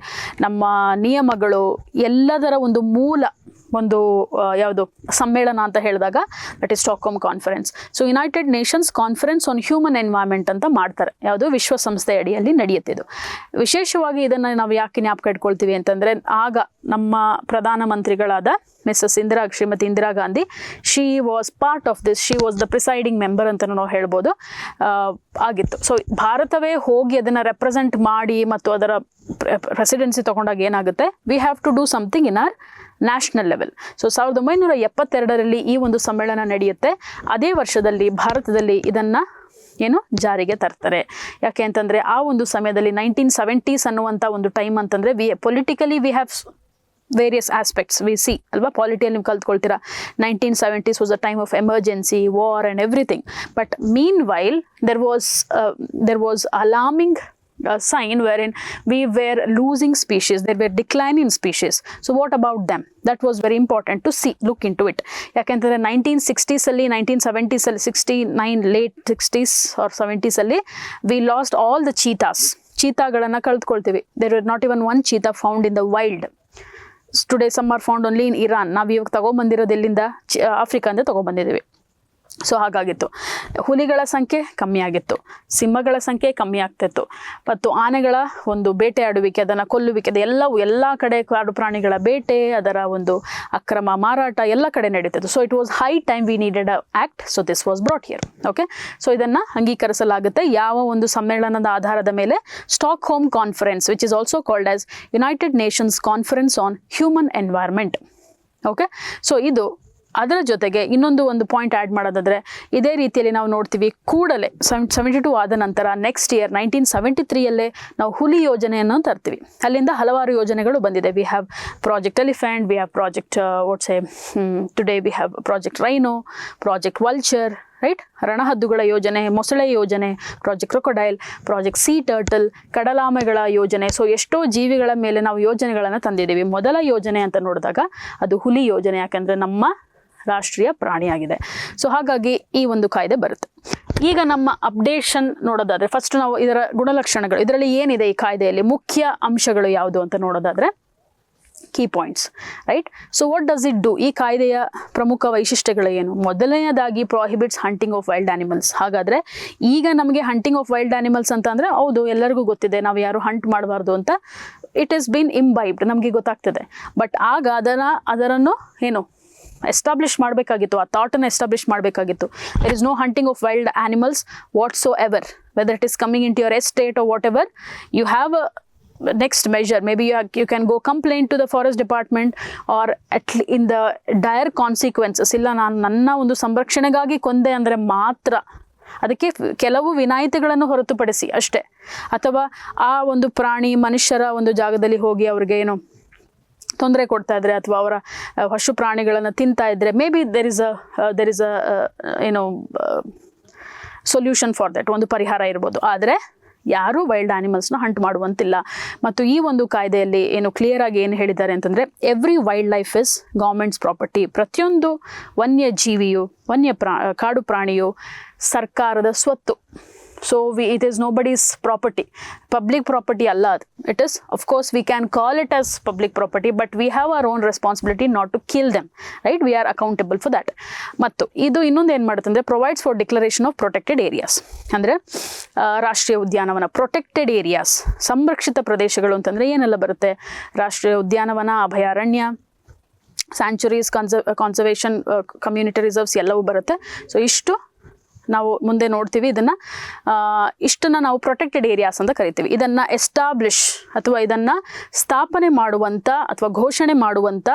ನಮ್ಮ ನಿಯಮಗಳು ಎಲ್ಲದರ ಒಂದು ಮೂಲ ಯಾವುದು ಸಮ್ಮೇಳನ ಅಂತ ಹೇಳಿದಾಗ that is Stockholm conference. So United Nations conference on human environment ಅಂತ ಮಾಡ್ತಾರೆ. ಯಾವುದು ವಿಶ್ವಸಂಸ್ಥೆ ಅಡಿಯಲ್ಲಿ ನಡೆಯುತ್ತಿದ್ದು. ವಿಶೇಷವಾಗಿ ಇದನ್ನು ನಾವು ಯಾಕೆ ಜ್ಞಾಪಕ ಇಟ್ಕೊಳ್ತೀವಿ ಅಂತಂದರೆ, ಆಗ ನಮ್ಮ ಪ್ರಧಾನಮಂತ್ರಿಗಳಾದ Shrimati Indira Gandhi, she was part of this, she was the presiding member ಅಂತ ನಾವು ಹೇಳ್ಬೋದು ಆಗಿತ್ತು. ಸೊ ಭಾರತವೇ ಹೋಗಿ ಅದನ್ನು ರೆಪ್ರೆಸೆಂಟ್ ಮಾಡಿ ಮತ್ತು ಅದರ ಪ್ರೆಸಿಡೆನ್ಸಿ ತಗೊಂಡಾಗ ಏನಾಗುತ್ತೆ, we have to do something in our national level. So 1972 ಈ ಒಂದು ಸಮ್ಮೇಳನ ನಡೆಯುತ್ತೆ. ಅದೇ ವರ್ಷದಲ್ಲಿ ಭಾರತದಲ್ಲಿ ಇದನ್ನು ಜಾರಿಗೆ ತರ್ತಾರೆ. ಯಾಕೆ ಅಂತಂದರೆ, ಆ ಒಂದು ಸಮಯದಲ್ಲಿ 1970s ಅನ್ನುವಂಥ ಒಂದು ಟೈಮ್ ಅಂತಂದರೆ politically we have various aspects we see ಅಲ್ವಾ. ಪಾಲಿಟಿಯಲ್ಲಿ ನೀವು ಕಲ್ತ್ಕೊಳ್ತೀರಾ 1970s was a time of emergency, war and everything. But meanwhile there was alarming sign wherein we were losing species, there were declining species. So what about them? That was very important to look into it. ಯಾಕೆಂತಂದರೆ 1960s ಅಲ್ಲಿ 1970s ಅಲ್ಲಿ 69 late 60s or 70s ಅಲ್ಲಿ we lost all the ಚೀತಾಗಳನ್ನು ಕಳೆದುಕೊಳ್ತೀವಿ. There were not even one cheetah found in the wild. Today some are found only in Iran. ನಾವು ಇವಾಗ ತಗೊಂಡ್ಬಂದಿರೋದು ಎಲ್ಲಿಂದ? ಆಫ್ರಿಕಾದಿಂದ ತಗೊಂಡ್ಬಂದಿದ್ದೀವಿ. So ಹಾಗಾಗಿತ್ತು. ಹುಲಿಗಳ ಸಂಖ್ಯೆ ಕಮ್ಮಿ ಆಗಿತ್ತು, ಸಿಂಹಗಳ ಸಂಖ್ಯೆ ಕಮ್ಮಿ ಆಗ್ತಿತ್ತು, ಮತ್ತು ಆನೆಗಳ ಒಂದು ಬೇಟೆಯಾಡುವಿಕೆ, ಅದನ್ನು ಕೊಲ್ಲುವಿಕೆ, ಎಲ್ಲ ಕಡೆ ಕಾಡು ಪ್ರಾಣಿಗಳ ಬೇಟೆ, ಅದರ ಒಂದು ಅಕ್ರಮ ಮಾರಾಟ ಎಲ್ಲ ಕಡೆ ನಡೀತಿತ್ತು. So it was high time we needed a act. So this was brought here. Okay, so ಇದನ್ನು ಅಂಗೀಕರಿಸಲಾಗುತ್ತೆ. ಯಾವ ಒಂದು ಸಮ್ಮೇಳನದ ಆಧಾರದ ಮೇಲೆ? Stockholm conference, which is also called as United Nations conference on human environment. Okay, so ಇದು. ಅದರ ಜೊತೆಗೆ ಇನ್ನೊಂದು ಪಾಯಿಂಟ್ ಆ್ಯಡ್ ಮಾಡೋದಾದರೆ, ಇದೇ ರೀತಿಯಲ್ಲಿ ನಾವು ನೋಡ್ತೀವಿ ಕೂಡಲೇ 72 ಆದ ನಂತರ ನೆಕ್ಸ್ಟ್ ಇಯರ್ 1973ಯಲ್ಲೇ ನಾವು ಹುಲಿ ಯೋಜನೆಯನ್ನು ತರ್ತೀವಿ. ಅಲ್ಲಿಂದ ಹಲವಾರು ಯೋಜನೆಗಳು ಬಂದಿದೆ. We have project elephant, we have project today we have project rhino, project vulture, right, ರಣಹದ್ದುಗಳ ಯೋಜನೆ, ಮೊಸಳೆ ಯೋಜನೆ, project crocodile, project sea turtle, ಕಡಲಾಮೆಗಳ ಯೋಜನೆ. ಸೊ ಎಷ್ಟೋ ಜೀವಿಗಳ ಮೇಲೆ ನಾವು ಯೋಜನೆಗಳನ್ನು ತಂದಿದ್ದೀವಿ. ಮೊದಲ ಯೋಜನೆ ಅಂತ ನೋಡಿದಾಗ ಅದು ಹುಲಿ ಯೋಜನೆ, ಯಾಕೆಂದರೆ ನಮ್ಮ ರಾಷ್ಟ್ರೀಯ ಪ್ರಾಣಿಯಾಗಿದೆ. ಸೊ ಹಾಗಾಗಿ ಈ ಒಂದು ಕಾಯ್ದೆ ಬರುತ್ತೆ. ಈಗ ನಮ್ಮ ಅಪ್ಡೇಷನ್ ನೋಡೋದಾದರೆ, ಫಸ್ಟ್ ನಾವು ಇದರ ಗುಣಲಕ್ಷಣಗಳು, ಇದರಲ್ಲಿ ಏನಿದೆ ಈ ಕಾಯ್ದೆಯಲ್ಲಿ, ಮುಖ್ಯ ಅಂಶಗಳು ಯಾವುದು ಅಂತ ನೋಡೋದಾದರೆ, key points, right. So what does it do? ಈ ಕಾಯ್ದೆಯ ಪ್ರಮುಖ ವೈಶಿಷ್ಟ್ಯಗಳು ಏನು? ಮೊದಲನೆಯದಾಗಿ ಪ್ರಾಹಿಬಿಟ್ಸ್ ಹಂಟಿಂಗ್ ಆಫ್ ವೈಲ್ಡ್ ಆನಿಮಲ್ಸ್. ಹಾಗಾದರೆ ಈಗ ನಮಗೆ ಹಂಟಿಂಗ್ ಆಫ್ ವೈಲ್ಡ್ ಆನಿಮಲ್ಸ್ ಅಂತ ಅಂದರೆ, ಹೌದು ಎಲ್ಲರಿಗೂ ಗೊತ್ತಿದೆ, ನಾವು ಯಾರು ಹಂಟ್ ಮಾಡಬಾರ್ದು ಅಂತ. ಇಟ್ ಈಸ್ ಬೀನ್ ಇಂಬೈಬ್ಡ್, ನಮಗೆ ಗೊತ್ತಾಗ್ತದೆ. ಬಟ್ ಆಗ ಅದರನ್ನು ಎಸ್ಟಾಬ್ಲಿಷ್ ಮಾಡಬೇಕಾಗಿತ್ತು, ಆ ಥಾಟನ್ನು ಎಸ್ಟಾಬ್ಲಿಷ್ ಮಾಡಬೇಕಾಗಿತ್ತು. There is no hunting of wild animals whatsoever, whether it is coming into your estate or whatever, you have a next measure. Maybe you can go complain to the forest department, or in the dire consequences. ಇಲ್ಲ, ನಾನು ನನ್ನ ಒಂದು ಸಂರಕ್ಷಣೆಗಾಗಿ ಕೊಂದೆ ಅಂದರೆ ಮಾತ್ರ ಅದಕ್ಕೆ ಕೆಲವು ವಿನಾಯಿತಿಗಳನ್ನು ಹೊರತುಪಡಿಸಿ ಅಷ್ಟೇ. ಅಥವಾ ಆ ಒಂದು ಪ್ರಾಣಿ ಮನುಷ್ಯರ ಒಂದು ಜಾಗದಲ್ಲಿ ಹೋಗಿ ಅವ್ರಿಗೆ ಏನು ತೊಂದರೆ ಕೊಡ್ತಾ ಇದ್ರೆ ಅಥವಾ ಅವರ ಪಶು ಪ್ರಾಣಿಗಳನ್ನು ತಿಂತಾ ಇದ್ರೆ may be there is a ಏನೋ ಸೊಲ್ಯೂಷನ್ ಫಾರ್ ದಟ್, ಒಂದು ಪರಿಹಾರ ಇರ್ಬೋದು. ಆದರೆ ಯಾರೂ ವೈಲ್ಡ್ ಆನಿಮಲ್ಸ್ನ ಹಂಟ್ ಮಾಡುವಂತಿಲ್ಲ. ಮತ್ತು ಈ ಒಂದು ಕಾಯ್ದೆಯಲ್ಲಿ ಏನು ಕ್ಲಿಯರ್ ಆಗಿ ಏನು ಹೇಳಿದ್ದಾರೆ ಅಂತಂದರೆ, every wildlife is government's property. ಪ್ರತಿಯೊಂದು ವನ್ಯ ಜೀವಿಯು, ಕಾಡು ಪ್ರಾಣಿಯು ಸರ್ಕಾರದ ಸ್ವತ್ತು. So it is nobody's property, public property ಅಲ್ಲ ಅದು. It is of course we can call it as public property, but we have our own responsibility not to kill them, right? We are accountable for that. ಮತ್ತು ಇದು ಇನ್ನೊಂದು ಏನು ಮಾಡುತ್ತೆ ಅಂದರೆ, provides for declaration of protected areas. ಅಂದರೆ ರಾಷ್ಟ್ರೀಯ ಉದ್ಯಾನವನ, protected areas, ಸಂರಕ್ಷಿತ ಪ್ರದೇಶಗಳು ಅಂತಂದರೆ ಏನೆಲ್ಲ ಬರುತ್ತೆ? ರಾಷ್ಟ್ರೀಯ ಉದ್ಯಾನವನ, ಅಭಯಾರಣ್ಯ, ಸ್ಯಾಂಚುರೀಸ್, ಕಾನ್ಸರ್ವೇಷನ್, ಕಮ್ಯುನಿಟಿ ರಿಸರ್ವ್ಸ್ ಎಲ್ಲವೂ ಬರುತ್ತೆ. ಸೊ ಇಷ್ಟು ನಾವು ಮುಂದೆ ನೋಡ್ತೀವಿ. ಇಷ್ಟನ್ನು ನಾವು ಪ್ರೊಟೆಕ್ಟೆಡ್ ಏರಿಯಾಸ್ ಅಂತ ಕರಿತೀವಿ. ಇದನ್ನು ಎಸ್ಟಾಬ್ಲಿಷ್ ಅಥವಾ ಇದನ್ನು ಸ್ಥಾಪನೆ ಮಾಡುವಂಥ ಅಥವಾ ಘೋಷಣೆ ಮಾಡುವಂಥ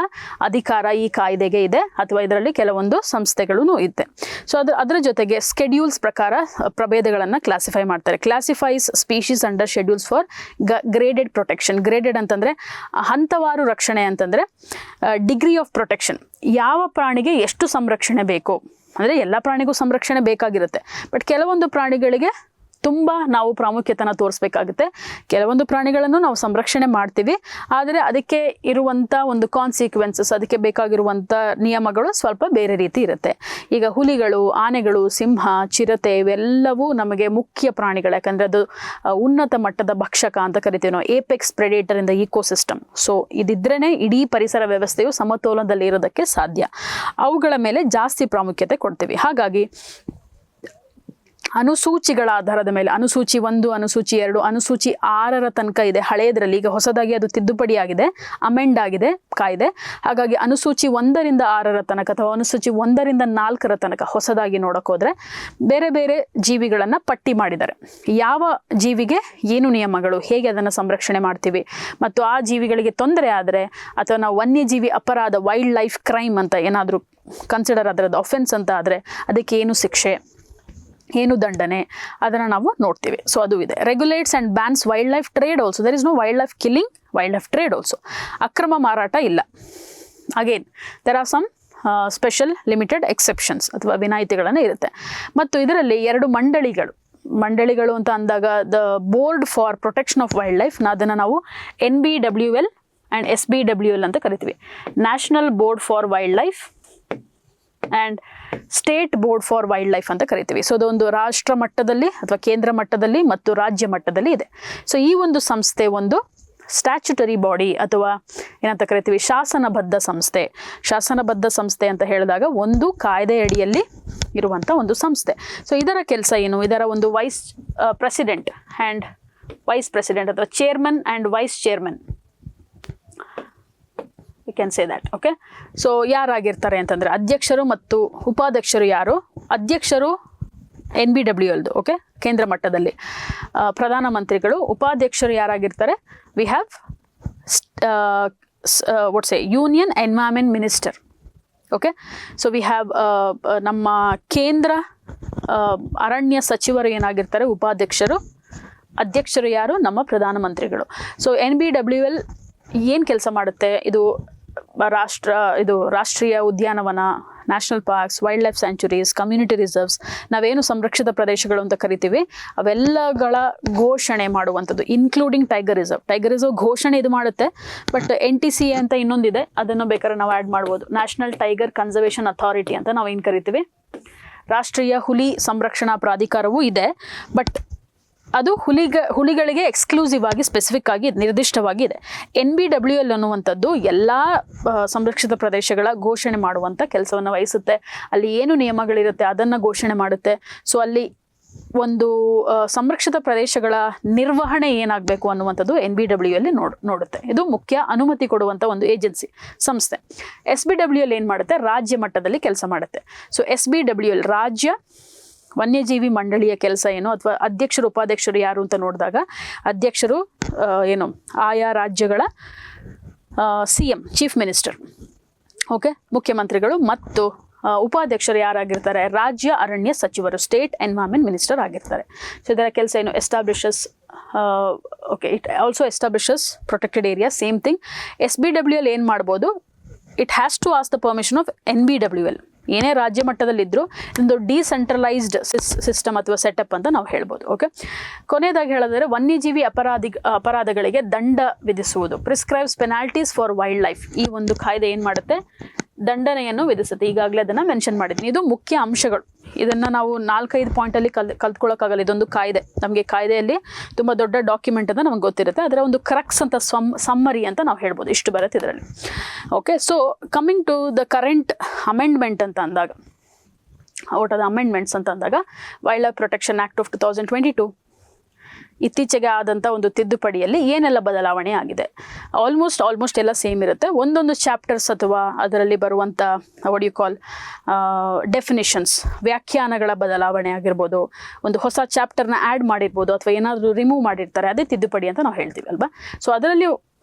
ಅಧಿಕಾರ ಈ ಕಾಯ್ದೆಗೆ ಇದೆ, ಅಥವಾ ಇದರಲ್ಲಿ ಕೆಲವೊಂದು ಸಂಸ್ಥೆಗಳೂ ಇದೆ. ಸೊ ಅದರ ಜೊತೆಗೆ ಸ್ಕೆಡ್ಯೂಲ್ಸ್ ಪ್ರಕಾರ ಪ್ರಭೇದಗಳನ್ನು ಕ್ಲಾಸಿಫೈ ಮಾಡ್ತಾರೆ. Classifies species under schedules for graded protection. Graded ಅಂತಂದರೆ ಹಂತವಾರು ರಕ್ಷಣೆ, ಅಂತಂದರೆ ಡಿಗ್ರಿ ಆಫ್ ಪ್ರೊಟೆಕ್ಷನ್. ಯಾವ ಪ್ರಾಣಿಗೆ ಎಷ್ಟು ಸಂರಕ್ಷಣೆ ಬೇಕು, ಅಂದರೆ ಎಲ್ಲ ಪ್ರಾಣಿಗೂ ಸಂರಕ್ಷಣೆ ಬೇಕಾಗಿರುತ್ತೆ, ಬಟ್ ಕೆಲವೊಂದು ಪ್ರಾಣಿಗಳಿಗೆ ತುಂಬ ನಾವು ಪ್ರಾಮುಖ್ಯತೆನ ತೋರಿಸ್ಬೇಕಾಗುತ್ತೆ. ಕೆಲವೊಂದು ಪ್ರಾಣಿಗಳನ್ನು ನಾವು ಸಂರಕ್ಷಣೆ ಮಾಡ್ತೀವಿ, ಆದರೆ ಅದಕ್ಕೆ ಇರುವಂಥ ಒಂದು ಕಾನ್ಸಿಕ್ವೆನ್ಸಸ್, ಅದಕ್ಕೆ ಬೇಕಾಗಿರುವಂಥ ನಿಯಮಗಳು ಸ್ವಲ್ಪ ಬೇರೆ ರೀತಿ ಇರುತ್ತೆ. ಈಗ ಹುಲಿಗಳು, ಆನೆಗಳು, ಸಿಂಹ, ಚಿರತೆ ಇವೆಲ್ಲವೂ ನಮಗೆ ಮುಖ್ಯ ಪ್ರಾಣಿಗಳು, ಯಾಕಂದರೆ ಅದು ಉನ್ನತ ಮಟ್ಟದ ಭಕ್ಷಕ ಅಂತ ಕರಿತೀವಿ ನಾವು, apex predator in the ecosystem. So ಇದಿದ್ರೇ ಇಡೀ ಪರಿಸರ ವ್ಯವಸ್ಥೆಯು ಸಮತೋಲನದಲ್ಲಿ ಇರೋದಕ್ಕೆ ಸಾಧ್ಯ. ಅವುಗಳ ಮೇಲೆ ಜಾಸ್ತಿ ಪ್ರಾಮುಖ್ಯತೆ ಕೊಡ್ತೀವಿ. ಹಾಗಾಗಿ ಅನುಸೂಚಿಗಳ ಆಧಾರದ ಮೇಲೆ ಅನುಸೂಚಿ 1, ಅನುಸೂಚಿ 2, ಅನುಸೂಚಿ 6ರ ತನಕ ಇದೆ ಹಳೆಯದರಲ್ಲಿ. ಈಗ ಹೊಸದಾಗಿ ಅದು ತಿದ್ದುಪಡಿಯಾಗಿದೆ, ಅಮೆಂಡ್ ಆಗಿದೆ ಕಾಯ್ದೆ. ಹಾಗಾಗಿ ಅನುಸೂಚಿ 1ರಿಂದ 6ರ ತನಕ ಅಥವಾ ಅನುಸೂಚಿ 1ರಿಂದ 4ರ ತನಕ ಹೊಸದಾಗಿ ನೋಡೋಕೆ ಹೋದರೆ ಬೇರೆ ಬೇರೆ ಜೀವಿಗಳನ್ನು ಪಟ್ಟಿ ಮಾಡಿದ್ದಾರೆ. ಯಾವ ಜೀವಿಗೆ ಏನು ನಿಯಮಗಳು, ಹೇಗೆ ಅದನ್ನು ಸಂರಕ್ಷಣೆ ಮಾಡ್ತೀವಿ, ಮತ್ತು ಆ ಜೀವಿಗಳಿಗೆ ತೊಂದರೆ ಆದರೆ ಅಥವಾ ನಾವು ವನ್ಯಜೀವಿ ಅಪರಾಧ, ವೈಲ್ಡ್ ಲೈಫ್ ಕ್ರೈಮ್ ಅಂತ ಏನಾದರೂ ಕನ್ಸಿಡರ್ ಅದರದ್ದು ಅಫೆನ್ಸ್ ಅಂತ ಆದರೆ ಅದಕ್ಕೆ ಏನು ಶಿಕ್ಷೆ, ಏನು ದಂಡನೆ, ಅದನ್ನು ನಾವು ನೋಡ್ತೀವಿ. ಸೊ ಅದು ಇದೆ. Regulates and bans wildlife trade also. There is no wildlife killing, wildlife trade also. ಅಕ್ರಮ ಮಾರಾಟ ಇಲ್ಲ. Again there are some special limited exceptions ಅಥವಾ ವಿನಾಯಿತಿಗಳನ್ನು ಇರುತ್ತೆ. ಮತ್ತು ಇದರಲ್ಲಿ 2 ಮಂಡಳಿಗಳು ಅಂತ ಅಂದಾಗ, the board for protection of wildlife, ಅದನ್ನು ನಾವು NBWL ಆ್ಯಂಡ್ SBWL ಅಂತ ಕರಿತೀವಿ. National board for wildlife and state board for wildlife ಅಂತ ಕರಿತೀವಿ. ಸೊ ಅದೊಂದು ರಾಷ್ಟ್ರ ಮಟ್ಟದಲ್ಲಿ ಅಥವಾ ಕೇಂದ್ರ ಮಟ್ಟದಲ್ಲಿ ಮತ್ತು ರಾಜ್ಯ ಮಟ್ಟದಲ್ಲಿ ಇದೆ. ಸೊ ಈ ಒಂದು ಸಂಸ್ಥೆ ಒಂದು ಸ್ಟ್ಯಾಚ್ಯುಟರಿ ಬಾಡಿ ಅಥವಾ ಏನಂತ ಕರಿತೀವಿ, ಶಾಸನಬದ್ಧ ಸಂಸ್ಥೆ. ಶಾಸನಬದ್ಧ ಸಂಸ್ಥೆ ಅಂತ ಹೇಳಿದಾಗ ಒಂದು ಕಾಯ್ದೆ ಅಡಿಯಲ್ಲಿ ಇರುವಂಥ ಒಂದು ಸಂಸ್ಥೆ. ಸೊ ಇದರ ಕೆಲಸ ಏನು? ಇದರ ಒಂದು vice president and vice president or chairman and vice chairman, you can say that. Okay. So ಯಾರಾಗಿರ್ತಾರೆ ಅಂತಂದರೆ ಅಧ್ಯಕ್ಷರು ಮತ್ತು ಉಪಾಧ್ಯಕ್ಷರು. ಯಾರು ಅಧ್ಯಕ್ಷರು? NBWLದು. ಓಕೆ, ಕೇಂದ್ರ ಮಟ್ಟದಲ್ಲಿ ಪ್ರಧಾನಮಂತ್ರಿಗಳು. ಉಪಾಧ್ಯಕ್ಷರು ಯಾರಾಗಿರ್ತಾರೆ? We have union environment minister. Okay. So we have ನಮ್ಮ ಕೇಂದ್ರ ಅರಣ್ಯ ಸಚಿವರು ಏನಾಗಿರ್ತಾರೆ? ಉಪಾಧ್ಯಕ್ಷರು. ಅಧ್ಯಕ್ಷರು ಯಾರು? ನಮ್ಮ ಪ್ರಧಾನಮಂತ್ರಿಗಳು. ಸೊ NBWL ಏನು ಕೆಲಸ ಮಾಡುತ್ತೆ? ಇದು ರಾಷ್ಟ್ರೀಯ ಉದ್ಯಾನವನ, national parks, wildlife sanctuaries, community reserves, ನಾವೇನು ಸಂರಕ್ಷಿತ ಪ್ರದೇಶಗಳು ಅಂತ ಕರಿತೀವಿ, ಅವೆಲ್ಲಗಳ ಘೋಷಣೆ ಮಾಡುವಂಥದ್ದು, ಇನ್ಕ್ಲೂಡಿಂಗ್ ಟೈಗರ್ ರಿಸರ್ವ್ ಘೋಷಣೆ ಇದು ಮಾಡುತ್ತೆ. ಬಟ್ NTCA ಅಂತ ಇನ್ನೊಂದಿದೆ, ಅದನ್ನು ಬೇಕಾದ್ರೆ ನಾವು ಆ್ಯಡ್ ಮಾಡ್ಬೋದು. ನ್ಯಾಷನಲ್ ಟೈಗರ್ ಕನ್ಸರ್ವೇಷನ್ ಅಥಾರಿಟಿ ಅಂತ ನಾವು ಏನು ಕರಿತೀವಿ. ರಾಷ್ಟ್ರೀಯ ಹುಲಿ ಸಂರಕ್ಷಣಾ ಪ್ರಾಧಿಕಾರವೂ ಇದೆ, ಬಟ್ ಅದು ಹುಲಿಗಳಿಗೆ ಎಕ್ಸ್ಕ್ಲೂಸಿವ್ ಆಗಿ, ಸ್ಪೆಸಿಫಿಕ್ ಆಗಿ, ನಿರ್ದಿಷ್ಟವಾಗಿ ಇದೆ. NBWL ಅನ್ನುವಂಥದ್ದು ಎಲ್ಲ ಸಂರಕ್ಷಿತ ಪ್ರದೇಶಗಳ ಘೋಷಣೆ ಮಾಡುವಂಥ ಕೆಲಸವನ್ನು ವಹಿಸುತ್ತೆ. ಅಲ್ಲಿ ಏನು ನಿಯಮಗಳಿರುತ್ತೆ ಅದನ್ನು ಘೋಷಣೆ ಮಾಡುತ್ತೆ. ಸೊ ಅಲ್ಲಿ ಒಂದು ಸಂರಕ್ಷಿತ ಪ್ರದೇಶಗಳ ನಿರ್ವಹಣೆ ಏನಾಗಬೇಕು ಅನ್ನುವಂಥದ್ದು NBWL ನೋಡುತ್ತೆ. ಇದು ಮುಖ್ಯ ಅನುಮತಿ ಕೊಡುವಂಥ ಒಂದು ಏಜೆನ್ಸಿ, ಸಂಸ್ಥೆ. SBWL ಏನು ಮಾಡುತ್ತೆ? ರಾಜ್ಯ ಮಟ್ಟದಲ್ಲಿ ಕೆಲಸ ಮಾಡುತ್ತೆ. ಸೊ SBWL ರಾಜ್ಯ ವನ್ಯಜೀವಿ ಮಂಡಳಿಯ ಕೆಲಸ ಏನು, ಅಥವಾ ಅಧ್ಯಕ್ಷರು ಉಪಾಧ್ಯಕ್ಷರು ಯಾರು ಅಂತ ನೋಡಿದಾಗ, ಅಧ್ಯಕ್ಷರು ಏನು ಆಯಾ ರಾಜ್ಯಗಳ CM ಚೀಫ್ ಮಿನಿಸ್ಟರ್, ಓಕೆ, ಮುಖ್ಯಮಂತ್ರಿಗಳು, ಮತ್ತು ಉಪಾಧ್ಯಕ್ಷರು ಯಾರಾಗಿರ್ತಾರೆ, ರಾಜ್ಯ ಅರಣ್ಯ ಸಚಿವರು, ಸ್ಟೇಟ್ ಎನ್ವೈರನ್ಮೆಂಟ್ ಮಿನಿಸ್ಟರ್ ಆಗಿರ್ತಾರೆ. ಸೊ ಇದರ ಕೆಲಸ ಏನು, establishes it also establishes protected area. Same thing SBWL ಏನು ಮಾಡ್ಬೋದು, it has to ask the permission of NBWL. ಏನೇ ರಾಜ್ಯ ಮಟ್ಟದಲ್ಲಿದ್ದರೂ ಒಂದು ಡಿಸೆಂಟ್ರಲೈಸ್ಡ್ ಸಿಸ್ಟಮ್ ಅಥವಾ ಸೆಟಪ್ ಅಂತ ನಾವು ಹೇಳ್ಬೋದು. ಓಕೆ, ಕೊನೆಯದಾಗಿ ಹೇಳಿದ್ರೆ ವನ್ಯಜೀವಿ ಅಪರಾಧಗಳಿಗೆ ದಂಡ ವಿಧಿಸುವುದು, prescribes penalties for wildlife. ಈ ಒಂದು ಕಾಯ್ದೆ ಏನು ಮಾಡುತ್ತೆ, ದಂಡನೆಯನ್ನು ವಿಧಿಸುತ್ತೆ. ಈಗಾಗಲೇ ಅದನ್ನು ಮೆನ್ಷನ್ ಮಾಡಿದ್ದೀನಿ. ಇದು ಮುಖ್ಯ ಅಂಶಗಳು. ಇದನ್ನು ನಾವು 4-5 ಪಾಯಿಂಟಲ್ಲಿ ಕಲ್ತ್ಕೊಳ್ಳೋಕ್ಕಾಗಲ್ಲ. ಇದೊಂದು ಕಾಯ್ದೆ, ನಮಗೆ ಕಾಯ್ದೆಯಲ್ಲಿ ತುಂಬ ದೊಡ್ಡ ಡಾಕ್ಯುಮೆಂಟ್ ಅಂತ ನಮಗೆ ಗೊತ್ತಿರುತ್ತೆ. ಅದರ ಒಂದು ಕ್ರಕ್ಸ್ ಅಂತ ಸಮ್ಮರಿ ಅಂತ ನಾವು ಹೇಳ್ಬೋದು. ಇಷ್ಟು ಬರುತ್ತೆ ಇದರಲ್ಲಿ. Okay, so coming to the current amendment ಅಂತ ಅಂದಾಗ, ವಾಟ್ ಆರ್ ದ ಅಮೆಂಡ್ಮೆಂಟ್ಸ್ ಅಂತ ಅಂದಾಗ, wildlife protection act of 2022 ಇತ್ತೀಚೆಗೆ ಆದಂಥ ಒಂದು ತಿದ್ದುಪಡಿಯಲ್ಲಿ ಏನೆಲ್ಲ ಬದಲಾವಣೆ ಆಗಿದೆ. ಆಲ್ಮೋಸ್ಟ್ ಎಲ್ಲ ಸೇಮ್ ಇರುತ್ತೆ. ಒಂದೊಂದು ಚಾಪ್ಟರ್ಸ್ ಅಥವಾ ಅದರಲ್ಲಿ ಬರುವಂಥ ವಾಟ್ ಯು ಕಾಲ್ ಡೆಫಿನಿಷನ್ಸ್, ವ್ಯಾಖ್ಯಾನಗಳ ಬದಲಾವಣೆ ಆಗಿರ್ಬೋದು, ಒಂದು ಹೊಸ ಚಾಪ್ಟರ್ನ ಆ್ಯಡ್ ಮಾಡಿರ್ಬೋದು, ಅಥವಾ ಏನಾದರೂ ರಿಮೂವ್ ಮಾಡಿರ್ತಾರೆ, ಅದೇ ತಿದ್ದುಪಡಿ ಅಂತ ನಾವು ಹೇಳ್ತೀವಿ ಅಲ್ವಾ. ಸೊ ಅದರಲ್ಲಿ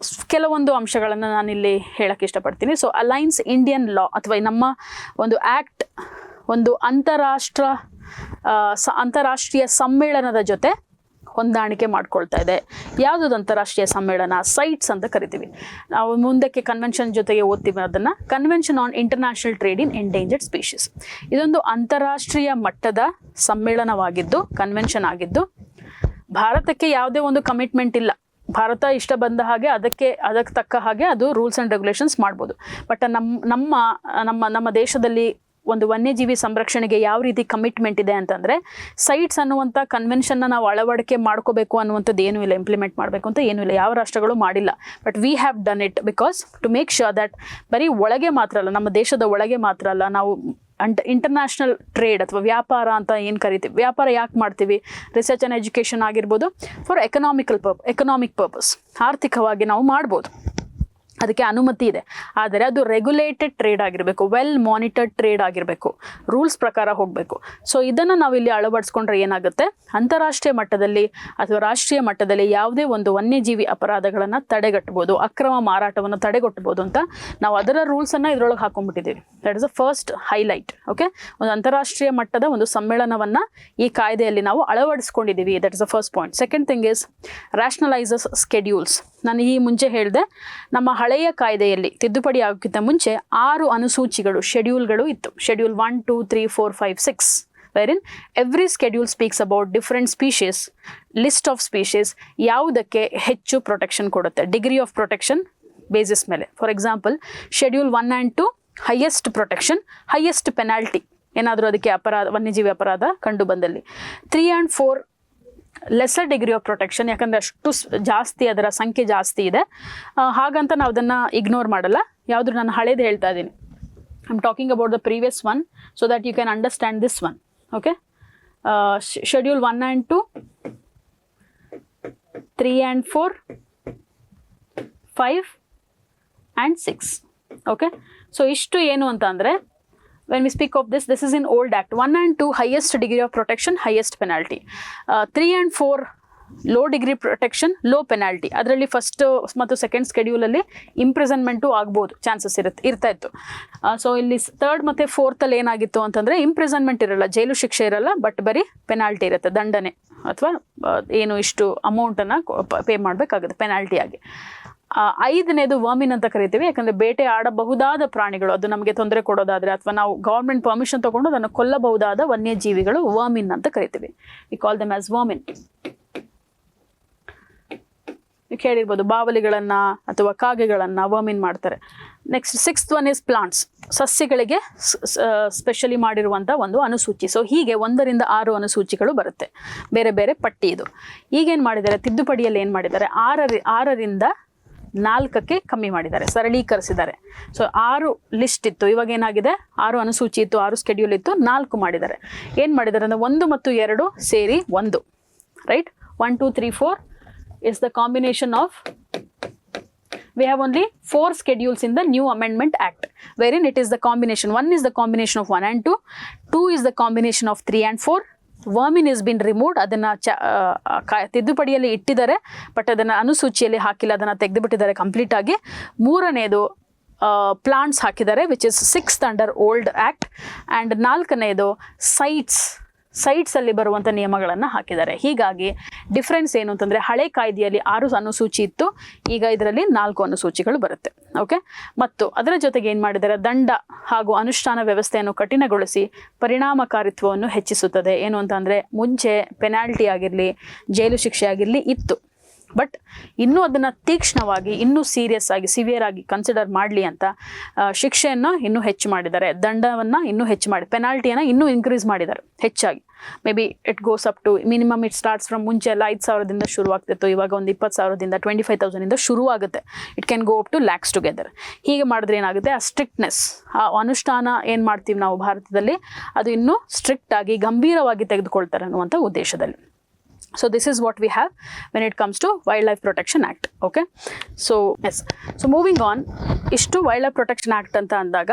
ಕೆಲವೊಂದು ಅಂಶಗಳನ್ನು ನಾನಿಲ್ಲಿ ಹೇಳಕ್ಕೆ ಇಷ್ಟಪಡ್ತೀನಿ. ಸೊ ಅಲೈನ್ಸ್ ಇಂಡಿಯನ್ ಲಾ, ಅಥವಾ ನಮ್ಮ ಒಂದು ಆ್ಯಕ್ಟ್ ಒಂದು ಅಂತಾರಾಷ್ಟ್ರೀಯ ಸಮ್ಮೇಳನದ ಜೊತೆ ಹೊಂದಾಣಿಕೆ ಮಾಡ್ಕೊಳ್ತಾ ಇದೆ. ಯಾವುದದು ಅಂತಾರಾಷ್ಟ್ರೀಯ ಸಮ್ಮೇಳನ, ಸೈಟ್ಸ್ ಅಂತ ಕರಿತೀವಿ ನಾವು. ಮುಂದಕ್ಕೆ ಕನ್ವೆನ್ಷನ್ ಜೊತೆಗೆ ಓದ್ತೀವಿ ಅದನ್ನು. Convention on international trade in endangered species. ಇದೊಂದು ಅಂತಾರಾಷ್ಟ್ರೀಯ ಮಟ್ಟದ ಸಮ್ಮೇಳನವಾಗಿದ್ದು, ಕನ್ವೆನ್ಷನ್ ಆಗಿದ್ದು, ಭಾರತಕ್ಕೆ ಯಾವುದೇ ಒಂದು ಕಮಿಟ್ಮೆಂಟ್ ಇಲ್ಲ. ಭಾರತ ಇಷ್ಟ ಬಂದ ಹಾಗೆ ಅದಕ್ಕೆ ತಕ್ಕ ಹಾಗೆ ಅದು ರೂಲ್ಸ್ ಆ್ಯಂಡ್ ರೆಗ್ಯುಲೇಷನ್ಸ್ ಮಾಡ್ಬೋದು. ಬಟ್ ನಮ್ಮ ದೇಶದಲ್ಲಿ ಒಂದು ವನ್ಯಜೀವಿ ಸಂರಕ್ಷಣೆಗೆ ಯಾವ ರೀತಿ ಕಮಿಟ್ಮೆಂಟ್ ಇದೆ ಅಂತಂದರೆ, ಸೈಟ್ಸ್ ಅನ್ನುವಂಥ ಕನ್ವೆನ್ಷನ್ನ ನಾವು ಅಳವಡಿಕೆ ಮಾಡ್ಕೋಬೇಕು ಅನ್ನುವಂಥದ್ದು ಏನೂ ಇಲ್ಲ, ಇಂಪ್ಲಿಮೆಂಟ್ ಮಾಡಬೇಕು ಅಂತ ಏನೂ ಇಲ್ಲ, ಯಾವ ರಾಷ್ಟ್ರಗಳು ಮಾಡಿಲ್ಲ. But we have done it because to make sure that ಬರೀ ಒಳಗೆ ಮಾತ್ರ ಅಲ್ಲ, ನಮ್ಮ ದೇಶದ ಒಳಗೆ ಮಾತ್ರ ಅಲ್ಲ, ನಾವು ಇಂಟರ್ನ್ಯಾಷನಲ್ ಟ್ರೇಡ್ ಅಥವಾ ವ್ಯಾಪಾರ ಅಂತ ಏನು ಕರಿತೀವಿ, ವ್ಯಾಪಾರ ಯಾಕೆ ಮಾಡ್ತೀವಿ, ರಿಸರ್ಚ್ ಆ್ಯಂಡ್ ಎಜುಕೇಷನ್ ಆಗಿರ್ಬೋದು, ಫಾರ್ ಎಕನಾಮಿಕ್ ಪರ್ಪಸ್, ಆರ್ಥಿಕವಾಗಿ ನಾವು ಮಾಡ್ಬೋದು, ಅದಕ್ಕೆ ಅನುಮತಿ ಇದೆ. ಆದರೆ ಅದು ರೆಗ್ಯುಲೇಟೆಡ್ ಟ್ರೇಡ್ ಆಗಿರಬೇಕು, ವೆಲ್ ಮಾನಿಟರ್ಡ್ ಟ್ರೇಡ್ ಆಗಿರಬೇಕು, ರೂಲ್ಸ್ ಪ್ರಕಾರ ಹೋಗಬೇಕು. ಸೊ ಇದನ್ನು ನಾವು ಇಲ್ಲಿ ಅಳವಡಿಸ್ಕೊಂಡ್ರೆ ಏನಾಗುತ್ತೆ, ಅಂತಾರಾಷ್ಟ್ರೀಯ ಮಟ್ಟದಲ್ಲಿ ಅಥವಾ ರಾಷ್ಟ್ರೀಯ ಮಟ್ಟದಲ್ಲಿ ಯಾವುದೇ ಒಂದು ವನ್ಯಜೀವಿ ಅಪರಾಧಗಳನ್ನು ತಡೆಗಟ್ಟಬಹುದು, ಅಕ್ರಮ ಮಾರಾಟವನ್ನು ತಡೆಗಟ್ಟಬಹುದು ಅಂತ ನಾವು ಅದರ ರೂಲ್ಸನ್ನು ಇದರೊಳಗೆ ಹಾಕೊಂಡ್ಬಿಟ್ಟಿದ್ದೀವಿ. That is the first highlight. Okay, ಒಂದು ಅಂತಾರಾಷ್ಟ್ರೀಯ ಮಟ್ಟದ ಒಂದು ಸಮ್ಮೇಳನವನ್ನು ಈ ಕಾಯ್ದೆಯಲ್ಲಿ ನಾವು ಅಳವಡಿಸ್ಕೊಂಡಿದ್ದೀವಿ. That is the first point. Second thing is rationalises schedules. ನಾನು ಈ ಮುಂಚೆ ಹೇಳಿದೆ, ನಮ್ಮ ಹಳೆಯ ಕಾಯ್ದೆಯಲ್ಲಿ ತಿದ್ದುಪಡಿ ಆಗೋಕ್ಕಿಂತ ಮುಂಚೆ 6 ಅನುಸೂಚಿಗಳು, ಶೆಡ್ಯೂಲ್ಗಳು ಇತ್ತು. Schedule 1, 2, 3, 4, 5, 6, wherein every schedule speaks about different species, list of species, ಯಾವುದಕ್ಕೆ ಹೆಚ್ಚು ಪ್ರೊಟೆಕ್ಷನ್ ಕೊಡುತ್ತೆ, ಡಿಗ್ರಿ ಆಫ್ ಪ್ರೊಟೆಕ್ಷನ್ ಬೇಸಿಸ್ ಮೇಲೆ. For example, schedule 1 and 2 highest protection, highest penalty ಏನಾದರೂ ಅದಕ್ಕೆ ವನ್ಯಜೀವಿ ಅಪರಾಧ ಕಂಡು ಬಂದಲ್ಲಿ. 3 and 4 lesser degree of protection, ಯಾಕಂದರೆ ಅಷ್ಟು ಜಾಸ್ತಿ ಅದರ ಸಂಖ್ಯೆ ಜಾಸ್ತಿ ಇದೆ, ಹಾಗಂತ ನಾವು ಅದನ್ನು ಇಗ್ನೋರ್ ಮಾಡಲ್ಲ. ಯಾವುದು ನಾನು ಹಳೇದು ಹೇಳ್ತಾ ಇದ್ದೀನಿ, I am talking about the previous one so that you can understand this one. Okay, schedule 1 and 2, 3 and 4, 5 and 6. Okay, so ಇಷ್ಟು ಏನು ಅಂತ ಅಂದರೆ, when we speak of this is in old act. 1 and 2 highest degree of protection, highest penalty. 3 and 4 low degree protection, low penalty. ಅದರಲ್ಲಿ first ಮತ್ತು second ಸ್ಕೆಡ್ಯೂಲಲ್ಲಿ imprisonment ಆಗ್ಬೋದು, chances ಇರ್ತಾ ಇತ್ತು. So ಇಲ್ಲಿ ಥರ್ಡ್ ಮತ್ತು ಫೋರ್ತಲ್ಲಿ ಏನಾಗಿತ್ತು ಅಂತಂದರೆ, ಇಂಪ್ರಿಸನ್ಮೆಂಟ್ ಇರಲ್ಲ, ಜೈಲು ಶಿಕ್ಷೆ ಇರಲ್ಲ, ಬಟ್ ಬರೀ ಪೆನಾಲ್ಟಿ ಇರುತ್ತೆ, ದಂಡನೆ ಅಥವಾ ಏನು ಇಷ್ಟು ಅಮೌಂಟನ್ನು ಪೇ ಮಾಡಬೇಕಾಗುತ್ತೆ ಪೆನಾಲ್ಟಿಯಾಗಿ. 5ನೇದು ವರ್ಮಿನ್ ಅಂತ ಕರಿತೀವಿ, ಯಾಕಂದರೆ ಬೇಟೆ ಆಡಬಹುದಾದ ಪ್ರಾಣಿಗಳು, ಅದು ನಮಗೆ ತೊಂದರೆ ಕೊಡೋದಾದರೆ ಅಥವಾ ನಾವು ಗೌರ್ಮೆಂಟ್ ಪರ್ಮಿಷನ್ ತೊಗೊಂಡು ಅದನ್ನು ಕೊಲ್ಲಬಹುದಾದ ವನ್ಯಜೀವಿಗಳು ವರ್ಮಿನ್ ಅಂತ ಕರಿತೀವಿ. We call them as ವರ್ಮಿನ್. ನೀವು ಕೇಳಿರ್ಬೋದು, ಬಾವಲಿಗಳನ್ನು ಅಥವಾ ಕಾಗೆಗಳನ್ನು ವರ್ಮಿನ್ ಮಾಡ್ತಾರೆ. Next 6th one is plants, ಸಸ್ಯಗಳಿಗೆ ಸ್ಪೆಷಲಿ ಮಾಡಿರುವಂಥ ಒಂದು ಅನುಸೂಚಿ. ಸೊ ಹೀಗೆ 1 ರಿಂದ 6 ಅನುಸೂಚಿಗಳು ಬರುತ್ತೆ, ಬೇರೆ ಬೇರೆ ಪಟ್ಟಿ ಇದು. ಈಗೇನು ಮಾಡಿದ್ದಾರೆ, ತಿದ್ದುಪಡಿಯಲ್ಲಿ ಏನು ಮಾಡಿದ್ದಾರೆ, 6 ರಿಂದ 4ಕ್ಕೆ ಕಮ್ಮಿ ಮಾಡಿದ್ದಾರೆ, ಸರಳೀಕರಿಸಿದ್ದಾರೆ. ಸೊ 6 ಲಿಸ್ಟ್ ಇತ್ತು, ಇವಾಗ ಏನಾಗಿದೆ, 6 ಅನುಸೂಚಿ ಇತ್ತು, 6 ಸ್ಕೆಡ್ಯೂಲ್ ಇತ್ತು, 4 ಮಾಡಿದ್ದಾರೆ. ಏನು ಮಾಡಿದ್ದಾರೆ ಅಂದರೆ, 1 ಮತ್ತು 2 ಸೇರಿ 1, right. 1, 2, 3, 4 is the combination of, we have only 4 schedules in the new amendment act, wherein it is the combination, 1 is the combination of 1 and 2, 2 is the combination of 3 and 4. ವರ್ಮಿನ್ is been removed, ಅದನ್ನು ತಿದ್ದುಪಡಿಯಲ್ಲಿ ಇಟ್ಟಿದ್ದಾರೆ, but ಅದನ್ನು ಅನುಸೂಚಿಯಲ್ಲಿ ಹಾಕಿಲ್ಲ, ಅದನ್ನು ತೆಗೆದುಬಿಟ್ಟಿದ್ದಾರೆ ಕಂಪ್ಲೀಟಾಗಿ. 3ನೇದು plants ಹಾಕಿದ್ದಾರೆ, which is 6th under old act. And 4ನೇದು ಸೈಟ್ಸಲ್ಲಿ ಬರುವಂಥ ನಿಯಮಗಳನ್ನು ಹಾಕಿದ್ದಾರೆ. ಹೀಗಾಗಿ ಡಿಫ್ರೆನ್ಸ್ ಏನು ಅಂತಂದರೆ, ಹಳೆ ಕಾಯ್ದೆಯಲ್ಲಿ 6 ಅನುಸೂಚಿ ಇತ್ತು, ಈಗ ಇದರಲ್ಲಿ 4 ಅನುಸೂಚಿಗಳು ಬರುತ್ತೆ. ಓಕೆ, ಮತ್ತು ಅದರ ಜೊತೆಗೆ ಏನು ಮಾಡಿದ್ದಾರೆ, ದಂಡ ಹಾಗೂ ಅನುಷ್ಠಾನ ವ್ಯವಸ್ಥೆಯನ್ನು ಕಠಿಣಗೊಳಿಸಿ ಪರಿಣಾಮಕಾರಿತ್ವವನ್ನು ಹೆಚ್ಚಿಸುತ್ತದೆ. ಏನು ಅಂತಂದರೆ, ಮುಂಚೆ ಪೆನಾಲ್ಟಿ ಆಗಿರಲಿ, ಜೈಲು ಶಿಕ್ಷೆ ಆಗಿರಲಿ ಇತ್ತು, ಬಟ್ ಇನ್ನೂ ಅದನ್ನು ತೀಕ್ಷ್ಣವಾಗಿ, ಇನ್ನೂ ಸೀರಿಯಸ್ ಆಗಿ, ಸಿವಿಯರ್ ಆಗಿ ಕನ್ಸಿಡರ್ ಮಾಡಲಿ ಅಂತ ಶಿಕ್ಷೆಯನ್ನು ಇನ್ನೂ ಹೆಚ್ಚು ಮಾಡಿದ್ದಾರೆ, ದಂಡವನ್ನು ಇನ್ನೂ ಹೆಚ್ಚು ಮಾಡಿ, ಪೆನಾಲ್ಟಿಯನ್ನು ಇನ್ನೂ ಇನ್ಕ್ರೀಸ್ ಮಾಡಿದ್ದಾರೆ ಹೆಚ್ಚಾಗಿ. Maybe it goes up to minimum, it starts from ಮುಂಚೆ ಎಲ್ಲ 5,000ದಿಂದ ಶುರುವಾಗ್ತಿತ್ತು, ಇವಾಗ ಒಂದು 20,000ದಿಂದ 25,000ಇಂದ ಶುರುವಾಗುತ್ತೆ. It can go up to lakhs together. ಹೀಗೆ ಮಾಡಿದ್ರೆ ಏನಾಗುತ್ತೆ, ಆ ಸ್ಟ್ರಿಕ್ಟ್ನೆಸ್, ಆ ಅನುಷ್ಠಾನ ಏನು ಮಾಡ್ತೀವಿ ನಾವು ಭಾರತದಲ್ಲಿ, ಅದು ಇನ್ನೂ ಸ್ಟ್ರಿಕ್ಟ್ ಆಗಿ ಗಂಭೀರವಾಗಿ ತೆಗೆದುಕೊಳ್ತಾರೆ ಅನ್ನುವಂಥ ಉದ್ದೇಶದಲ್ಲಿ. So this is what we have when it comes to Wildlife Protection Act. Okay, so yes, so moving on, ಇಷ್ಟು Wildlife Protection Act ಅಂತ ಅಂದಾಗ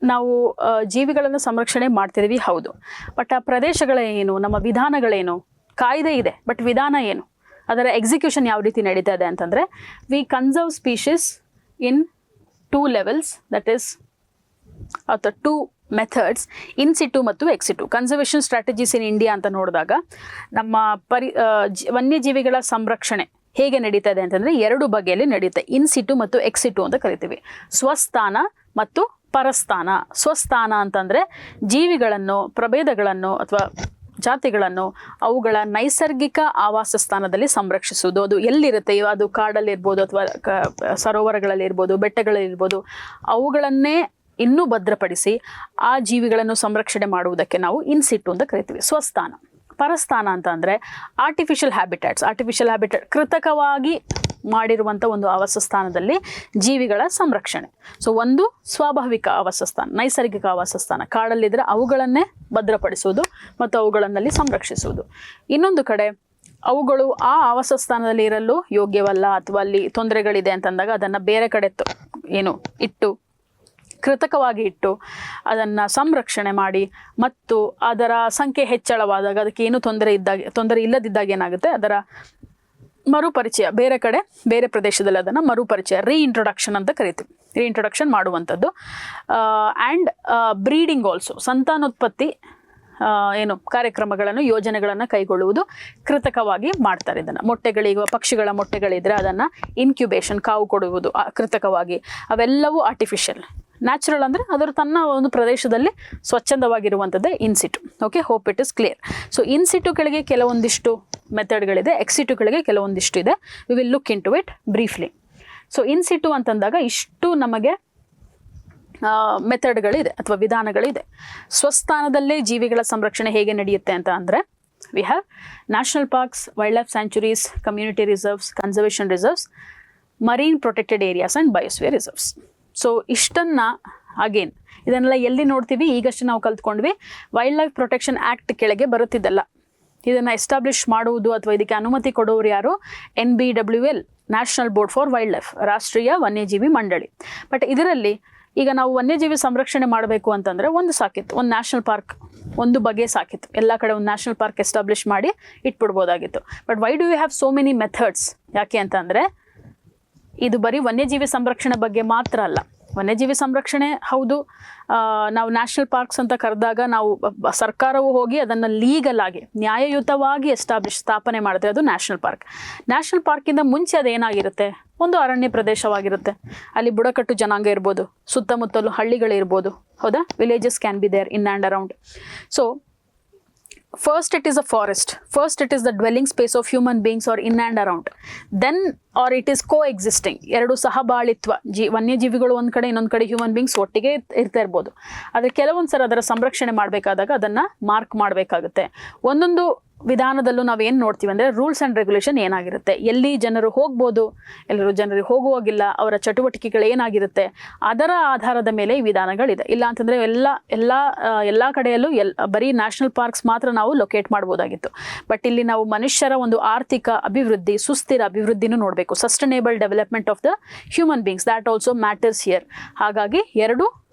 ನಾವು ಜೀವಿಗಳನ್ನು ಸಂರಕ್ಷಣೆ ಮಾಡ್ತಿದ್ದೀವಿ, ಹೌದು, ಬಟ್ ಆ ಪ್ರದೇಶಗಳೇನು, ನಮ್ಮ ವಿಧಾನಗಳೇನು, ಕಾಯ್ದೆ ಇದೆ, ಬಟ್ ವಿಧಾನ ಏನು, ಅದರ ಎಕ್ಸಿಕ್ಯೂಷನ್ ಯಾವ ರೀತಿ ನಡೀತಾ ಇದೆ ಅಂತಂದರೆ, we conserve species in 2 levels, that is ಅಥವಾ 2 ಮೆಥಡ್ಸ್, ಇನ್ ಸಿಟು ಮತ್ತು ex situ. Conservation strategies in India ಅಂತ ನೋಡಿದಾಗ ನಮ್ಮ ವನ್ಯಜೀವಿಗಳ ಸಂರಕ್ಷಣೆ ಹೇಗೆ ನಡೀತಾ ಇದೆ ಅಂತಂದರೆ 2 ಬಗೆಯಲ್ಲಿ ನಡೆಯುತ್ತೆ, ಇನ್ ಸಿಟು ಮತ್ತು ಎಕ್ಸಿಟು ಅಂತ ಕರಿತೀವಿ. ಸ್ವಸ್ಥಾನ ಮತ್ತು ಪರಸ್ಥಾನ. ಸ್ವಸ್ಥಾನ ಅಂತಂದರೆ ಜೀವಿಗಳನ್ನು, ಪ್ರಭೇದಗಳನ್ನು ಅಥವಾ ಜಾತಿಗಳನ್ನು ಅವುಗಳ ನೈಸರ್ಗಿಕ ಆವಾಸ ಸ್ಥಾನದಲ್ಲಿ ಸಂರಕ್ಷಿಸುವುದು. ಅದು ಎಲ್ಲಿರುತ್ತೆ, ಅದು ಕಾಡಲ್ಲಿರ್ಬೋದು ಅಥವಾ ಸರೋವರಗಳಲ್ಲಿರ್ಬೋದು, ಬೆಟ್ಟಗಳಲ್ಲಿರ್ಬೋದು, ಅವುಗಳನ್ನೇ ಇನ್ನೂ ಭದ್ರಪಡಿಸಿ ಆ ಜೀವಿಗಳನ್ನು ಸಂರಕ್ಷಣೆ ಮಾಡುವುದಕ್ಕೆ ನಾವು ಇನ್ಸಿಟ್ಟು ಅಂತ ಕರಿತೀವಿ, ಸ್ವಸ್ಥಾನ. ಪರಸ್ಥಾನ ಅಂತ ಅಂದರೆ ಆರ್ಟಿಫಿಷಿಯಲ್ ಹ್ಯಾಬಿಟೇಟ್, ಕೃತಕವಾಗಿ ಮಾಡಿರುವಂಥ ಒಂದು ಆವಾಸ ಸ್ಥಾನದಲ್ಲಿ ಜೀವಿಗಳ ಸಂರಕ್ಷಣೆ. ಸೊ ಒಂದು ಸ್ವಾಭಾವಿಕ ಆವಾಸ ಸ್ಥಾನ, ನೈಸರ್ಗಿಕ ಆವಾಸ ಸ್ಥಾನ, ಕಾಡಲ್ಲಿದ್ದರೆ ಅವುಗಳನ್ನೇ ಭದ್ರಪಡಿಸುವುದು ಮತ್ತು ಅವುಗಳನ್ನಲ್ಲಿ ಸಂರಕ್ಷಿಸುವುದು. ಇನ್ನೊಂದು ಕಡೆ ಅವುಗಳು ಆ ಆವಾಸ ಸ್ಥಾನದಲ್ಲಿ ಇರಲು ಯೋಗ್ಯವಲ್ಲ ಅಥವಾ ಅಲ್ಲಿ ತೊಂದರೆಗಳಿದೆ ಅಂತಂದಾಗ ಅದನ್ನು ಬೇರೆ ಕಡೆ ಕೃತಕವಾಗಿ ಇಟ್ಟು ಅದನ್ನು ಸಂರಕ್ಷಣೆ ಮಾಡಿ, ಮತ್ತು ಅದರ ಸಂಖ್ಯೆ ಹೆಚ್ಚಳವಾದಾಗ, ಅದಕ್ಕೆ ಏನು ತೊಂದರೆ ಇಲ್ಲದಿದ್ದಾಗ ಏನಾಗುತ್ತೆ, ಅದರ ಮರುಪರಿಚಯ ಬೇರೆ ಪ್ರದೇಶದಲ್ಲಿ ಅದನ್ನು ಮರುಪರಿಚಯ, ರೀಇಂಟ್ರೊಡಕ್ಷನ್ ಅಂತ ಕರಿತೀವಿ, ರೀಇಂಟ್ರೊಡಕ್ಷನ್ ಮಾಡುವಂಥದ್ದು. ಆ್ಯಂಡ್ ಬ್ರೀಡಿಂಗ್ ಆಲ್ಸೋ, ಸಂತಾನೋತ್ಪತ್ತಿ ಕಾರ್ಯಕ್ರಮಗಳನ್ನು, ಯೋಜನೆಗಳನ್ನು ಕೈಗೊಳ್ಳುವುದು ಕೃತಕವಾಗಿ ಮಾಡ್ತಾರೆ. ಇದನ್ನು ಪಕ್ಷಿಗಳ ಮೊಟ್ಟೆಗಳಿದ್ರೆ ಅದನ್ನು ಇನ್ಕ್ಯುಬೇಷನ್, ಕಾವು ಕೊಡುವುದು ಕೃತಕವಾಗಿ, ಅವೆಲ್ಲವೂ ಆರ್ಟಿಫಿಷಿಯಲ್. ನ್ಯಾಚುರಲ್ ಅಂದರೆ ಅದರ ತನ್ನ ಒಂದು ಪ್ರದೇಶದಲ್ಲಿ ಸ್ವಚ್ಛಂದವಾಗಿರುವಂಥದ್ದೇ in situ. Okay, hope it is clear. So ಇನ್ಸಿಟುಗಳಿಗೆ ಕೆಲವೊಂದಿಷ್ಟು ಮೆಥಡ್ಗಳಿದೆ, ಎಕ್ಸಿಟುಗಳಿಗೆ ಕೆಲವೊಂದಿಷ್ಟು ಇದೆ. We will look into it briefly. So in situ ಅಂತಂದಾಗ ಇಷ್ಟು ನಮಗೆ ಮೆಥಡ್ಗಳಿದೆ ಅಥವಾ ವಿಧಾನಗಳಿದೆ. ಸ್ವಸ್ಥಾನದಲ್ಲೇ ಜೀವಿಗಳ ಸಂರಕ್ಷಣೆ ಹೇಗೆ ನಡೆಯುತ್ತೆ ಅಂತ ಅಂದರೆ, we have national parks, wildlife sanctuaries, community reserves, conservation reserves, marine protected areas and biosphere reserves. So ಇಷ್ಟನ್ನು ಅಗೇನ್ ಇದನ್ನೆಲ್ಲ ಎಲ್ಲಿ ನೋಡ್ತೀವಿ, ಈಗಷ್ಟೇ ನಾವು ಕಲ್ತ್ಕೊಂಡ್ವಿ, ವೈಲ್ಡ್ ಲೈಫ್ ಪ್ರೊಟೆಕ್ಷನ್ ಆ್ಯಕ್ಟ್ ಕೆಳಗೆ ಬರುತ್ತಿದ್ದಲ್ಲ. ಇದನ್ನು ಎಸ್ಟಾಬ್ಲಿಷ್ ಮಾಡುವುದು ಅಥವಾ ಇದಕ್ಕೆ ಅನುಮತಿ ಕೊಡೋರು ಯಾರು, NBWL, national board for wild life, ರಾಷ್ಟ್ರೀಯ ವನ್ಯಜೀವಿ ಮಂಡಳಿ. ಬಟ್ ಇದರಲ್ಲಿ ಈಗ ನಾವು ವನ್ಯಜೀವಿ ಸಂರಕ್ಷಣೆ ಮಾಡಬೇಕು ಅಂತಂದರೆ ಒಂದು ನ್ಯಾಷನಲ್ ಪಾರ್ಕ್, ಒಂದು ಬಗೆ ಸಾಕಿತ್ತು, ಎಲ್ಲ ಕಡೆ ಒಂದು ನ್ಯಾಷನಲ್ ಪಾರ್ಕ್ ಎಸ್ಟಾಬ್ಲಿಷ್ ಮಾಡಿ ಇಟ್ಬಿಡ್ಬೋದಾಗಿತ್ತು. But why do you have so many methods? ಯಾಕೆ ಅಂತಂದರೆ ಇದು ಬರೀ ವನ್ಯಜೀವಿ ಸಂರಕ್ಷಣೆ ಬಗ್ಗೆ ಮಾತ್ರ ಅಲ್ಲ. ವನ್ಯಜೀವಿ ಸಂರಕ್ಷಣೆ ಹೌದು, ನಾವು ನ್ಯಾಷನಲ್ ಪಾರ್ಕ್ಸ್ ಅಂತ ಕರೆದಾಗ ನಾವು ಸರ್ಕಾರವು ಹೋಗಿ ಅದನ್ನು ಲೀಗಲ್ ಆಗಿ, ನ್ಯಾಯಯುತವಾಗಿ ಸ್ಥಾಪನೆ ಮಾಡಿದ್ರೆ ಅದು ನ್ಯಾಷನಲ್ ಪಾರ್ಕ್. ನ್ಯಾಷನಲ್ ಪಾರ್ಕಿಂದ ಮುಂಚೆ ಅದೇನಾಗಿರುತ್ತೆ, ಒಂದು ಅರಣ್ಯ ಪ್ರದೇಶವಾಗಿರುತ್ತೆ. ಅಲ್ಲಿ ಬುಡಕಟ್ಟು ಜನಾಂಗ ಇರ್ಬೋದು, ಸುತ್ತಮುತ್ತಲು ಹಳ್ಳಿಗಳಿರ್ಬೋದು, ಹೌದಾ, villages can be there in and around. So first it is a forest, first it is the dwelling space of human beings or in and around, then or it is coexisting, ಎರಡು ಸಹಬಾಳಿತ್ವ, ವನ್ಯಜೀವಿಗಳು ಒಂದು ಕಡೆ, ಇನ್ನೊಂದು ಕಡೆ human beings ಒಟ್ಟಿಗೆ ಇರ್ತಾ ಇರ್ಬೋದು. ಆದರೆ ಕೆಲವೊಂದು ಸಲ ಅದರ ಸಂರಕ್ಷಣೆ ಮಾಡಬೇಕಾದಾಗ ಅದನ್ನು ಮಾರ್ಕ್ ಮಾಡಬೇಕಾಗುತ್ತೆ. ಒಂದೊಂದು ವಿಧಾನದಲ್ಲೂ ನಾವೇನು ನೋಡ್ತೀವಿ ಅಂದರೆ ರೂಲ್ಸ್ ಆ್ಯಂಡ್ ರೆಗ್ಯುಲೇಷನ್ ಏನಾಗಿರುತ್ತೆ, ಎಲ್ಲಿ ಜನರು ಹೋಗ್ಬೋದು, ಜನರಿಗೆ ಹೋಗುವಾಗಿಲ್ಲ, ಅವರ ಚಟುವಟಿಕೆಗಳು ಏನಾಗಿರುತ್ತೆ, ಅದರ ಆಧಾರದ ಮೇಲೆ ಈ ವಿಧಾನಗಳಿದೆ. ಇಲ್ಲ ಅಂತಂದರೆ ಎಲ್ಲ ಕಡೆಯಲ್ಲೂ ಬರೀ ನ್ಯಾಷನಲ್ ಪಾರ್ಕ್ಸ್ ಮಾತ್ರ ನಾವು ಲೊಕೇಟ್ ಮಾಡ್ಬೋದಾಗಿತ್ತು. ಬಟ್ ಇಲ್ಲಿ ನಾವು ಮನುಷ್ಯರ ಒಂದು ಆರ್ಥಿಕ ಅಭಿವೃದ್ಧಿ, ಸುಸ್ಥಿರ ಅಭಿವೃದ್ಧಿನೂ ನೋಡಬೇಕು, sustainable development of the human beings, that also matters here. ಹಾಗಾಗಿ ಎರಡು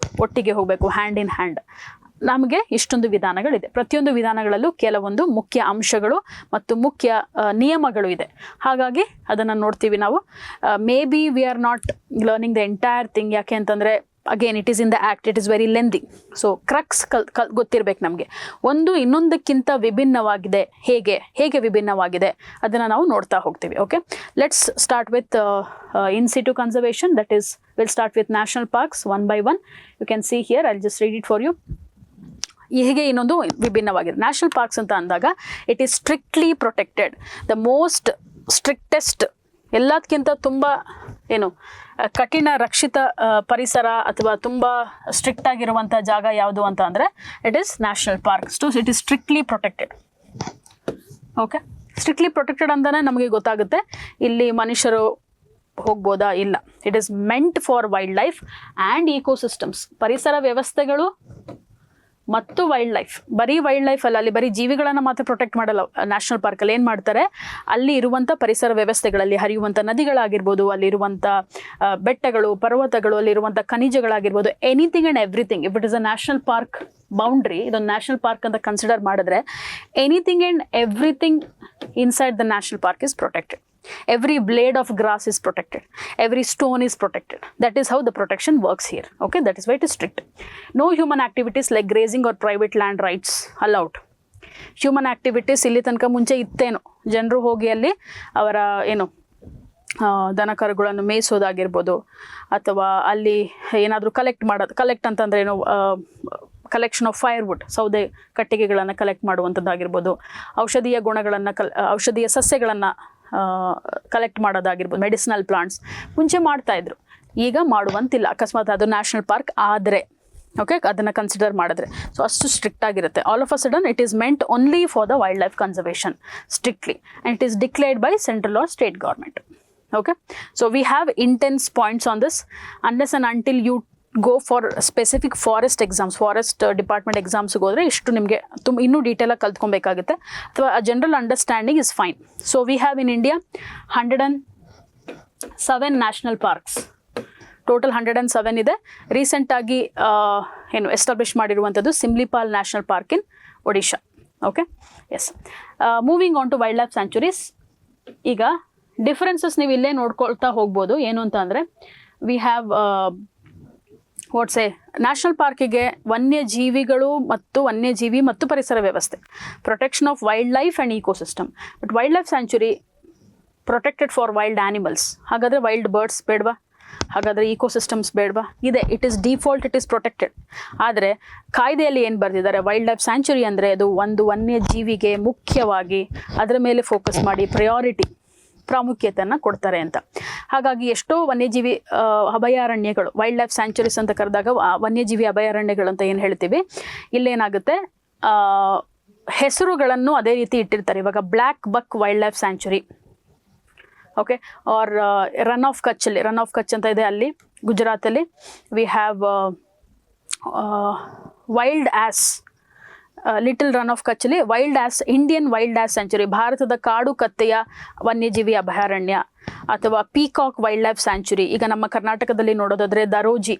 ಒಟ್ಟಿಗೆ ಹೋಗಬೇಕು, ಹ್ಯಾಂಡ್ ಇನ್ ಹ್ಯಾಂಡ್. ನಮಗೆ ಇಷ್ಟೊಂದು ವಿಧಾನಗಳಿದೆ. ಪ್ರತಿಯೊಂದು ವಿಧಾನಗಳಲ್ಲೂ ಕೆಲವೊಂದು ಮುಖ್ಯ ಅಂಶಗಳು ಮತ್ತು ಮುಖ್ಯ ನಿಯಮಗಳು ಇದೆ. ಹಾಗಾಗಿ ಅದನ್ನು ನೋಡ್ತೀವಿ ನಾವು. May be we are not learning the entire thing. ಯಾಕೆ ಅಂತಂದರೆ again it is in the act, it is very lengthy. So crux ಗೊತ್ತಿರಬೇಕು ನಮಗೆ. ಒಂದು ಇನ್ನೊಂದಕ್ಕಿಂತ ವಿಭಿನ್ನವಾಗಿದೆ, ಹೇಗೆ ವಿಭಿನ್ನವಾಗಿದೆ ಅದನ್ನು ನಾವು ನೋಡ್ತಾ ಹೋಗ್ತೀವಿ. Okay, let's start with in situ conservation. That is will start with national parks one by one. You can see here, I just read it for you. ಹೀಗೆ ಇನ್ನೊಂದು ವಿಭಿನ್ನವಾಗಿದೆ. ನ್ಯಾಷನಲ್ ಪಾರ್ಕ್ಸ್ ಅಂತ ಅಂದಾಗ it is strictly protected, the most strictest, ಎಲ್ಲದಕ್ಕಿಂತ ತುಂಬ ಕಠಿಣ ರಕ್ಷಿತ ಪರಿಸರ ಅಥವಾ ತುಂಬ ಸ್ಟ್ರಿಕ್ಟ್ ಆಗಿರುವಂಥ ಜಾಗ ಯಾವುದು ಅಂತ ಅಂದರೆ it is national parks. To it is strictly protected. Okay, strictly protected ಅಂತಾನೆ ನಮಗೆ ಗೊತ್ತಾಗುತ್ತೆ ಇಲ್ಲಿ ಮನುಷ್ಯರು ಹೋಗ್ಬೋದಾ, ಇಲ್ಲ. It is meant for wildlife and ecosystems. ಪರಿಸರ ವ್ಯವಸ್ಥೆಗಳು ಮತ್ತು ವೈಲ್ಡ್ ಲೈಫ್. ಬರೀ ವೈಲ್ಡ್ ಲೈಫ್ ಅಲ್ಲ, ಅಲ್ಲಿ ಬರೀ ಜೀವಿಗಳನ್ನು ಮಾತ್ರ ಪ್ರೊಟೆಕ್ಟ್ ಮಾಡಲ್ಲ. ನ್ಯಾಷನಲ್ ಪಾರ್ಕಲ್ಲಿ ಏನು ಮಾಡ್ತಾರೆ, ಅಲ್ಲಿ ಇರುವಂಥ ಪರಿಸರ ವ್ಯವಸ್ಥೆಗಳಲ್ಲಿ ಹರಿಯುವಂಥ ನದಿಗಳಾಗಿರ್ಬೋದು, ಅಲ್ಲಿರುವಂಥ ಬೆಟ್ಟಗಳು, ಪರ್ವತಗಳು, ಅಲ್ಲಿರುವಂಥ ಖನಿಜಗಳಾಗಿರ್ಬೋದು, anything and everything. If it is a national park boundary, ಇದೊಂದು ನ್ಯಾಷನಲ್ ಪಾರ್ಕ್ ಅಂತ ಕನ್ಸಿಡರ್ ಮಾಡಿದ್ರೆ anything and everything inside the national park is protected. Every blade of grass is protected. Every stone is protected. That is how the protection works here. Okay, that is why it is strict. No human activities like grazing or private land rights allowed. Human activities ಇಲ್ಲಿ ತನಕ ಮುಂಚೆ ಇತ್ತೇನೋ, ಜನರು ಹೋಗಿ ಅಲ್ಲಿ ಅವರ ದನ ಕರುಗಳನ್ನು ಮೇಯಿಸೋದಾಗಿರ್ಬೋದು, ಅಥವಾ ಅಲ್ಲಿ ಏನಾದರೂ ಕಲೆಕ್ಟ್ ಅಂತಂದರೆ ಕಲೆಕ್ಷನ್ ಆಫ್ ಫೈರ್ವುಡ್, ಸೌದೆ ಕಟ್ಟಿಗೆಗಳನ್ನು ಕಲೆಕ್ಟ್ ಮಾಡುವಂಥದ್ದಾಗಿರ್ಬೋದು, ಔಷಧೀಯ ಗುಣಗಳನ್ನು ಔಷಧೀಯ ಸಸ್ಯಗಳನ್ನು ಕಲೆಕ್ಟ್ ಮಾಡೋದಾಗಿರ್ಬೋದು, ಮೆಡಿಸಿನಲ್ ಪ್ಲಾಂಟ್ಸ್ ಮುಂಚೆ ಮಾಡ್ತಾಯಿದ್ರು, ಈಗ ಮಾಡುವಂತಿಲ್ಲ. ಅಕಸ್ಮಾತ್ ಅದು ನ್ಯಾಷನಲ್ ಪಾರ್ಕ್ ಆದರೆ, ಓಕೆ, ಅದನ್ನು ಕನ್ಸಿಡರ್ ಮಾಡಿದ್ರೆ. ಸೊ ಅಷ್ಟು ಸ್ಟ್ರಿಕ್ಟ್ ಆಗಿರುತ್ತೆ. All of a sudden it is meant only for the wildlife conservation strictly, and it is declared by central or state government. Okay, so we have intense points on this. Unless and until you go for specific forest exams, forest department ಎಕ್ಸಾಮ್ಸ್ಗೆ ಹೋದರೆ ಇಷ್ಟು ನಿಮಗೆ ಇನ್ನೂ ಡೀಟೇಲಾಗಿ ಕಲ್ತ್ಕೊಬೇಕಾಗುತ್ತೆ. ಅಥವಾ general understanding is fine. So we have in India 107 national parks. Total 107 ಇದೆ. ರೀಸೆಂಟಾಗಿ ಎಸ್ಟಾಬ್ಲಿಷ್ ಮಾಡಿರುವಂಥದ್ದು Similipal national park in Odisha. Okay, yes. Moving on to wildlife sanctuaries. ಈಗ ಡಿಫರೆನ್ಸಸ್ ನೀವು ಇಲ್ಲೇ ನೋಡ್ಕೊಳ್ತಾ ಹೋಗ್ಬೋದು. ಏನು ಅಂತ ಅಂದರೆ ವಿ ಹ್ಯಾವ್ ನ್ಯಾಷನಲ್ ಪಾರ್ಕಿಗೆ ವನ್ಯಜೀವಿಗಳು ಮತ್ತು ವನ್ಯಜೀವಿ ಮತ್ತು ಪರಿಸರ ವ್ಯವಸ್ಥೆ, protection of wildlife and ecosystem. But wildlife sanctuary protected for wild animals. ಹಾಗಾದರೆ ವೈಲ್ಡ್ ಬರ್ಡ್ಸ್ ಬೇಡವಾ? ಹಾಗಾದರೆ ಈಕೋಸಿಸ್ಟಮ್ಸ್ ಬೇಡವಾ? ಇದೆ. It is default, it is protected. ಆದರೆ ಕಾಯ್ದೆಯಲ್ಲಿ ಏನು ಬರೆದಿದ್ದಾರೆ, ವೈಲ್ಡ್ ಲೈಫ್ ಸ್ಯಾಂಚುರಿ ಅಂದರೆ ಅದು ಒಂದು ವನ್ಯಜೀವಿಗೆ ಮುಖ್ಯವಾಗಿ ಅದರ ಮೇಲೆ ಫೋಕಸ್ ಮಾಡಿ ಪ್ರಾಮುಖ್ಯತೆಯನ್ನು ಕೊಡ್ತಾರೆ ಅಂತ. ಹಾಗಾಗಿ ಎಷ್ಟೋ ವನ್ಯಜೀವಿ ಅಭಯಾರಣ್ಯಗಳು, ವೈಲ್ಡ್ ಲೈಫ್ ಸ್ಯಾಂಚುರೀಸ್ ಅಂತ ಕರೆದಾಗ ವನ್ಯಜೀವಿ ಅಭಯಾರಣ್ಯಗಳು ಅಂತ ಏನು ಹೇಳ್ತೀವಿ, ಇಲ್ಲೇನಾಗುತ್ತೆ ಹೆಸರುಗಳನ್ನು ಅದೇ ರೀತಿ ಇಟ್ಟಿರ್ತಾರೆ. ಇವಾಗ blackbuck wildlife sanctuary, okay, or Rann of Kutch ಅಂತ ಇದೆ ಅಲ್ಲಿ ಗುಜರಾತಲ್ಲಿ. We have wild ass, little Rann of ಕಚ್ಚಲ್ಲಿ wild ass, Indian wild ass sanctuary, ಭಾರತದ ಕಾಡು ಕತ್ತೆಯ ವನ್ಯಜೀವಿ ಅಭಯಾರಣ್ಯ. ಅಥವಾ ಪೀಕಾಕ್ ವೈಲ್ಡ್ ಲೈಫ್ ಸ್ಯಾಂಚುರಿ. ಈಗ ನಮ್ಮ ಕರ್ನಾಟಕದಲ್ಲಿ ನೋಡೋದಾದರೆ ದರೋಜಿ,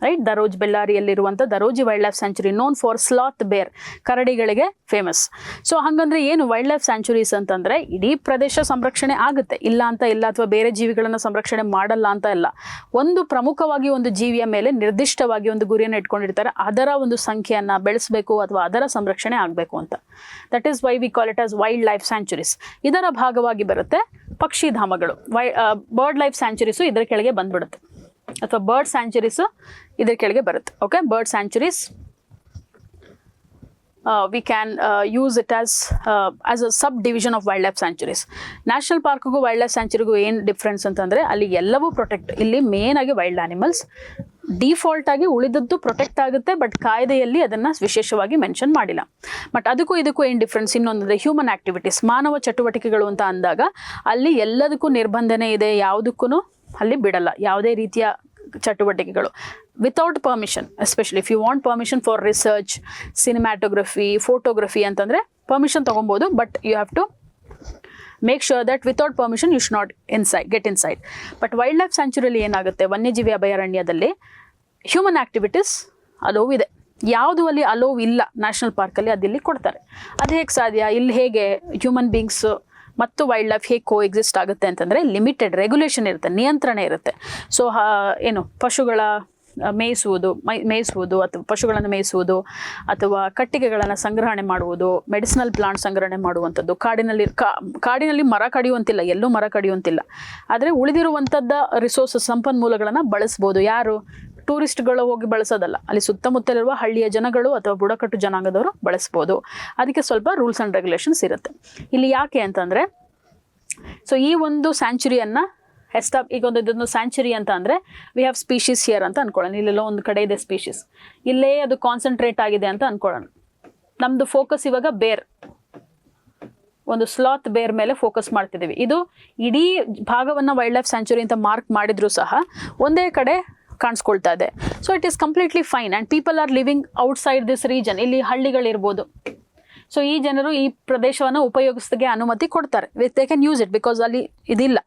ರೈಟ್, ದರೋಜ್ ಬೆಳ್ಳಾರಿಯಲ್ಲಿರುವಂಥ Daroji wildlife sanctuary, known for sloth bear, ಕರಡಿಗಳಿಗೆ ಫೇಮಸ್. ಸೊ ಹಾಗಂದ್ರೆ ಏನು ವೈಲ್ಡ್ ಲೈಫ್ ಸ್ಯಾಂಚುರೀಸ್ ಅಂತಂದರೆ ಇಡೀ ಪ್ರದೇಶ ಸಂರಕ್ಷಣೆ ಆಗುತ್ತೆ, ಇಲ್ಲ ಅಂತ ಇಲ್ಲ, ಅಥವಾ ಬೇರೆ ಜೀವಿಗಳನ್ನು ಸಂರಕ್ಷಣೆ ಮಾಡಲ್ಲ ಅಂತ ಇಲ್ಲ. ಒಂದು ಪ್ರಮುಖವಾಗಿ ಒಂದು ಜೀವಿಯ ಮೇಲೆ ನಿರ್ದಿಷ್ಟವಾಗಿ ಒಂದು ಗುರಿಯನ್ನು ಇಟ್ಕೊಂಡಿರ್ತಾರೆ, ಅದರ ಒಂದು ಸಂಖ್ಯೆಯನ್ನು ಬೆಳೆಸಬೇಕು ಅಥವಾ ಅದರ ಸಂರಕ್ಷಣೆ ಆಗಬೇಕು ಅಂತ. That is why we call it as wildlife sanctuaries. ಇದರ ಭಾಗವಾಗಿ ಬರುತ್ತೆ ಪಕ್ಷಿಧಾಮಗಳು. ಬರ್ಡ್ ಲೈಫ್ ಸ್ಯಾಂಚುರೀಸು ಇದರ ಕೆಳಗೆ ಬಂದ್ಬಿಡುತ್ತೆ, ಅಥವಾ ಬರ್ಡ್ ಸ್ಯಾಂಚುರೀಸು ಇದ್ರ ಕೆಳಗೆ ಬರುತ್ತೆ. Okay, bird sanctuaries we can use it as a subdivision of wildlife sanctuaries. National ಪಾರ್ಕ್ಗೂ ವೈಲ್ಡ್ ಲೈಫ್ ಸ್ಯಾಂಚುರಿಗೂ ಏನು ಡಿಫ್ರೆನ್ಸ್ ಅಂತಂದರೆ ಅಲ್ಲಿ ಎಲ್ಲವೂ ಪ್ರೊಟೆಕ್ಟ್. ಇಲ್ಲಿ ಮೇನ್ ಆಗಿ ವೈಲ್ಡ್ ಆನಿಮಲ್ಸ್, ಡಿಫಾಲ್ಟ್ ಆಗಿ ಉಳಿದದ್ದು ಪ್ರೊಟೆಕ್ಟ್ ಆಗುತ್ತೆ, ಬಟ್ ಕಾಯ್ದೆಯಲ್ಲಿ ಅದನ್ನು ವಿಶೇಷವಾಗಿ ಮೆನ್ಷನ್ ಮಾಡಿಲ್ಲ. ಬಟ್ ಅದಕ್ಕೂ ಇದಕ್ಕೂ ಏನು ಡಿಫ್ರೆನ್ಸ್ ಇನ್ನೊಂದಂದರೆ ಹ್ಯೂಮನ್ ಆ್ಯಕ್ಟಿವಿಟೀಸ್, ಮಾನವ ಚಟುವಟಿಕೆಗಳು ಅಂತ ಅಂದಾಗ ಅಲ್ಲಿ ಎಲ್ಲದಕ್ಕೂ ನಿರ್ಬಂಧನೆ ಇದೆ, ಯಾವುದಕ್ಕೂ ಅಲ್ಲಿ ಬಿಡಲ್ಲ ಯಾವುದೇ ರೀತಿಯ ಚಟುವಟಿಕೆಗಳು without permission. Especially if you want permission for research, cinematography, photography ಅಂತಂದರೆ ಪರ್ಮಿಷನ್ ತೊಗೊಬೋದು, but you have to make sure that without permission you should not get inside. But wildlife ಸ್ಯಾಂಚುರಿಯಲ್ಲಿ ಏನಾಗುತ್ತೆ, ವನ್ಯಜೀವಿ ಅಭಯಾರಣ್ಯದಲ್ಲಿ ಹ್ಯೂಮನ್ ಆ್ಯಕ್ಟಿವಿಟೀಸ್ ಅಲೋವ್ ಇದೆ. ಯಾವುದು ಅಲ್ಲಿ allow ಇಲ್ಲ national ಪಾರ್ಕಲ್ಲಿ ಅದಿಲ್ಲಿ ಕೊಡ್ತಾರೆ. ಅದು ಹೇಗೆ ಸಾಧ್ಯ? ಇಲ್ಲಿ ಹೇಗೆ ಹ್ಯೂಮನ್ ಬೀಯಿಂಗ್ಸ್ ಮತ್ತು ವೈಲ್ಡ್ ಲೈಫ್ ಹೇಗೆ ಕೋ ಎಕ್ಸಿಸ್ಟ್ ಆಗುತ್ತೆ ಅಂತಂದರೆ ಲಿಮಿಟೆಡ್ ರೆಗ್ಯುಲೇಷನ್ ಇರುತ್ತೆ, ನಿಯಂತ್ರಣ ಇರುತ್ತೆ. ಸೊ ಏನು ಪಶುಗಳ ಮೇಯಿಸುವುದು ಅಥವಾ ಪಶುಗಳನ್ನು ಮೇಯಿಸುವುದು ಅಥವಾ ಕಟ್ಟಿಗೆಗಳನ್ನು ಸಂಗ್ರಹಣೆ ಮಾಡುವುದು, ಮೆಡಿಸಿನಲ್ ಪ್ಲಾಂಟ್ ಸಂಗ್ರಹಣೆ ಮಾಡುವಂಥದ್ದು, ಕಾಡಿನಲ್ಲಿ ಮರ ಕಡಿಯುವಂತಿಲ್ಲ, ಎಲ್ಲೂ ಮರ ಕಡಿಯುವಂತಿಲ್ಲ. ಆದರೆ ಉಳಿದಿರುವಂಥದ್ದ ರಿಸೋರ್ಸಸ್ ಸಂಪನ್ಮೂಲಗಳನ್ನು ಬಳಸ್ಬೋದು. ಯಾರು? ಟೂರಿಸ್ಟ್ಗಳು ಹೋಗಿ ಬಳಸೋದಲ್ಲ, ಅಲ್ಲಿ ಸುತ್ತಮುತ್ತಲಿರುವ ಹಳ್ಳಿಯ ಜನಗಳು ಅಥವಾ ಬುಡಕಟ್ಟು ಜನಾಂಗದವರು ಬಳಸ್ಬೋದು. ಅದಕ್ಕೆ ಸ್ವಲ್ಪ ರೂಲ್ಸ್ ಆ್ಯಂಡ್ ರೆಗ್ಯುಲೇಷನ್ಸ್ ಇರುತ್ತೆ. ಇಲ್ಲಿ ಯಾಕೆ ಅಂತಂದರೆ, ಸೊ ಈ ಒಂದು ಸ್ಯಾಂಚುರಿಯನ್ನು ಈಗ ಇದೊಂದು ಸ್ಯಾಂಚುರಿ ಅಂತ ಅಂದರೆ ವಿ ಹ್ಯಾವ್ ಸ್ಪೀಷೀಸ್ ಹಿಯರ್ ಅಂತ ಅನ್ಕೊಳ್ಳೋಣ. ಇಲ್ಲೆಲ್ಲೋ ಒಂದು ಕಡೆ ಇದೆ ಸ್ಪೀಷೀಸ್, ಇಲ್ಲೇ ಅದು ಕಾನ್ಸಂಟ್ರೇಟ್ ಆಗಿದೆ ಅಂತ ಅನ್ಕೊಳ್ಳೋಣ. ನಮ್ಮದು ಫೋಕಸ್ ಇವಾಗ ಬೇರ್, ಒಂದು ಸ್ಲಾತ್ ಬೇರ್ ಮೇಲೆ ಫೋಕಸ್ ಮಾಡ್ತಿದ್ದೀವಿ. ಇದು ಇಡೀ ಭಾಗವನ್ನು ವೈಲ್ಡ್ ಲೈಫ್ ಸ್ಯಾಂಚುರಿ ಅಂತ ಮಾರ್ಕ್ ಮಾಡಿದ್ರು ಸಹ ಒಂದೇ ಕಡೆ ಕಾಣಿಸ್ಕೊಳ್ತಾ ಇದೆ. So it is completely fine and people are living outside this region. ಇಲ್ಲಿ ಹಳ್ಳಿಗಳಿರ್ಬೋದು. ಸೊ ಈ ಜನರು ಈ ಪ್ರದೇಶವನ್ನು ಉಪಯೋಗಿಸೋದಕ್ಕೆ ಅನುಮತಿ ಕೊಡ್ತಾರೆ, they can use it because ಅಲ್ಲಿ ಇದಿಲ್ಲ.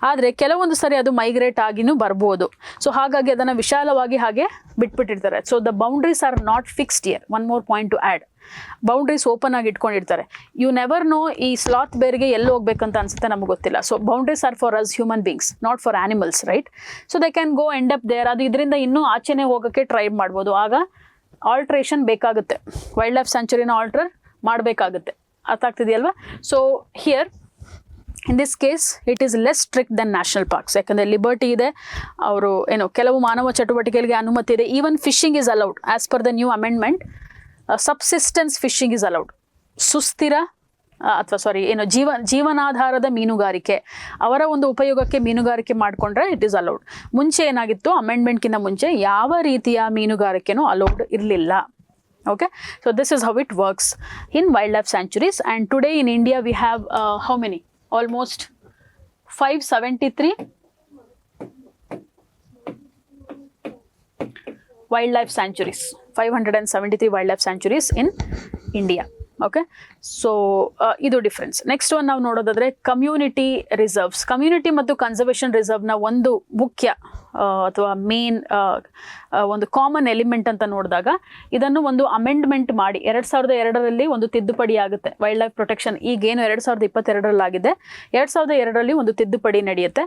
ಆದರೆ ಕೆಲವೊಂದು ಸರಿ ಅದು ಮೈಗ್ರೇಟ್ ಆಗಿನೂ ಬರ್ಬೋದು. ಸೊ ಹಾಗಾಗಿ ಅದನ್ನು ವಿಶಾಲವಾಗಿ ಹಾಗೆ ಬಿಟ್ಬಿಟ್ಟಿರ್ತಾರೆ. So the boundaries are not fixed here. One more point to add, boundaries open ಆಗಿ ಇಟ್ಕೊಂಡಿರ್ತಾರೆ. ಯು ನೆವರ್ ನೋ ಈ ಸ್ಲಾತ್ ಬೇರ್ಗೆ ಎಲ್ಲಿ ಹೋಗ್ಬೇಕಂತ ಅನ್ಸುತ್ತೆ, ನಮಗೆ ಗೊತ್ತಿಲ್ಲ. So boundaries are for us human beings, not for animals, right? So they can go end up there. ಅದು ಇದರಿಂದ ಇನ್ನೂ ಆಚೆನೆ ಹೋಗೋಕ್ಕೆ ಟ್ರೈ ಮಾಡ್ಬೋದು. ಆಗ ಆಲ್ಟ್ರೇಷನ್ ಬೇಕಾಗುತ್ತೆ, ವೈಲ್ಡ್ ಲೈಫ್ ಸ್ಯಾಂಚುರಿನ ಆಲ್ಟರ್ ಮಾಡಬೇಕಾಗುತ್ತೆ. ಅರ್ಥ ಆಗ್ತಿದೆಯಲ್ವಾ? So here in this case it is less strict then national parks. ಯಾಕಂದರೆ ಲಿಬರ್ಟಿ ಇದೆ, ಅವರು ಕೆಲವು ಮಾನವ ಚಟುವಟಿಕೆಗಳಿಗೆ ಅನುಮತಿ ಇದೆ. Even fishing is allowed as per the new amendment. Subsistence fishing is allowed. ಸುಸ್ಥಿರ ಜೀವನಾಧಾರದ ಮೀನುಗಾರಿಕೆ, ಅವರ ಒಂದು ಉಪಯೋಗಕ್ಕೆ ಮೀನುಗಾರಿಕೆ ಮಾಡಿಕೊಂಡ್ರೆ ಇಟ್ ಈಸ್ ಅಲೌಡ್. ಮುಂಚೆ ಏನಾಗಿತ್ತು, ಅಮೆಂಡ್ಮೆಂಟ್ಗಿಂತ ಮುಂಚೆ ಯಾವ ರೀತಿಯ ಮೀನುಗಾರಿಕೆನೂ ಅಲೌಡ್ ಇರಲಿಲ್ಲ. Okay, so this is how it works in wildlife sanctuaries. And today in India we have how many? Almost 573 wildlife sanctuaries. 573 wildlife sanctuaries in India. Okay, so ಇದು difference. Next ಒಂದು ನಾವು ನೋಡೋದಾದರೆ ಕಮ್ಯುನಿಟಿ ರಿಸರ್ವ್ಸ್. ಕಮ್ಯುನಿಟಿ ಮತ್ತು conservation ರಿಸರ್ವ್ನ ಒಂದು ಮುಖ್ಯ ಅಥವಾ main ಒಂದು common element ಅಂತ ನೋಡಿದಾಗ, ಇದನ್ನು ಒಂದು ಅಮೆಂಡ್ಮೆಂಟ್ ಮಾಡಿ 2002ರಲ್ಲಿ ಒಂದು ತಿದ್ದುಪಡಿ ಆಗುತ್ತೆ. ವೈಲ್ಡ್ ಲೈಫ್ ಪ್ರೊಟೆಕ್ಷನ್ ಈಗೇನು 2022ರಲ್ಲಾಗಿದೆ, 2002ರಲ್ಲಿ ಒಂದು ತಿದ್ದುಪಡಿ ನಡೆಯುತ್ತೆ.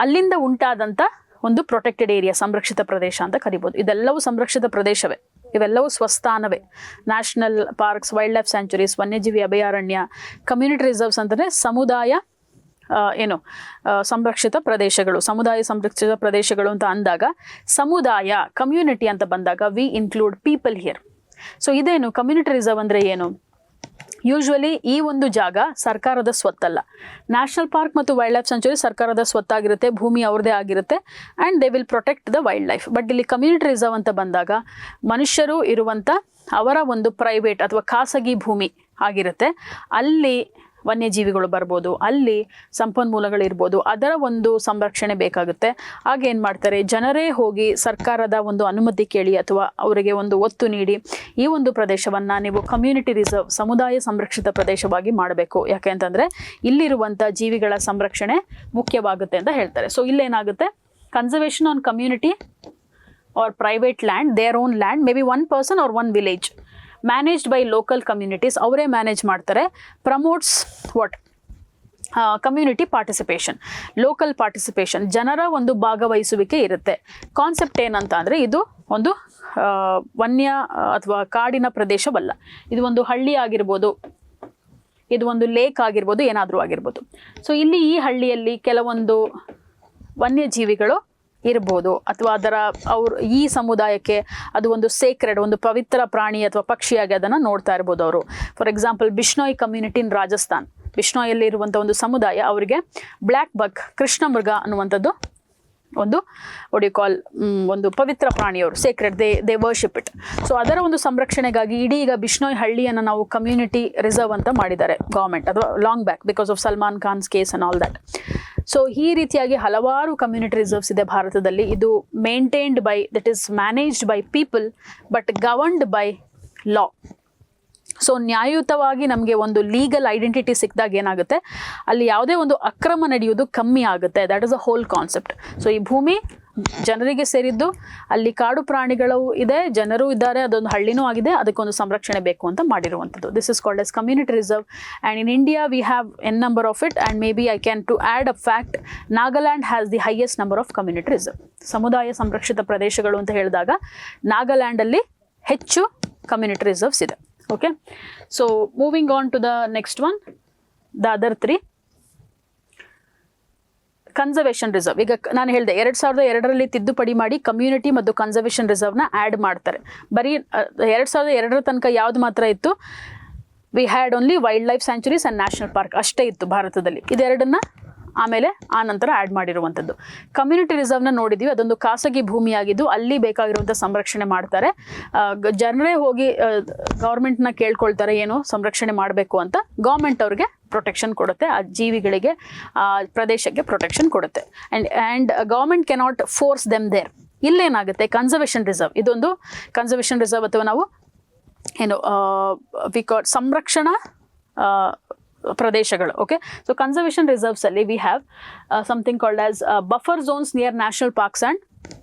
ಅಲ್ಲಿಂದ ಉಂಟಾದಂಥ ಒಂದು ಪ್ರೊಟೆಕ್ಟೆಡ್ ಏರಿಯಾ, ಸಂರಕ್ಷಿತ ಪ್ರದೇಶ ಅಂತ ಕರಿಬೋದು. ಇದೆಲ್ಲವೂ ಸಂರಕ್ಷಿತ ಪ್ರದೇಶವೇ, ಇವೆಲ್ಲವೂ ಸ್ವಸ್ಥಾನವೇ. National parks, wildlife sanctuaries, ವನ್ಯಜೀವಿ ಅಭಯಾರಣ್ಯ, ಕಮ್ಯುನಿಟಿ ರಿಸರ್ವ್ಸ್ ಅಂತಂದರೆ ಸಮುದಾಯ ಸಂರಕ್ಷಿತ ಪ್ರದೇಶಗಳು. ಸಮುದಾಯ ಸಂರಕ್ಷಿತ ಪ್ರದೇಶಗಳು ಅಂತ ಅಂದಾಗ, ಸಮುದಾಯ ಕಮ್ಯುನಿಟಿ ಅಂತ ಬಂದಾಗ we include people here. So ಇದೇನು ಕಮ್ಯುನಿಟಿ ರಿಸರ್ವ್ ಅಂದರೆ ಏನು? ಯೂಶ್ವಲಿ ಈ ಒಂದು ಜಾಗ ಸರ್ಕಾರದ ಸ್ವತ್ತಲ್ಲ. ನ್ಯಾಷನಲ್ ಪಾರ್ಕ್ ಮತ್ತು ವೈಲ್ಡ್ ಲೈಫ್ ಸ್ಯಾಂಚುರಿ ಸರ್ಕಾರದ ಸ್ವತ್ತಾಗಿರುತ್ತೆ, ಭೂಮಿ ಅವ್ರದ್ದೇ ಆಗಿರುತ್ತೆ, and they will protect the wildlife. But ಇಲ್ಲಿ ಕಮ್ಯುನಿಟಿ ರಿಸರ್ವ್ ಅಂತ ಬಂದಾಗ ಮನುಷ್ಯರು ಇರುವಂಥ ಅವರ ಒಂದು ಪ್ರೈವೇಟ್ ಅಥವಾ ಖಾಸಗಿ ಭೂಮಿ ಆಗಿರುತ್ತೆ. ಅಲ್ಲಿ ವನ್ಯಜೀವಿಗಳು ಬರ್ಬೋದು, ಅಲ್ಲಿ ಸಂಪನ್ಮೂಲಗಳಿರ್ಬೋದು, ಅದರ ಒಂದು ಸಂರಕ್ಷಣೆ ಬೇಕಾಗುತ್ತೆ. ಆಗ ಏನು ಮಾಡ್ತಾರೆ, ಜನರೇ ಹೋಗಿ ಸರ್ಕಾರದ ಒಂದು ಅನುಮತಿ ಕೇಳಿ ಅಥವಾ ಅವರಿಗೆ ಒಂದು ಒತ್ತು ನೀಡಿ ಈ ಒಂದು ಪ್ರದೇಶವನ್ನು ನೀವು ಕಮ್ಯುನಿಟಿ ರಿಸರ್ವ್, ಸಮುದಾಯ ಸಂರಕ್ಷಿತ ಪ್ರದೇಶವಾಗಿ ಮಾಡಬೇಕು. ಯಾಕೆ ಅಂತಂದರೆ ಇಲ್ಲಿರುವಂಥ ಜೀವಿಗಳ ಸಂರಕ್ಷಣೆ ಮುಖ್ಯವಾಗುತ್ತೆ ಅಂತ ಹೇಳ್ತಾರೆ. ಸೊ ಇಲ್ಲೇನಾಗುತ್ತೆ, conservation on community or private land, their own land, maybe one person or one village, managed by local communities, ಅವರೇ ಮ್ಯಾನೇಜ್ ಮಾಡ್ತಾರೆ. Promotes what community participation, local participation, ಜನರ ಒಂದು ಭಾಗವಹಿಸುವಿಕೆ ಇರುತ್ತೆ. ಕಾನ್ಸೆಪ್ಟ್ ಏನಂತ ಅಂದರೆ, ಇದು ಒಂದು ವನ್ಯ ಅಥವಾ ಕಾಡಿನ ಪ್ರದೇಶವಲ್ಲ, ಇದು ಒಂದು ಹಳ್ಳಿ ಆಗಿರ್ಬೋದು, ಇದು ಒಂದು ಲೇಕ್ ಆಗಿರ್ಬೋದು, ಏನಾದರೂ ಆಗಿರ್ಬೋದು. ಸೊ ಇಲ್ಲಿ ಈ ಹಳ್ಳಿಯಲ್ಲಿ ಕೆಲವೊಂದು ವನ್ಯಜೀವಿಗಳು ಇರ್ಬೋದು, ಅಥವಾ ಈ ಸಮುದಾಯಕ್ಕೆ ಅದು ಒಂದು ಸೇಕ್ರೆಡ್, ಒಂದು ಪವಿತ್ರ ಪ್ರಾಣಿ ಅಥವಾ ಪಕ್ಷಿಯಾಗಿ ಅದನ್ನು ನೋಡ್ತಾ ಇರ್ಬೋದು ಅವರು. For example Bishnoi community in Rajasthan, ಬಿಷ್ಣೋಯಲ್ಲಿ ಇರುವಂಥ ಒಂದು ಸಮುದಾಯ, ಅವರಿಗೆ ಬ್ಲ್ಯಾಕ್ ಬಕ್, ಕೃಷ್ಣ ಮೃಗ ಅನ್ನುವಂಥದ್ದು ಒಂದು ಒಂದು ಪವಿತ್ರ ಪ್ರಾಣಿಯವರು, sacred, they worship it. So ಅದರ ಒಂದು ಸಂರಕ್ಷಣೆಗಾಗಿ ಇಡೀ ಈಗ ಬಿಷ್ಣೋಯ್ ಹಳ್ಳಿಯನ್ನು ನಾವು ಕಮ್ಯುನಿಟಿ ರಿಸರ್ವ್ ಅಂತ ಮಾಡಿದ್ದಾರೆ ಗೌರ್ಮೆಂಟ್, ಅಥವಾ long back because of Salman Khan's case and all that. So ಈ ರೀತಿಯಾಗಿ ಹಲವಾರು ಕಮ್ಯುನಿಟಿ ರಿಸರ್ವ್ಸ್ ಇದೆ ಭಾರತದಲ್ಲಿ. ಇದು maintained by, that is managed by people but governed by law. So ನ್ಯಾಯಯುತವಾಗಿ ನಮಗೆ ಒಂದು ಲೀಗಲ್ ಐಡೆಂಟಿಟಿ ಸಿಕ್ಕಿದಾಗ ಏನಾಗುತ್ತೆ, ಅಲ್ಲಿ ಯಾವುದೇ ಒಂದು ಅಕ್ರಮ ನಡೆಯುವುದು ಕಮ್ಮಿ ಆಗುತ್ತೆ. That is a whole concept. So ಈ ಭೂಮಿ ಜನರಿಗೆ ಸೇರಿದ್ದು, ಅಲ್ಲಿ ಕಾಡು ಪ್ರಾಣಿಗಳು ಇದೆ, ಜನರು ಇದ್ದಾರೆ, ಅದೊಂದು ಹಳ್ಳಿನೂ ಆಗಿದೆ, ಅದಕ್ಕೊಂದು ಸಂರಕ್ಷಣೆ ಬೇಕು ಅಂತ ಮಾಡಿರುವಂಥದ್ದು. This is called as community reserve. And in India we have an number of it. And maybe I can to add a fact, Nagaland has the highest number of community reserve. ಸಮುದಾಯ ಸಂರಕ್ಷಿತ ಪ್ರದೇಶಗಳು ಅಂತ ಹೇಳಿದಾಗ ನಾಗಾಲ್ಯಾಂಡಲ್ಲಿ ಹೆಚ್ಚು community reserves ಇದೆ. Okay, so moving on to the next one, the other 3 conservation reserve. ಈಗ ನಾನು ಹೇಳಿದೆ 2002ರಲ್ಲಿ ತಿದ್ದುಪಡಿ ಮಾಡಿ ಕಮ್ಯುನಿಟಿ ಮತ್ತು ಕನ್ಸರ್ವೇಷನ್ ರಿಸರ್ವ್ನ ಆ್ಯಡ್ ಮಾಡ್ತಾರೆ. ಬರೀ 2002 ತನಕ ಯಾವ್ದು ಮಾತ್ರ ಇತ್ತು? We had only wild life sanctuaries and national park ಅಷ್ಟೇ ಇತ್ತು ಭಾರತದಲ್ಲಿ. ಇದೆರಡನ್ನ ಆಮೇಲೆ ಆ ನಂತರ ಆ್ಯಡ್ ಮಾಡಿರುವಂಥದ್ದು. ಕಮ್ಯುನಿಟಿ ರಿಸರ್ವ್ನ ನೋಡಿದ್ದೀವಿ, ಅದೊಂದು ಖಾಸಗಿ ಭೂಮಿಯಾಗಿದ್ದು ಅಲ್ಲಿ ಬೇಕಾಗಿರುವಂಥ ಸಂರಕ್ಷಣೆ ಮಾಡ್ತಾರೆ. ಜನರೇ ಹೋಗಿ ಗೌರ್ಮೆಂಟ್ನ ಕೇಳ್ಕೊಳ್ತಾರೆ ಏನು ಸಂರಕ್ಷಣೆ ಮಾಡಬೇಕು ಅಂತ. ಗೌರ್ಮೆಂಟ್ ಅವ್ರಿಗೆ ಪ್ರೊಟೆಕ್ಷನ್ ಕೊಡುತ್ತೆ, ಆ ಜೀವಿಗಳಿಗೆ, ಆ ಪ್ರದೇಶಕ್ಕೆ ಪ್ರೊಟೆಕ್ಷನ್ ಕೊಡುತ್ತೆ. And government cannot force them there. ಇಲ್ಲೇನಾಗುತ್ತೆ, ಕನ್ಸರ್ವೇಷನ್ ರಿಸರ್ವ್, ಇದೊಂದು ಕನ್ಸರ್ವೇಷನ್ ರಿಸರ್ವ್ ಅಥವಾ ನಾವು ಏನು ಸಂರಕ್ಷಣಾ ಪ್ರದೇಶಗಳು. ಓಕೆ, ಸೊ ಕನ್ಸರ್ವೇಷನ್ ರಿಸರ್ವ್ಸ್ ಅಲ್ಲಿ we have something called as buffer zones near national parks and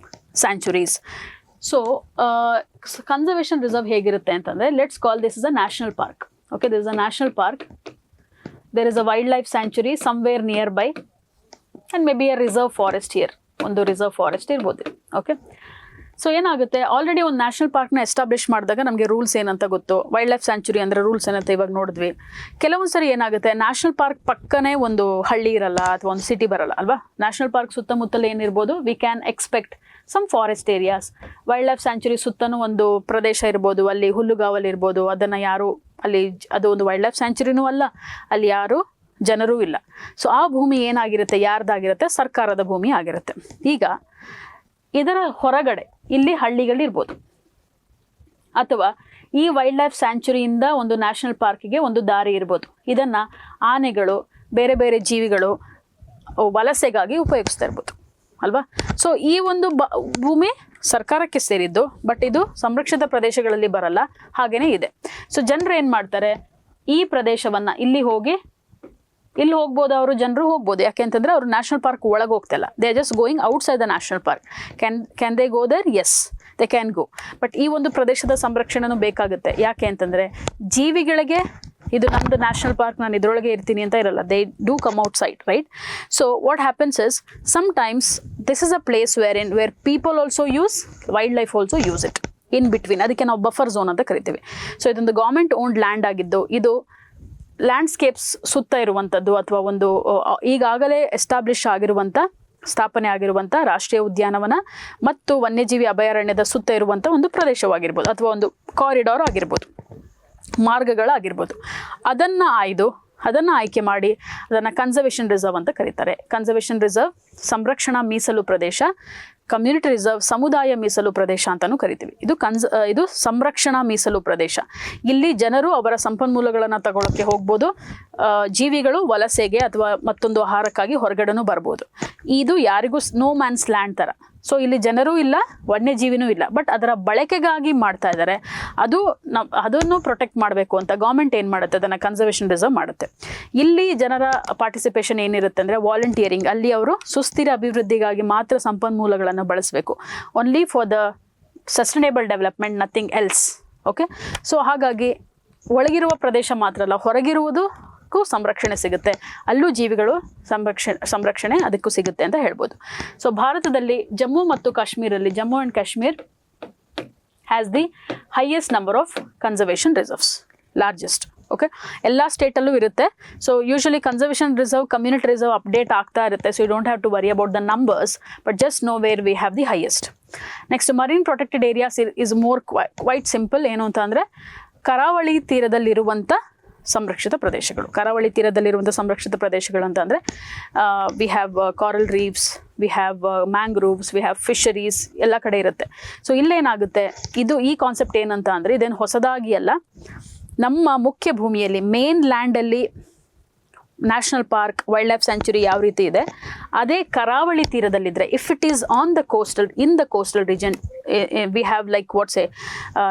sanctuaries. So conservation reserve ಹೇಗಿರುತ್ತೆ ಅಂತಂದರೆ, let's call this is a national park. Okay, this is a national park. There is a wildlife sanctuary somewhere nearby and maybe a reserve forest here. ಒಂದು reserve forest ಇರ್ಬೋದು. Okay, so ಏನಾಗುತ್ತೆ, already ಒಂದು national ಪಾರ್ಕ್ನ establish ಮಾಡಿದಾಗ ನಮಗೆ rules ಏನಂತ ಗೊತ್ತು. Wild life sanctuary ಅಂದರೆ rules ಏನಂತ ಇವಾಗ ನೋಡಿದ್ವಿ. ಕೆಲವೊಂದು ಸರಿ ಏನಾಗುತ್ತೆ, ನ್ಯಾಷನಲ್ ಪಾರ್ಕ್ ಪಕ್ಕನೇ ಒಂದು ಹಳ್ಳಿ ಇರಲ್ಲ ಅಥವಾ ಒಂದು ಸಿಟಿ ಬರಲ್ಲ ಅಲ್ವಾ. ನ್ಯಾಷನಲ್ ಪಾರ್ಕ್ ಸುತ್ತಮುತ್ತಲು ಏನಿರ್ಬೋದು, we can expect some forest areas. Wildlife sanctuary ಸುತ್ತನೂ ಒಂದು ಪ್ರದೇಶ ಇರ್ಬೋದು, ಅಲ್ಲಿ ಹುಲ್ಲುಗಾವಲು ಇರ್ಬೋದು, ಅದನ್ನು ಯಾರು ಅಲ್ಲಿ, ಅದು ಒಂದು ವೈಲ್ಡ್ ಲೈಫ್ ಸ್ಯಾಂಚುರಿನೂ ಅಲ್ಲ, ಅಲ್ಲಿ ಯಾರು ಜನರೂ ಇಲ್ಲ. ಸೊ ಆ ಭೂಮಿ ಏನಾಗಿರುತ್ತೆ, ಯಾರ್ದಾಗಿರುತ್ತೆ, ಸರ್ಕಾರದ ಭೂಮಿ ಆಗಿರುತ್ತೆ. ಈಗ ಇದರ ಹೊರಗಡೆ ಇಲ್ಲಿ ಹಳ್ಳಿಗಳಿರ್ಬೋದು, ಅಥವಾ ಈ ವೈಲ್ಡ್ ಲೈಫ್ ಸ್ಯಾಂಚುರಿಯಿಂದ ಒಂದು ನ್ಯಾಷನಲ್ ಪಾರ್ಕಿಗೆ ಒಂದು ದಾರಿ ಇರ್ಬೋದು. ಇದನ್ನು ಆನೆಗಳು, ಬೇರೆ ಬೇರೆ ಜೀವಿಗಳು ವಲಸೆಗಾಗಿ ಉಪಯೋಗಿಸ್ತಾ ಇರ್ಬೋದು ಅಲ್ವಾ. ಸೊ ಈ ಒಂದು ಭೂಮಿ ಸರ್ಕಾರಕ್ಕೆ ಸೇರಿದ್ದು, ಬಟ್ ಇದು ಸಂರಕ್ಷಿತ ಪ್ರದೇಶಗಳಲ್ಲಿ ಬರಲ್ಲ, ಹಾಗೇನೇ ಇದೆ. ಸೊ ಜನರು ಏನು ಮಾಡ್ತಾರೆ, ಈ ಪ್ರದೇಶವನ್ನು ಇಲ್ಲಿ ಹೋಗ್ಬೋದು, ಅವರು ಜನರು ಹೋಗ್ಬೋದು. ಯಾಕೆ ಅಂತಂದರೆ ಅವರು ನ್ಯಾಷನಲ್ ಪಾರ್ಕ್ ಒಳಗೆ ಹೋಗ್ತಿಲ್ಲ, they are just going outside the national park. Can they go there? Yes, they can go. But ಈ ಒಂದು ಪ್ರದೇಶದ ಸಂರಕ್ಷಣೆನೂ ಬೇಕಾಗುತ್ತೆ. ಯಾಕೆ ಅಂತಂದರೆ ಜೀವಿಗಳಿಗೆ ಇದು ನಮ್ಮದು ನ್ಯಾಷನಲ್ ಪಾರ್ಕ್, ನಾನು ಇದರೊಳಗೆ ಇರ್ತೀನಿ ಅಂತ ಇರಲ್ಲ. They do come out side, right? So what happens is, sometimes this is a place where people also use, wild life also use it in between. ಅದಕ್ಕೆ ನಾವು ಬಫರ್ ಝೋನ್ ಅಂತ ಕರಿತೀವಿ. ಸೊ ಇದೊಂದು ಗೌರ್ಮೆಂಟ್ ಓನ್ಡ್ ಲ್ಯಾಂಡ್ ಆಗಿದ್ದು, ಇದು landscapes ಸುತ್ತ ಇರುವಂಥದ್ದು, ಅಥವಾ ಒಂದು ಈಗಾಗಲೇ ಎಸ್ಟಾಬ್ಲಿಷ್ ಆಗಿರುವಂಥ, ಸ್ಥಾಪನೆ ಆಗಿರುವಂಥ ರಾಷ್ಟ್ರೀಯ ಉದ್ಯಾನವನ ಮತ್ತು ವನ್ಯಜೀವಿ ಅಭಯಾರಣ್ಯದ ಸುತ್ತ ಇರುವಂಥ ಒಂದು ಪ್ರದೇಶವಾಗಿರ್ಬೋದು, ಅಥವಾ ಒಂದು ಕಾರಿಡಾರ್ ಆಗಿರ್ಬೋದು, ಮಾರ್ಗಗಳಾಗಿರ್ಬೋದು. ಅದನ್ನು ಆಯ್ಕೆ ಮಾಡಿ ಅದನ್ನು ಕನ್ಸರ್ವೇಷನ್ ರಿಸರ್ವ್ ಅಂತ ಕರೀತಾರೆ. ಕನ್ಸರ್ವೇಷನ್ ರಿಸರ್ವ್ ಸಂರಕ್ಷಣಾ ಮೀಸಲು ಪ್ರದೇಶ, ಕಮ್ಯುನಿಟಿ ರಿಸರ್ವ್ ಸಮುದಾಯ ಮೀಸಲು ಪ್ರದೇಶ ಅಂತಲೂ ಕರಿತೀವಿ. ಇದು ಸಂರಕ್ಷಣಾ ಮೀಸಲು ಪ್ರದೇಶ. ಇಲ್ಲಿ ಜನರು ಅವರ ಸಂಪನ್ಮೂಲಗಳನ್ನು ತಗೊಳ್ಳೋಕ್ಕೆ ಹೋಗ್ಬೋದು, ಜೀವಿಗಳು ವಲಸೆಗೆ ಅಥವಾ ಮತ್ತೊಂದು ಆಹಾರಕ್ಕಾಗಿ ಹೊರಗಡೆನೂ ಬರ್ಬೋದು. ಇದು ಯಾರಿಗೂ ನೋ ಮ್ಯಾನ್ಸ್ ಲ್ಯಾಂಡ್ ಥರ. ಸೊ ಇಲ್ಲಿ ಜನರೂ ಇಲ್ಲ, ವನ್ಯಜೀವಿನೂ ಇಲ್ಲ, ಬಟ್ ಅದರ ಬಳಕೆಗಾಗಿ ಮಾಡ್ತಾ ಇದ್ದಾರೆ. ಅದನ್ನು ಪ್ರೊಟೆಕ್ಟ್ ಮಾಡಬೇಕು ಅಂತ ಗೌರ್ಮೆಂಟ್ ಏನು ಮಾಡುತ್ತೆ, ಅದನ್ನು ಕನ್ಸರ್ವೇಷನ್ ರಿಸರ್ವ್ ಮಾಡುತ್ತೆ. ಇಲ್ಲಿ ಜನರ ಪಾರ್ಟಿಸಿಪೇಷನ್ ಏನಿರುತ್ತೆ ಅಂದರೆ ವಾಲಂಟಿಯರಿಂಗ್. ಅಲ್ಲಿ ಅವರು ಸುಸ್ಥಿರ ಅಭಿವೃದ್ಧಿಗಾಗಿ ಮಾತ್ರ ಸಂಪನ್ಮೂಲಗಳನ್ನು ಬಳಸಬೇಕು. Only for the sustainable development, nothing else. Okay, so ಹಾಗಾಗಿ ಒಳಗಿರುವ ಪ್ರದೇಶ ಮಾತ್ರ ಅಲ್ಲ, ಹೊರಗಿರುವುದು ಸಂರಕ್ಷಣೆ ಸಿಗುತ್ತೆ, ಅಲ್ಲೂ ಜೀವಿಗಳು ಸಂರಕ್ಷಣೆ ಅದಕ್ಕೂ ಸಿಗುತ್ತೆ ಅಂತ ಹೇಳ್ಬೋದು. ಸೊ ಭಾರತದಲ್ಲಿ ಜಮ್ಮು ಮತ್ತು ಕಾಶ್ಮೀರಲ್ಲಿ, Jammu and Kashmir has the highest number of conservation reserves, largest. Okay, ಎಲ್ಲ ಸ್ಟೇಟಲ್ಲೂ ಇರುತ್ತೆ. So usually conservation reserve, community reserve update ಆಗ್ತಾ ಇರುತ್ತೆ. So you don't have to worry about the numbers, but just know where we have the highest. Next, marine protected areas is more quite simple. ಏನು ಅಂತ ಅಂದರೆ ಕರಾವಳಿ ತೀರದಲ್ಲಿರುವಂಥ ಸಂರಕ್ಷಿತ ಪ್ರದೇಶಗಳು. ಕರಾವಳಿ ತೀರದಲ್ಲಿರುವಂಥ ಸಂರಕ್ಷಿತ ಪ್ರದೇಶಗಳು ಅಂತ ಅಂದರೆ we have coral reefs, we have mangroves, we have fisheries, ಎಲ್ಲ ಕಡೆ ಇರುತ್ತೆ. ಸೊ ಇಲ್ಲೇನಾಗುತ್ತೆ, ಈ ಕಾನ್ಸೆಪ್ಟ್ ಏನಂತ ಅಂದರೆ ಇದೇನು ಹೊಸದಾಗಿ ಅಲ್ಲ. ನಮ್ಮ ಮುಖ್ಯ ಭೂಮಿಯಲ್ಲಿ, ಮೇನ್ ಲ್ಯಾಂಡಲ್ಲಿ national park, wildlife sanctuary ಯಾವ ರೀತಿ ಇದೆ, ಅದೇ ಕರಾವಳಿ ತೀರದಲ್ಲಿದ್ದರೆ, if it is on the coastal, in the coastal region, we have like what's say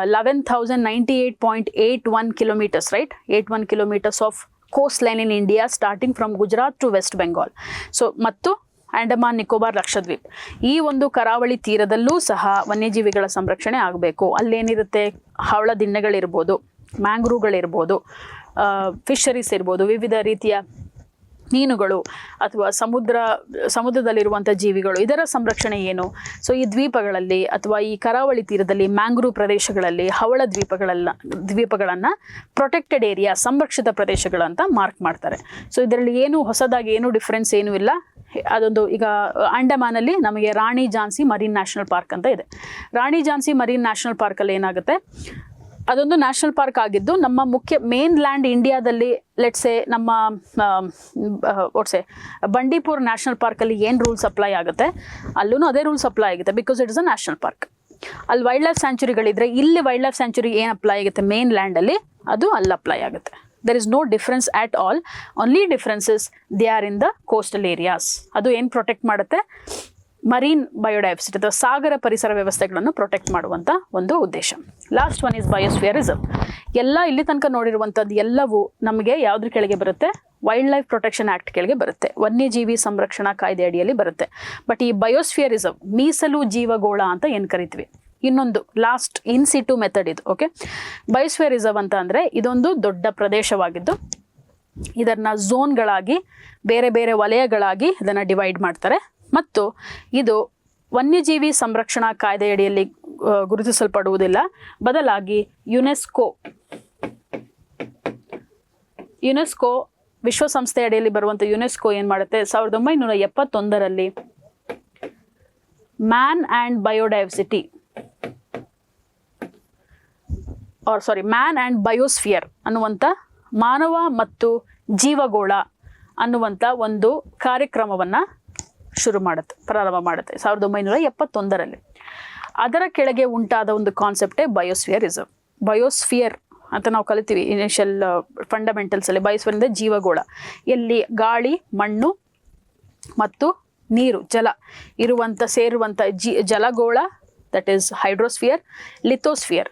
11,098.81 kilometers, right? 81 kilometers of coastline in India starting from Gujarat to West Bengal. So mattu Andaman Nicobar Lakshadweep ಈ ಒಂದು ಕರಾವಳಿ ತೀರದಲ್ಲೂ ಸಹ ವನ್ಯಜೀವಿಗಳ ಸಂರಕ್ಷಣೆ ಆಗಬೇಕು. ಅಲ್ಲೇನಿರುತ್ತೆ, ಹವಳ ದಿಣ್ಣೆಗಳಿರ್ಬೋದು, ಮ್ಯಾಂಗ್ರೂವ್ಗಳಿರ್ಬೋದು, ಫಿಶರೀಸ್ ಇರ್ಬೋದು, ವಿವಿಧ ರೀತಿಯ ಮೀನುಗಳು ಅಥವಾ ಸಮುದ್ರದಲ್ಲಿರುವಂಥ ಜೀವಿಗಳು, ಇದರ ಸಂರಕ್ಷಣೆ ಏನು. ಸೊ ಈ ದ್ವೀಪಗಳಲ್ಲಿ ಅಥವಾ ಈ ಕರಾವಳಿ ತೀರದಲ್ಲಿ ಮ್ಯಾಂಗ್ರೂವ್ ಪ್ರದೇಶಗಳಲ್ಲಿ ಹವಳ ದ್ವೀಪಗಳನ್ನು ಪ್ರೊಟೆಕ್ಟೆಡ್ ಏರಿಯಾ, ಸಂರಕ್ಷಿತ ಪ್ರದೇಶಗಳಂತ ಮಾರ್ಕ್ ಮಾಡ್ತಾರೆ. ಸೊ ಇದರಲ್ಲಿ ಏನು ಹೊಸದಾಗಿ ಏನು ಡಿಫ್ರೆನ್ಸ್ ಏನೂ ಇಲ್ಲ. ಅದೊಂದು ಈಗ ಅಂಡಮಾನಲ್ಲಿ ನಮಗೆ ರಾಣಿ ಝಾನ್ಸಿ ಮರೀನ್ ನ್ಯಾಷನಲ್ ಪಾರ್ಕ್ ಅಂತ ಇದೆ. ರಾಣಿ ಝಾನ್ಸಿ ಮರೀನ್ ನ್ಯಾಷನಲ್ ಪಾರ್ಕಲ್ಲಿ ಏನಾಗುತ್ತೆ, ಅದೊಂದು ನ್ಯಾಷನಲ್ ಪಾರ್ಕ್ ಆಗಿದ್ದು ನಮ್ಮ ಮುಖ್ಯ ಮೇನ್ ಲ್ಯಾಂಡ್ ಇಂಡಿಯಾದಲ್ಲಿ ಲೆಟ್ಸೆ ನಮ್ಮ ಬಂಡೀಪುರ್ ನ್ಯಾಷನಲ್ ಪಾರ್ಕಲ್ಲಿ ಏನು ರೂಲ್ಸ್ ಅಪ್ಲೈ ಆಗುತ್ತೆ ಅಲ್ಲೂ ಅದೇ ರೂಲ್ಸ್ ಅಪ್ಲೈ ಆಗುತ್ತೆ, because it is a national park. ಅಲ್ಲಿ ವೈಲ್ಡ್ ಲೈಫ್ ಸ್ಯಾಂಚುರಿಗಳಿದ್ರೆ ಇಲ್ಲಿ ವೈಲ್ಡ್ ಲೈಫ್ ಸ್ಯಾಂಚುರಿ ಏನು ಅಪ್ಲೈ ಆಗುತ್ತೆ ಮೇನ್ ಲ್ಯಾಂಡಲ್ಲಿ, ಅದು ಅಲ್ಲಿ ಅಪ್ಲೈ ಆಗುತ್ತೆ. There is no difference at all. Only differences they are in the coastal areas. ಅದು ಏನು ಪ್ರೊಟೆಕ್ಟ್ ಮಾಡುತ್ತೆ, ಮರೀನ್ ಬಯೋಡೈವರ್ಸಿಟಿ ಅಥವಾ ಸಾಗರ ಪರಿಸರ ವ್ಯವಸ್ಥೆಗಳನ್ನು ಪ್ರೊಟೆಕ್ಟ್ ಮಾಡುವಂಥ ಒಂದು ಉದ್ದೇಶ. Last one is biosphere reserve. ಎಲ್ಲ ಇಲ್ಲಿ ತನಕ ನೋಡಿರುವಂಥದ್ದು ಎಲ್ಲವೂ ನಮಗೆ ಯಾವುದ್ರ ಕೆಳಗೆ ಬರುತ್ತೆ, ವೈಲ್ಡ್ ಲೈಫ್ ಪ್ರೊಟೆಕ್ಷನ್ ಆ್ಯಕ್ಟ್ ಕೆಳಗೆ ಬರುತ್ತೆ, ವನ್ಯಜೀವಿ ಸಂರಕ್ಷಣಾ ಕಾಯ್ದೆ ಅಡಿಯಲ್ಲಿ ಬರುತ್ತೆ. ಬಟ್ ಈ ಬಯೋಸ್ಫಿಯರ್ ರಿಸರ್ವ್, ಮೀಸಲು ಜೀವಗೋಳ ಅಂತ ಏನು ಕರಿತೀವಿ, ಇನ್ನೊಂದು ಲಾಸ್ಟ್ ಇನ್ ಸಿಟು ಮೆಥಡ್ ಇದು. ಓಕೆ, ಬಯೋಸ್ಫಿಯರ್ ರಿಸರ್ವ್ ಅಂತ ಅಂದರೆ ಇದೊಂದು ದೊಡ್ಡ ಪ್ರದೇಶವಾಗಿದ್ದು ಇದನ್ನು ಝೋನ್ಗಳಾಗಿ ಬೇರೆ ಬೇರೆ ವಲಯಗಳಾಗಿ ಇದನ್ನು ಡಿವೈಡ್ ಮಾಡ್ತಾರೆ. ಮತ್ತು ಇದು ವನ್ಯಜೀವಿ ಸಂರಕ್ಷಣಾ ಕಾಯ್ದೆಯಡಿಯಲ್ಲಿ ಗುರುತಿಸಲ್ಪಡುವುದಿಲ್ಲ. ಬದಲಾಗಿ ಯುನೆಸ್ಕೋ ವಿಶ್ವಸಂಸ್ಥೆ ಅಡಿಯಲ್ಲಿ ಬರುವಂಥ ಯುನೆಸ್ಕೋ ಏನು ಮಾಡುತ್ತೆ, 1971ರಲ್ಲಿ ಮ್ಯಾನ್ ಆ್ಯಂಡ್ ಬಯೋಸ್ಫಿಯರ್ ಅನ್ನುವಂಥ ಮಾನವ ಮತ್ತು ಜೀವಗೋಳ ಅನ್ನುವಂಥ ಒಂದು ಕಾರ್ಯಕ್ರಮವನ್ನು ಪ್ರಾರಂಭ ಮಾಡುತ್ತೆ 1971ರಲ್ಲಿ. ಅದರ ಕೆಳಗೆ ಉಂಟಾದ ಒಂದು ಕಾನ್ಸೆಪ್ಟೇ ಬಯೋಸ್ಫಿಯರ್ ರಿಸರ್ವ್. ಬಯೋಸ್ಫಿಯರ್ ಅಂತ ನಾವು ಕಲಿತೀವಿ ಇನಿಷಿಯಲ್ ಫಂಡಮೆಂಟಲ್ಸಲ್ಲಿ. ಬಯೋಸ್ಫಿಯರ್ ಅಂದರೆ ಜೀವಗೋಳ, ಎಲ್ಲಿ ಗಾಳಿ, ಮಣ್ಣು ಮತ್ತು ನೀರು, ಜಲ ಸೇರುವಂಥ ಜಲಗೋಳ, ದಟ್ ಈಸ್ ಹೈಡ್ರೋಸ್ಫಿಯರ್, ಲಿಥೋಸ್ಫಿಯರ್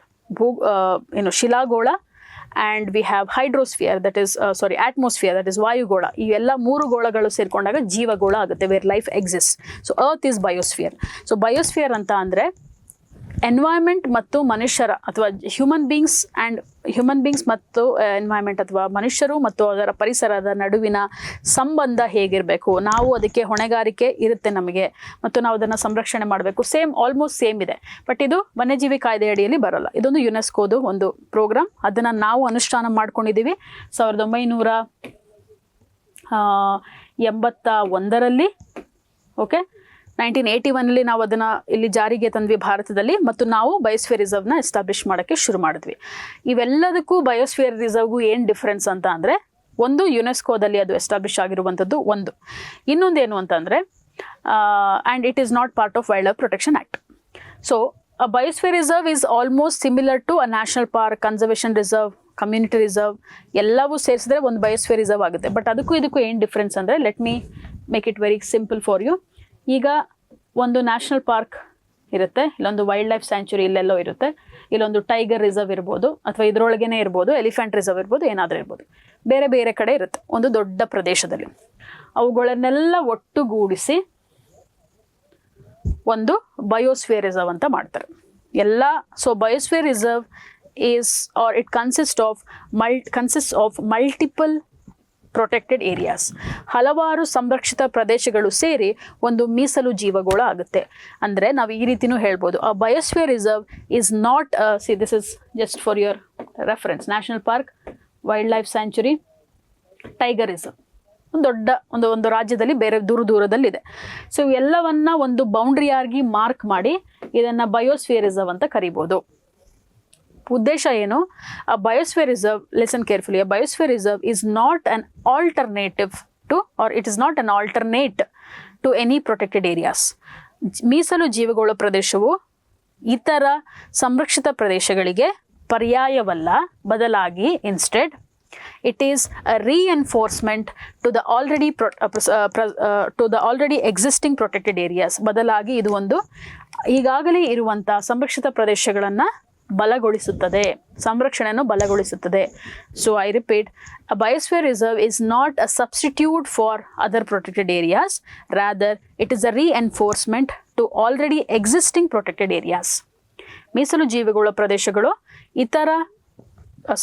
ಶಿಲಾಗೋಳ, and we have hydrosphere that is atmosphere, that is ವಾಯುಗೋಳ. ಇವೆಲ್ಲ 3 ಗೋಳಗಳು ಸೇರಿಕೊಂಡಾಗ ಜೀವಗೋಳ ಆಗುತ್ತೆ, where life exist. So earth is biosphere. So biosphere ಅಂತ ಅಂದರೆ ಎನ್ವೈರ್ಮೆಂಟ್ ಮತ್ತು ಮನುಷ್ಯರ ಅಥವಾ ಹ್ಯೂಮನ್ ಬೀಯಿಂಗ್ಸ್ ಮತ್ತು ಎನ್ವೈರ್ಮೆಂಟ್ ಅಥವಾ ಮನುಷ್ಯರು ಮತ್ತು ಅದರ ಪರಿಸರದ ನಡುವಿನ ಸಂಬಂಧ ಹೇಗಿರಬೇಕು, ನಾವು ಅದಕ್ಕೆ ಹೊಣೆಗಾರಿಕೆ ಇರುತ್ತೆ ನಮಗೆ, ಮತ್ತು ನಾವು ಅದನ್ನು ಸಂರಕ್ಷಣೆ ಮಾಡಬೇಕು. ಆಲ್ಮೋಸ್ಟ್ ಸೇಮ್ ಇದೆ. ಬಟ್ ಇದು ವನ್ಯಜೀವಿ ಕಾಯ್ದೆ ಅಡಿಯಲ್ಲಿ ಬರೋಲ್ಲ. ಇದೊಂದು ಯುನೆಸ್ಕೋದು ಒಂದು ಪ್ರೋಗ್ರಾಮ್. ಅದನ್ನು ನಾವು ಅನುಷ್ಠಾನ ಮಾಡ್ಕೊಂಡಿದ್ದೀವಿ 1981ರಲ್ಲಿ. ಓಕೆ, 1981ರಲ್ಲಿ ನಾವು ಅದನ್ನು ಇಲ್ಲಿ ಜಾರಿಗೆ ತಂದ್ವಿ ಭಾರತದಲ್ಲಿ, ಮತ್ತು ನಾವು ಬಯೋಸ್ಫಿಯರ್ ರಿಸರ್ವ್ನ ಎಸ್ಟಾಬ್ಲಿಷ್ ಮಾಡೋಕ್ಕೆ ಶುರು ಮಾಡಿದ್ವಿ. ಇವೆಲ್ಲದಕ್ಕೂ ಬಯೋಸ್ಫಿಯರ್ ರಿಸರ್ವ್ಗೂ ಏನು ಡಿಫ್ರೆನ್ಸ್ ಅಂತ ಅಂದರೆ, ಒಂದು ಯುನೆಸ್ಕೋದಲ್ಲಿ ಅದು ಎಸ್ಟಾಬ್ಲಿಷ್ ಆಗಿರುವಂಥದ್ದು ಒಂದು. ಇನ್ನೊಂದೇನು ಅಂತಂದರೆ, and it is not part of wildlife protection act. So a biosphere reserve is almost similar to a national park, conservation reserve, community reserve ಎಲ್ಲವೂ ಸೇರಿಸಿದ್ರೆ ಒಂದು ಬಯೋಸ್ಫಿಯರ್ ರಿಸರ್ವ್ ಆಗುತ್ತೆ. ಬಟ್ ಅದಕ್ಕೂ ಏನು ಡಿಫ್ರೆನ್ಸ್ ಅಂದರೆ, let me make it very simple for you. ಈಗ ಒಂದು national park ಇರುತ್ತೆ, ಇಲ್ಲೊಂದು ವೈಲ್ಡ್ ಲೈಫ್ ಸ್ಯಾಂಚುರಿ ಇಲ್ಲೆಲ್ಲೋ ಇರುತ್ತೆ, ಇಲ್ಲೊಂದು ಟೈಗರ್ ರಿಸರ್ವ್ ಇರ್ಬೋದು, ಅಥವಾ ಇದರೊಳಗೇನೆ ಇರ್ಬೋದು, ಎಲಿಫೆಂಟ್ ರಿಸರ್ವ್ ಇರ್ಬೋದು, ಏನಾದರೂ ಇರ್ಬೋದು, ಬೇರೆ ಬೇರೆ ಕಡೆ ಇರುತ್ತೆ ಒಂದು ದೊಡ್ಡ ಪ್ರದೇಶದಲ್ಲಿ. ಅವುಗಳನ್ನೆಲ್ಲ ಒಟ್ಟುಗೂಡಿಸಿ ಒಂದು ಬಯೋಸ್ಫಿಯರ್ ರಿಸರ್ವ್ ಅಂತ ಮಾಡ್ತಾರೆ ಎಲ್ಲ. So biosphere reserve it consists of multiple protected areas. ಹಲವಾರು ಸಂರಕ್ಷಿತ ಪ್ರದೇಶಗಳು ಸೇರಿ ಒಂದು ಮೀಸಲು ಜೀವಗೋಳ ಆಗುತ್ತೆ. ಅಂದರೆ ನಾವು ಈ ರೀತಿನೂ ಹೇಳ್ಬೋದು, a biosphere reserve is not this is just for your reference, national park, wildlife sanctuary, tiger reserve ಒಂದು ದೊಡ್ಡ ಒಂದು ರಾಜ್ಯದಲ್ಲಿ ಬೇರೆ ದೂರದಲ್ಲಿದೆ. ಸೊ ಎಲ್ಲವನ್ನ ಒಂದು ಬೌಂಡ್ರಿಯಾಗಿ ಮಾರ್ಕ್ ಮಾಡಿ ಇದನ್ನು ಬಯೋಸ್ಫಿಯರ್ ರಿಸರ್ವ್ ಅಂತ ಕರಿಬೋದು. ಉದ್ದೇಶ ಏನು, a biosphere reserve, listen carefully, a biosphere reserve is not an alternative to, or it is not an alternate to any protected areas. ಮೀಸಲು ಜೀವಗೋಳ ಪ್ರದೇಶವು ಇತರ ಸಂರಕ್ಷಿತ ಪ್ರದೇಶಗಳಿಗೆ ಪರ್ಯಾಯವಲ್ಲ, ಬದಲಾಗಿ instead it is a reinforcement to the already existing protected areas. ಬದಲಾಗಿ ಇದು ಒಂದು ಈಗಾಗಲೇ ಇರುವಂಥ ಸಂರಕ್ಷಿತ ಪ್ರದೇಶಗಳನ್ನು ಬಲಗೊಳಿಸುತ್ತದೆ, ಸಂರಕ್ಷಣೆಯನ್ನು ಬಲಗೊಳಿಸುತ್ತದೆ. So I repeat, a biosphere reserve is not a substitute for other protected areas, rather it is a reinforcement to already existing protected areas. ಮೀಸಲು ಜೀವಿಗಳ ಪ್ರದೇಶಗಳು ಇತರ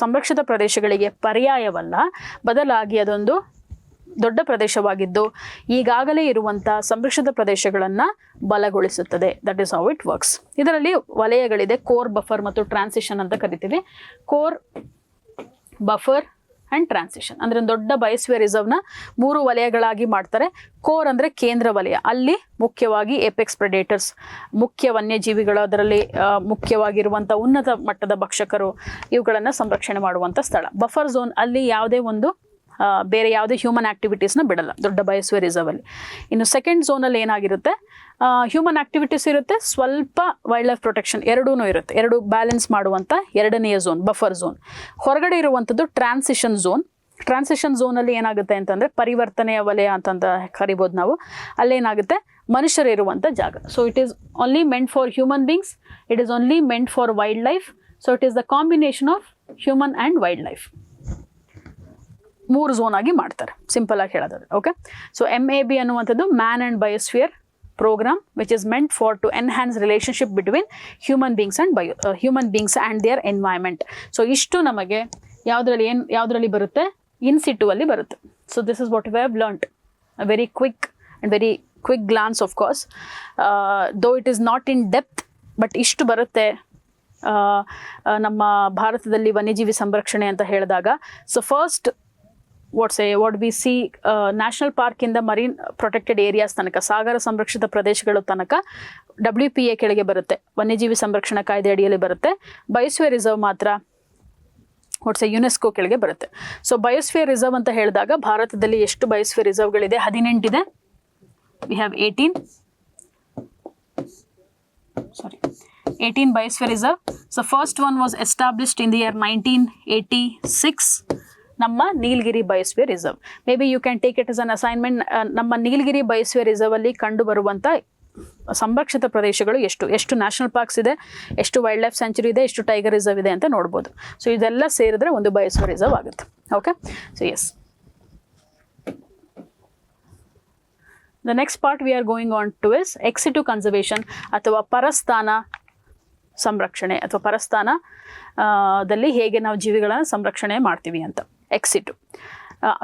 ಸಂರಕ್ಷಿತ ಪ್ರದೇಶಗಳಿಗೆ ಪರ್ಯಾಯವಲ್ಲ, ಬದಲಾಗಿ ಅದೊಂದು ದೊಡ್ಡ ಪ್ರದೇಶವಾಗಿದ್ದು ಈಗಾಗಲೇ ಇರುವಂಥ ಸಂರಕ್ಷಿತ ಪ್ರದೇಶಗಳನ್ನು ಬಲಗೊಳಿಸುತ್ತದೆ. That is how it works. ಇದರಲ್ಲಿ ವಲಯಗಳಿದೆ, ಕೋರ್, ಬಫರ್ ಮತ್ತು ಟ್ರಾನ್ಸಿಷನ್ ಅಂತ ಕರಿತೀವಿ. ಕೋರ್, ಬಫರ್ ಆ್ಯಂಡ್ ಟ್ರಾನ್ಸಿಷನ್ ಅಂದರೆ ಒಂದು ದೊಡ್ಡ ಬಯೋಸ್ಫಿಯರ್ ರಿಸರ್ವ್ನ 3 ವಲಯಗಳಾಗಿ ಮಾಡ್ತಾರೆ. ಕೋರ್ ಅಂದರೆ ಕೇಂದ್ರ ವಲಯ, ಅಲ್ಲಿ ಮುಖ್ಯವಾಗಿ ಏಪೆಕ್ಸ್ ಪ್ರೆಡೇಟರ್ಸ್, ಮುಖ್ಯ ವನ್ಯಜೀವಿಗಳು, ಅದರಲ್ಲಿ ಮುಖ್ಯವಾಗಿರುವಂಥ ಉನ್ನತ ಮಟ್ಟದ ಭಕ್ಷಕರು, ಇವುಗಳನ್ನು ಸಂರಕ್ಷಣೆ ಮಾಡುವಂಥ ಸ್ಥಳ. ಬಫರ್ ಝೋನ್, ಅಲ್ಲಿ ಯಾವುದೇ ಒಂದು ಬೇರೆ ಯಾವುದೇ ಹ್ಯೂಮನ್ ಆ್ಯಕ್ಟಿವಿಟೀಸ್ನ ಬಿಡಲ್ಲ ದೊಡ್ಡ ಬಯೋಸ್ಫಿಯರ್ ರಿಸರ್ವಲ್ಲಿ. ಇನ್ನು ಸೆಕೆಂಡ್ ಝೋನಲ್ಲಿ ಏನಾಗಿರುತ್ತೆ, ಹ್ಯೂಮನ್ ಆ್ಯಕ್ಟಿವಿಟೀಸ್ ಇರುತ್ತೆ, ಸ್ವಲ್ಪ ವೈಲ್ಡ್ ಲೈಫ್ ಪ್ರೊಟೆಕ್ಷನ್ ಎರಡೂ ಇರುತ್ತೆ. ಎರಡು ಬ್ಯಾಲೆನ್ಸ್ ಮಾಡುವಂಥ ಎರಡನೆಯ ಝೋನ್ ಬಫರ್ ಝೋನ್. ಹೊರಗಡೆ ಇರುವಂಥದ್ದು ಟ್ರಾನ್ಸಿಷನ್ ಝೋನ್. ಟ್ರಾನ್ಸಿಷನ್ ಝೋನಲ್ಲಿ ಏನಾಗುತ್ತೆ ಅಂತಂದರೆ ಪರಿವರ್ತನೆಯ ವಲಯ ಅಂತಂತ ಕರಿಬೋದು ನಾವು. ಅಲ್ಲೇನಾಗುತ್ತೆ, ಮನುಷ್ಯರು ಇರುವಂಥ ಜಾಗ. So it is only meant for human beings, it is only meant for wildlife. So it is the combination of human and wildlife. 3 zone ಆಗಿ ಮಾಡ್ತಾರೆ, ಸಿಂಪಲ್ ಆಗಿ ಹೇಳೋದಾದ್ರೆ. ಓಕೆ, ಸೊ MAB ಅನ್ನುವಂಥದ್ದು man and biosphere programme, which is meant for to enhance relationship between human beings and their environment. So ಇಷ್ಟು ನಮಗೆ ಯಾವುದರಲ್ಲಿ ಬರುತ್ತೆ, in situ ಅಲ್ಲಿ ಬರುತ್ತೆ. So this is what V have learned, very quick glance of course, though it is not in depth, but ಇಷ್ಟು ಬರುತ್ತೆ ನಮ್ಮ ಭಾರತದಲ್ಲಿ ವನ್ಯಜೀವಿ ಸಂರಕ್ಷಣೆ ಅಂತ ಹೇಳಿದಾಗ. So first what we see, national ಪಾರ್ಕಿಂದ ಮರೀನ್ ಪ್ರೊಟೆಕ್ಟೆಡ್ ಏರಿಯಾಸ್ ತನಕ, ಸಾಗರ ಸಂರಕ್ಷಿತ ಪ್ರದೇಶಗಳು ತನಕ WPA ಕೆಳಗೆ ಬರುತ್ತೆ, ವನ್ಯಜೀವಿ ಸಂರಕ್ಷಣಾ ಕಾಯ್ದೆ ಅಡಿಯಲ್ಲಿ ಬರುತ್ತೆ. ಬಯೋಸ್ಫಿಯರ್ ರಿಸರ್ವ್ ಮಾತ್ರ ಯುನೆಸ್ಕೋ ಕೆಳಗೆ ಬರುತ್ತೆ. ಸೊ ಬಯೋಸ್ಫಿಯರ್ ರಿಸರ್ವ್ ಅಂತ ಹೇಳಿದಾಗ ಭಾರತದಲ್ಲಿ ಎಷ್ಟು ಬಯೋಸ್ಫಿಯರ್ ರಿಸರ್ವ್ಗಳಿದೆ? 18 ಇದೆ. We have 18 biosphere reserve. So first one was established in the year 1986. ನಮ್ಮ Nilgiri biosphere reserve. Maybe you can take it as an assignment. ನಮ್ಮ ನೀಲಗಿರಿ ಬಯೋಸ್ಫಿಯರ್ ರಿಸರ್ವ್ ಅಲ್ಲಿ ಕಂಡು ಬರುವಂಥ ಸಂರಕ್ಷಿತ ಪ್ರದೇಶಗಳು ಎಷ್ಟು ನ್ಯಾಷನಲ್ ಪಾರ್ಕ್ಸ್ ಇದೆ, ಎಷ್ಟು ವೈಲ್ಡ್ ಲೈಫ್ ಸೆಂಚುರಿ ಇದೆ, ಎಷ್ಟು ಟೈಗರ್ ರಿಸರ್ವ್ ಇದೆ ಅಂತ ನೋಡ್ಬೋದು. ಸೊ ಇದೆಲ್ಲ ಸೇರಿದ್ರೆ ಒಂದು ಬಯೋಸ್ಫಿಯರ್ ರಿಸರ್ವ್ ಆಗುತ್ತೆ. Okay, so yes, the next part we are going on to is ex situ conservation ಅಥವಾ ಪರಸ್ಥಾನ ಸಂರಕ್ಷಣೆ ಅಥವಾ ಪರಸ್ಥಾನದಲ್ಲಿ ಹೇಗೆ ನಾವು ಜೀವಿಗಳನ್ನು ಸಂರಕ್ಷಣೆ ಮಾಡ್ತೀವಿ ಅಂತ. ಎಕ್ಸ್ ಸಿಟು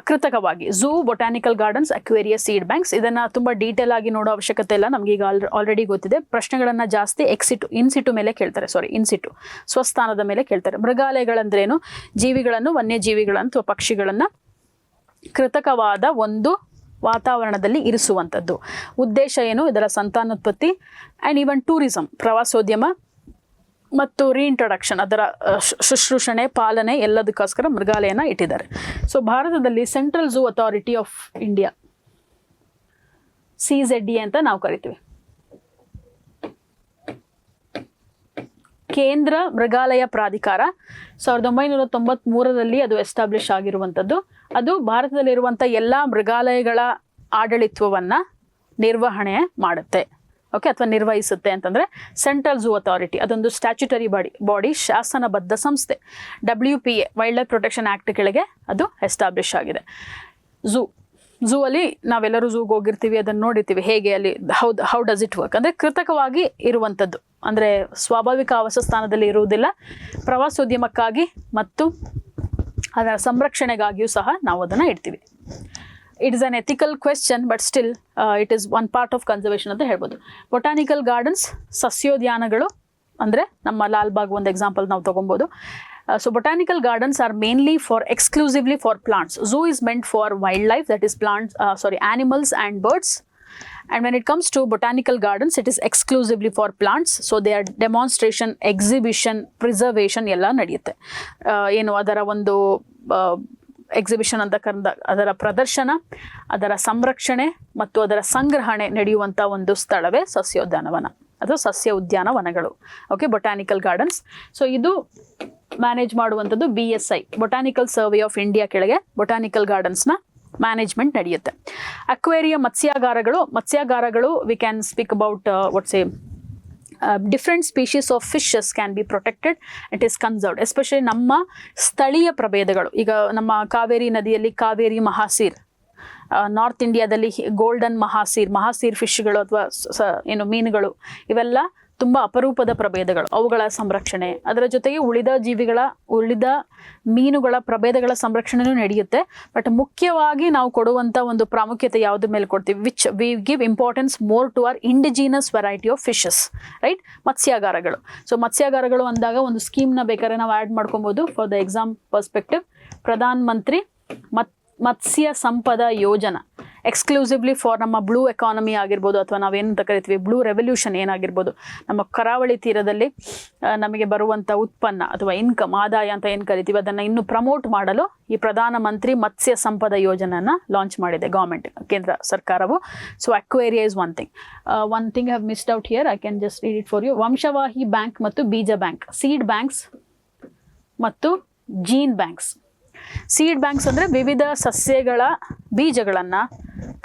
ಕೃತಕವಾಗಿ zoo, botanical gardens, aquarius, seed banks. ಇದನ್ನು ತುಂಬ ಡೀಟೇಲ್ ಆಗಿ ನೋಡೋ ಅವಶ್ಯಕತೆ ಇಲ್ಲ, ನಮಗೀಗ ಆಲ್ರೆಡಿ ಗೊತ್ತಿದೆ. ಪ್ರಶ್ನೆಗಳನ್ನು ಜಾಸ್ತಿ ಇನ್ಸಿಟು ಮೇಲೆ ಕೇಳ್ತಾರೆ, ಇನ್ಸಿಟು ಸ್ವಸ್ಥಾನದ ಮೇಲೆ ಕೇಳ್ತಾರೆ. ಮೃಗಾಲಯಗಳಂದ್ರೇನು? ಜೀವಿಗಳನ್ನು, ವನ್ಯಜೀವಿಗಳನ್ನು ಅಥವಾ ಪಕ್ಷಿಗಳನ್ನು ಕೃತಕವಾದ ಒಂದು ವಾತಾವರಣದಲ್ಲಿ ಇರಿಸುವಂಥದ್ದು. ಉದ್ದೇಶ ಏನು? ಇದರ ಸಂತಾನೋತ್ಪತ್ತಿ ಆ್ಯಂಡ್ ಈವನ್ ಟೂರಿಸಂ, ಪ್ರವಾಸೋದ್ಯಮ ಮತ್ತು ರೀಇಂಟ್ರಡಕ್ಷನ್, ಅದರ ಶುಶ್ರೂಷಣೆ, ಪಾಲನೆ ಎಲ್ಲದಕ್ಕೋಸ್ಕರ ಮೃಗಾಲಯನ ಇಟ್ಟಿದ್ದಾರೆ. ಸೊ ಭಾರತದಲ್ಲಿ central zoo authority of India, CZDA ಅಂತ ನಾವು ಕರಿತೀವಿ, ಕೇಂದ್ರ ಮೃಗಾಲಯ ಪ್ರಾಧಿಕಾರ. 1993ರಲ್ಲಿ ಅದು ಎಸ್ಟಾಬ್ಲಿಷ್ ಆಗಿರುವಂಥದ್ದು. ಅದು ಭಾರತದಲ್ಲಿರುವಂಥ ಎಲ್ಲ ಮೃಗಾಲಯಗಳ ಆಡಳಿತವನ್ನು ನಿರ್ವಹಣೆ ಮಾಡುತ್ತೆ, ಓಕೆ, ಅಥವಾ ನಿರ್ವಹಿಸುತ್ತೆ. ಅಂತಂದರೆ ಸೆಂಟ್ರಲ್ ಝೂ ಅಥಾರಿಟಿ ಅದೊಂದು ಸ್ಟ್ಯಾಚ್ಯುಟರಿ ಬಾಡಿ, ಶಾಸನಬದ್ಧ ಸಂಸ್ಥೆ. WPA wild life protection act ಕೆಳಗೆ ಅದು ಎಸ್ಟಾಬ್ಲಿಷ್ ಆಗಿದೆ. ಝೂ ಅಲ್ಲಿ ನಾವೆಲ್ಲರೂ ಝೂಗೆ ಹೋಗಿರ್ತೀವಿ, ಅದನ್ನು ನೋಡಿರ್ತೀವಿ, ಹೇಗೆ ಅಲ್ಲಿ ಹೌ ಡಸ್ ಇಟ್ ವರ್ಕ್. ಅಂದರೆ ಕೃತಕವಾಗಿ ಇರುವಂಥದ್ದು, ಅಂದರೆ ಸ್ವಾಭಾವಿಕ ಆವಾಸಸ್ಥಾನದಲ್ಲಿ ಇರುವುದಿಲ್ಲ. ಪ್ರವಾಸೋದ್ಯಮಕ್ಕಾಗಿ ಮತ್ತು ಅದರ ಸಂರಕ್ಷಣೆಗಾಗಿಯೂ ಸಹ ನಾವು ಅದನ್ನು ಇಡ್ತೀವಿ. It is an ethical question, but still it is one part of conservation ಅಂತ ಹೇಳ್ಬೋದು. ಬೊಟಾನಿಕಲ್ ಗಾರ್ಡನ್ಸ್, ಸಸ್ಯೋದ್ಯಾನಗಳು, ಅಂದರೆ ನಮ್ಮ ಲಾಲ್ಬಾಗ್ ಒಂದು ಎಕ್ಸಾಂಪಲ್ ನಾವು ತೊಗೊಬೋದು. So botanical gardens are mainly exclusively for plants. Zoo is meant for wildlife, that is animals and birds. And when it comes to botanical gardens, it is exclusively for plants. So they are demonstration, exhibition, preservation ಎಲ್ಲ ನಡೆಯುತ್ತೆ. ಏನು ಅದರ ಒಂದು exhibition ಅಂತ ಅದರ ಪ್ರದರ್ಶನ, ಅದರ ಸಂರಕ್ಷಣೆ ಮತ್ತು ಅದರ ಸಂಗ್ರಹಣೆ ನಡೆಯುವಂಥ ಒಂದು ಸ್ಥಳವೇ ಸಸ್ಯೋದ್ಯಾನವನ ಅಥವಾ ಸಸ್ಯ ಉದ್ಯಾನವನಗಳು. Okay, botanical gardens. ಸೊ ಇದು ಮ್ಯಾನೇಜ್ ಮಾಡುವಂಥದ್ದು BSI, botanical survey of India ಕೆಳಗೆ ಬೊಟಾನಿಕಲ್ ಗಾರ್ಡನ್ಸ್ನ ಮ್ಯಾನೇಜ್ಮೆಂಟ್ ನಡೆಯುತ್ತೆ. ಅಕ್ವೇರಿಯಂ, ಮತ್ಸ್ಯಾಗಾರಗಳು we can speak about different species of fishes can be protected, it is conserved. Especially ನಮ್ಮ ಸ್ಥಳೀಯ ಪ್ರಭೇದಗಳು, ಈಗ ನಮ್ಮ ಕಾವೇರಿ ನದಿಯಲ್ಲಿ ಕಾವೇರಿ ಮಹಾಸೀರ್, ನಾರ್ತ್ ಇಂಡಿಯಾದಲ್ಲಿ ಗೋಲ್ಡನ್ ಮಹಾಸೀರ್ ಫಿಶ್ಗಳು ಅಥವಾ ಏನು ಮೀನುಗಳು, ಇವೆಲ್ಲ ತುಂಬ ಅಪರೂಪದ ಪ್ರಭೇದಗಳು. ಅವುಗಳ ಸಂರಕ್ಷಣೆ, ಅದರ ಜೊತೆಗೆ ಉಳಿದ ಮೀನುಗಳ ಪ್ರಭೇದಗಳ ಸಂರಕ್ಷಣೆಯೂ ನಡೆಯುತ್ತೆ. ಬಟ್ ಮುಖ್ಯವಾಗಿ ನಾವು ಕೊಡುವಂಥ ಒಂದು ಪ್ರಾಮುಖ್ಯತೆ ಯಾವುದ್ರ ಮೇಲೆ ಕೊಡ್ತೀವಿ, which we give importance more to our indigenous variety of fishes, right? ಮತ್ಸ್ಯಾಗಾರಗಳು. ಸೊ ಮತ್ಸ್ಯಾಗಾರಗಳು ಅಂದಾಗ ಒಂದು ಸ್ಕೀಮ್ನ ಬೇಕಾದ್ರೆ ನಾವು ಆ್ಯಡ್ ಮಾಡ್ಕೊಬೋದು for the exam perspective. Pradhan Mantri Matsya Sampada Yojana, exclusively for ನಮ್ಮ ಬ್ಲೂ ಎಕಾನಮಿ ಆಗಿರ್ಬೋದು, ಅಥವಾ ನಾವೇನಂತ ಕರಿತೀವಿ ಬ್ಲೂ ರೆವಲ್ಯೂಷನ್ ಏನಾಗಿರ್ಬೋದು, ನಮ್ಮ ಕರಾವಳಿ ತೀರದಲ್ಲಿ ನಮಗೆ ಬರುವಂಥ ಉತ್ಪನ್ನ ಅಥವಾ ಇನ್ಕಮ್, ಆದಾಯ ಅಂತ ಏನು ಕರಿತೀವಿ, ಅದನ್ನು ಇನ್ನೂ ಪ್ರಮೋಟ್ ಮಾಡಲು ಈ ಪ್ರಧಾನ ಮಂತ್ರಿ ಮತ್ಸ್ಯ ಸಂಪದ ಯೋಜನೆಯನ್ನು ಲಾಂಚ್ ಮಾಡಿದೆ ಗೌರ್ಮೆಂಟ್, ಕೇಂದ್ರ ಸರ್ಕಾರವು. So aquaria is one thing have missed out here, I can just read it for you. ವಂಶವಾಹಿ ಬ್ಯಾಂಕ್ ಮತ್ತು ಬೀಜ ಬ್ಯಾಂಕ್, ಸೀಡ್ ಬ್ಯಾಂಕ್ಸ್ ಮತ್ತು ಜೀನ್ ಬ್ಯಾಂಕ್ಸ್. ಸೀಡ್ ಬ್ಯಾಂಕ್ಸ್ ಅಂದರೆ ವಿವಿಧ ಸಸ್ಯಗಳ ಬೀಜಗಳನ್ನು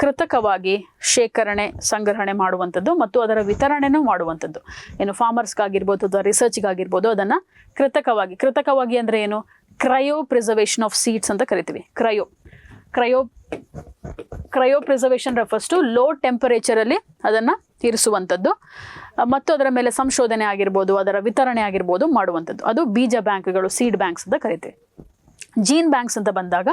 ಕೃತಕವಾಗಿ ಶೇಖರಣೆ ಸಂಗ್ರಹಣೆ ಮಾಡುವಂಥದ್ದು ಮತ್ತು ಅದರ ವಿತರಣೆನೂ ಮಾಡುವಂಥದ್ದು. ಏನು ಫಾರ್ಮರ್ಸ್ಗಾಗಿರ್ಬೋದು ಅಥವಾ ರಿಸರ್ಚ್ಗಾಗಿರ್ಬೋದು, ಅದನ್ನು ಕೃತಕವಾಗಿ ಅಂದರೆ ಏನು, ಕ್ರಯೋ ಪ್ರಿಸರ್ವೇಷನ್ ಆಫ್ ಸೀಡ್ಸ್ ಅಂತ ಕರಿತೀವಿ. Cryo preservation refers to low ಟೆಂಪರೇಚರಲ್ಲಿ ಅದನ್ನು ಇರಿಸುವಂಥದ್ದು ಮತ್ತು ಅದರ ಮೇಲೆ ಸಂಶೋಧನೆ ಆಗಿರ್ಬೋದು, ಅದರ ವಿತರಣೆ ಆಗಿರ್ಬೋದು ಮಾಡುವಂಥದ್ದು. ಅದು ಬೀಜ ಬ್ಯಾಂಕ್ಗಳು, ಸೀಡ್ ಬ್ಯಾಂಕ್ಸ್ ಅಂತ ಕರಿತೀವಿ. ಜೀನ್ ಬ್ಯಾಂಕ್ಸ್ ಅಂತ ಬಂದಾಗ,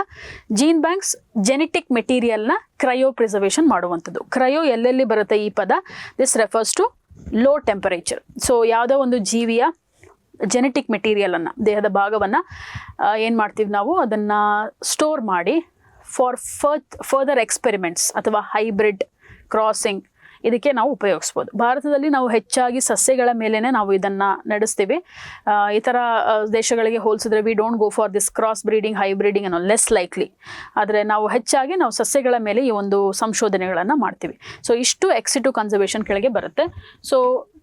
ಜೀನ್ ಬ್ಯಾಂಕ್ಸ್ ಜೆನೆಟಿಕ್ ಮೆಟೀರಿಯಲ್ನ ಕ್ರಯೋ ಪ್ರಿಸರ್ವೇಷನ್ ಮಾಡುವಂಥದ್ದು. ಕ್ರಯೋ ಎಲ್ಲೆಲ್ಲಿ ಬರುತ್ತೆ ಈ ಪದ, this refers to low temperature. So ಯಾವುದೋ ಒಂದು ಜೀವಿಯ ಜೆನೆಟಿಕ್ ಮೆಟೀರಿಯಲನ್ನು, ದೇಹದ ಭಾಗವನ್ನು ಏನು ಮಾಡ್ತೀವಿ ನಾವು, ಅದನ್ನು ಸ್ಟೋರ್ ಮಾಡಿ ಫಾರ್ ಫರ್ದರ್ ಎಕ್ಸ್ಪೆರಿಮೆಂಟ್ಸ್ ಅಥವಾ ಹೈಬ್ರಿಡ್ ಕ್ರಾಸಿಂಗ್ ಇದಕ್ಕೆ ನಾವು ಉಪಯೋಗಿಸ್ಬೋದು. ಭಾರತದಲ್ಲಿ ನಾವು ಹೆಚ್ಚಾಗಿ ಸಸ್ಯಗಳ ಮೇಲೇ ನಾವು ಇದನ್ನು ನಡೆಸ್ತೀವಿ. ಇತರ ದೇಶಗಳಿಗೆ ಹೋಲಿಸಿದ್ರೆ we don't go for this cross breeding, hybriding ಅನ್ನೋ ಲೆಸ್ ಲೈಕ್ಲಿ. ಆದರೆ ನಾವು ಹೆಚ್ಚಾಗಿ ನಾವು ಸಸ್ಯಗಳ ಮೇಲೆ ಈ ಒಂದು ಸಂಶೋಧನೆಗಳನ್ನು ಮಾಡ್ತೀವಿ. ಸೊ ಇಷ್ಟು ಎಕ್ಸಿಟಿವ್ ಕನ್ಸರ್ವೇಷನ್ ಕೆಳಗೆ ಬರುತ್ತೆ. So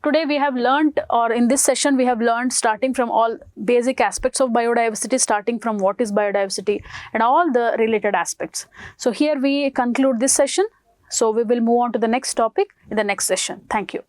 today we have learned, or in this session we have learned, starting from all basic aspects of biodiversity, starting from what is biodiversity and all the related aspects. So here we conclude this session. So we will move on to the next topic in the next session. Thank you.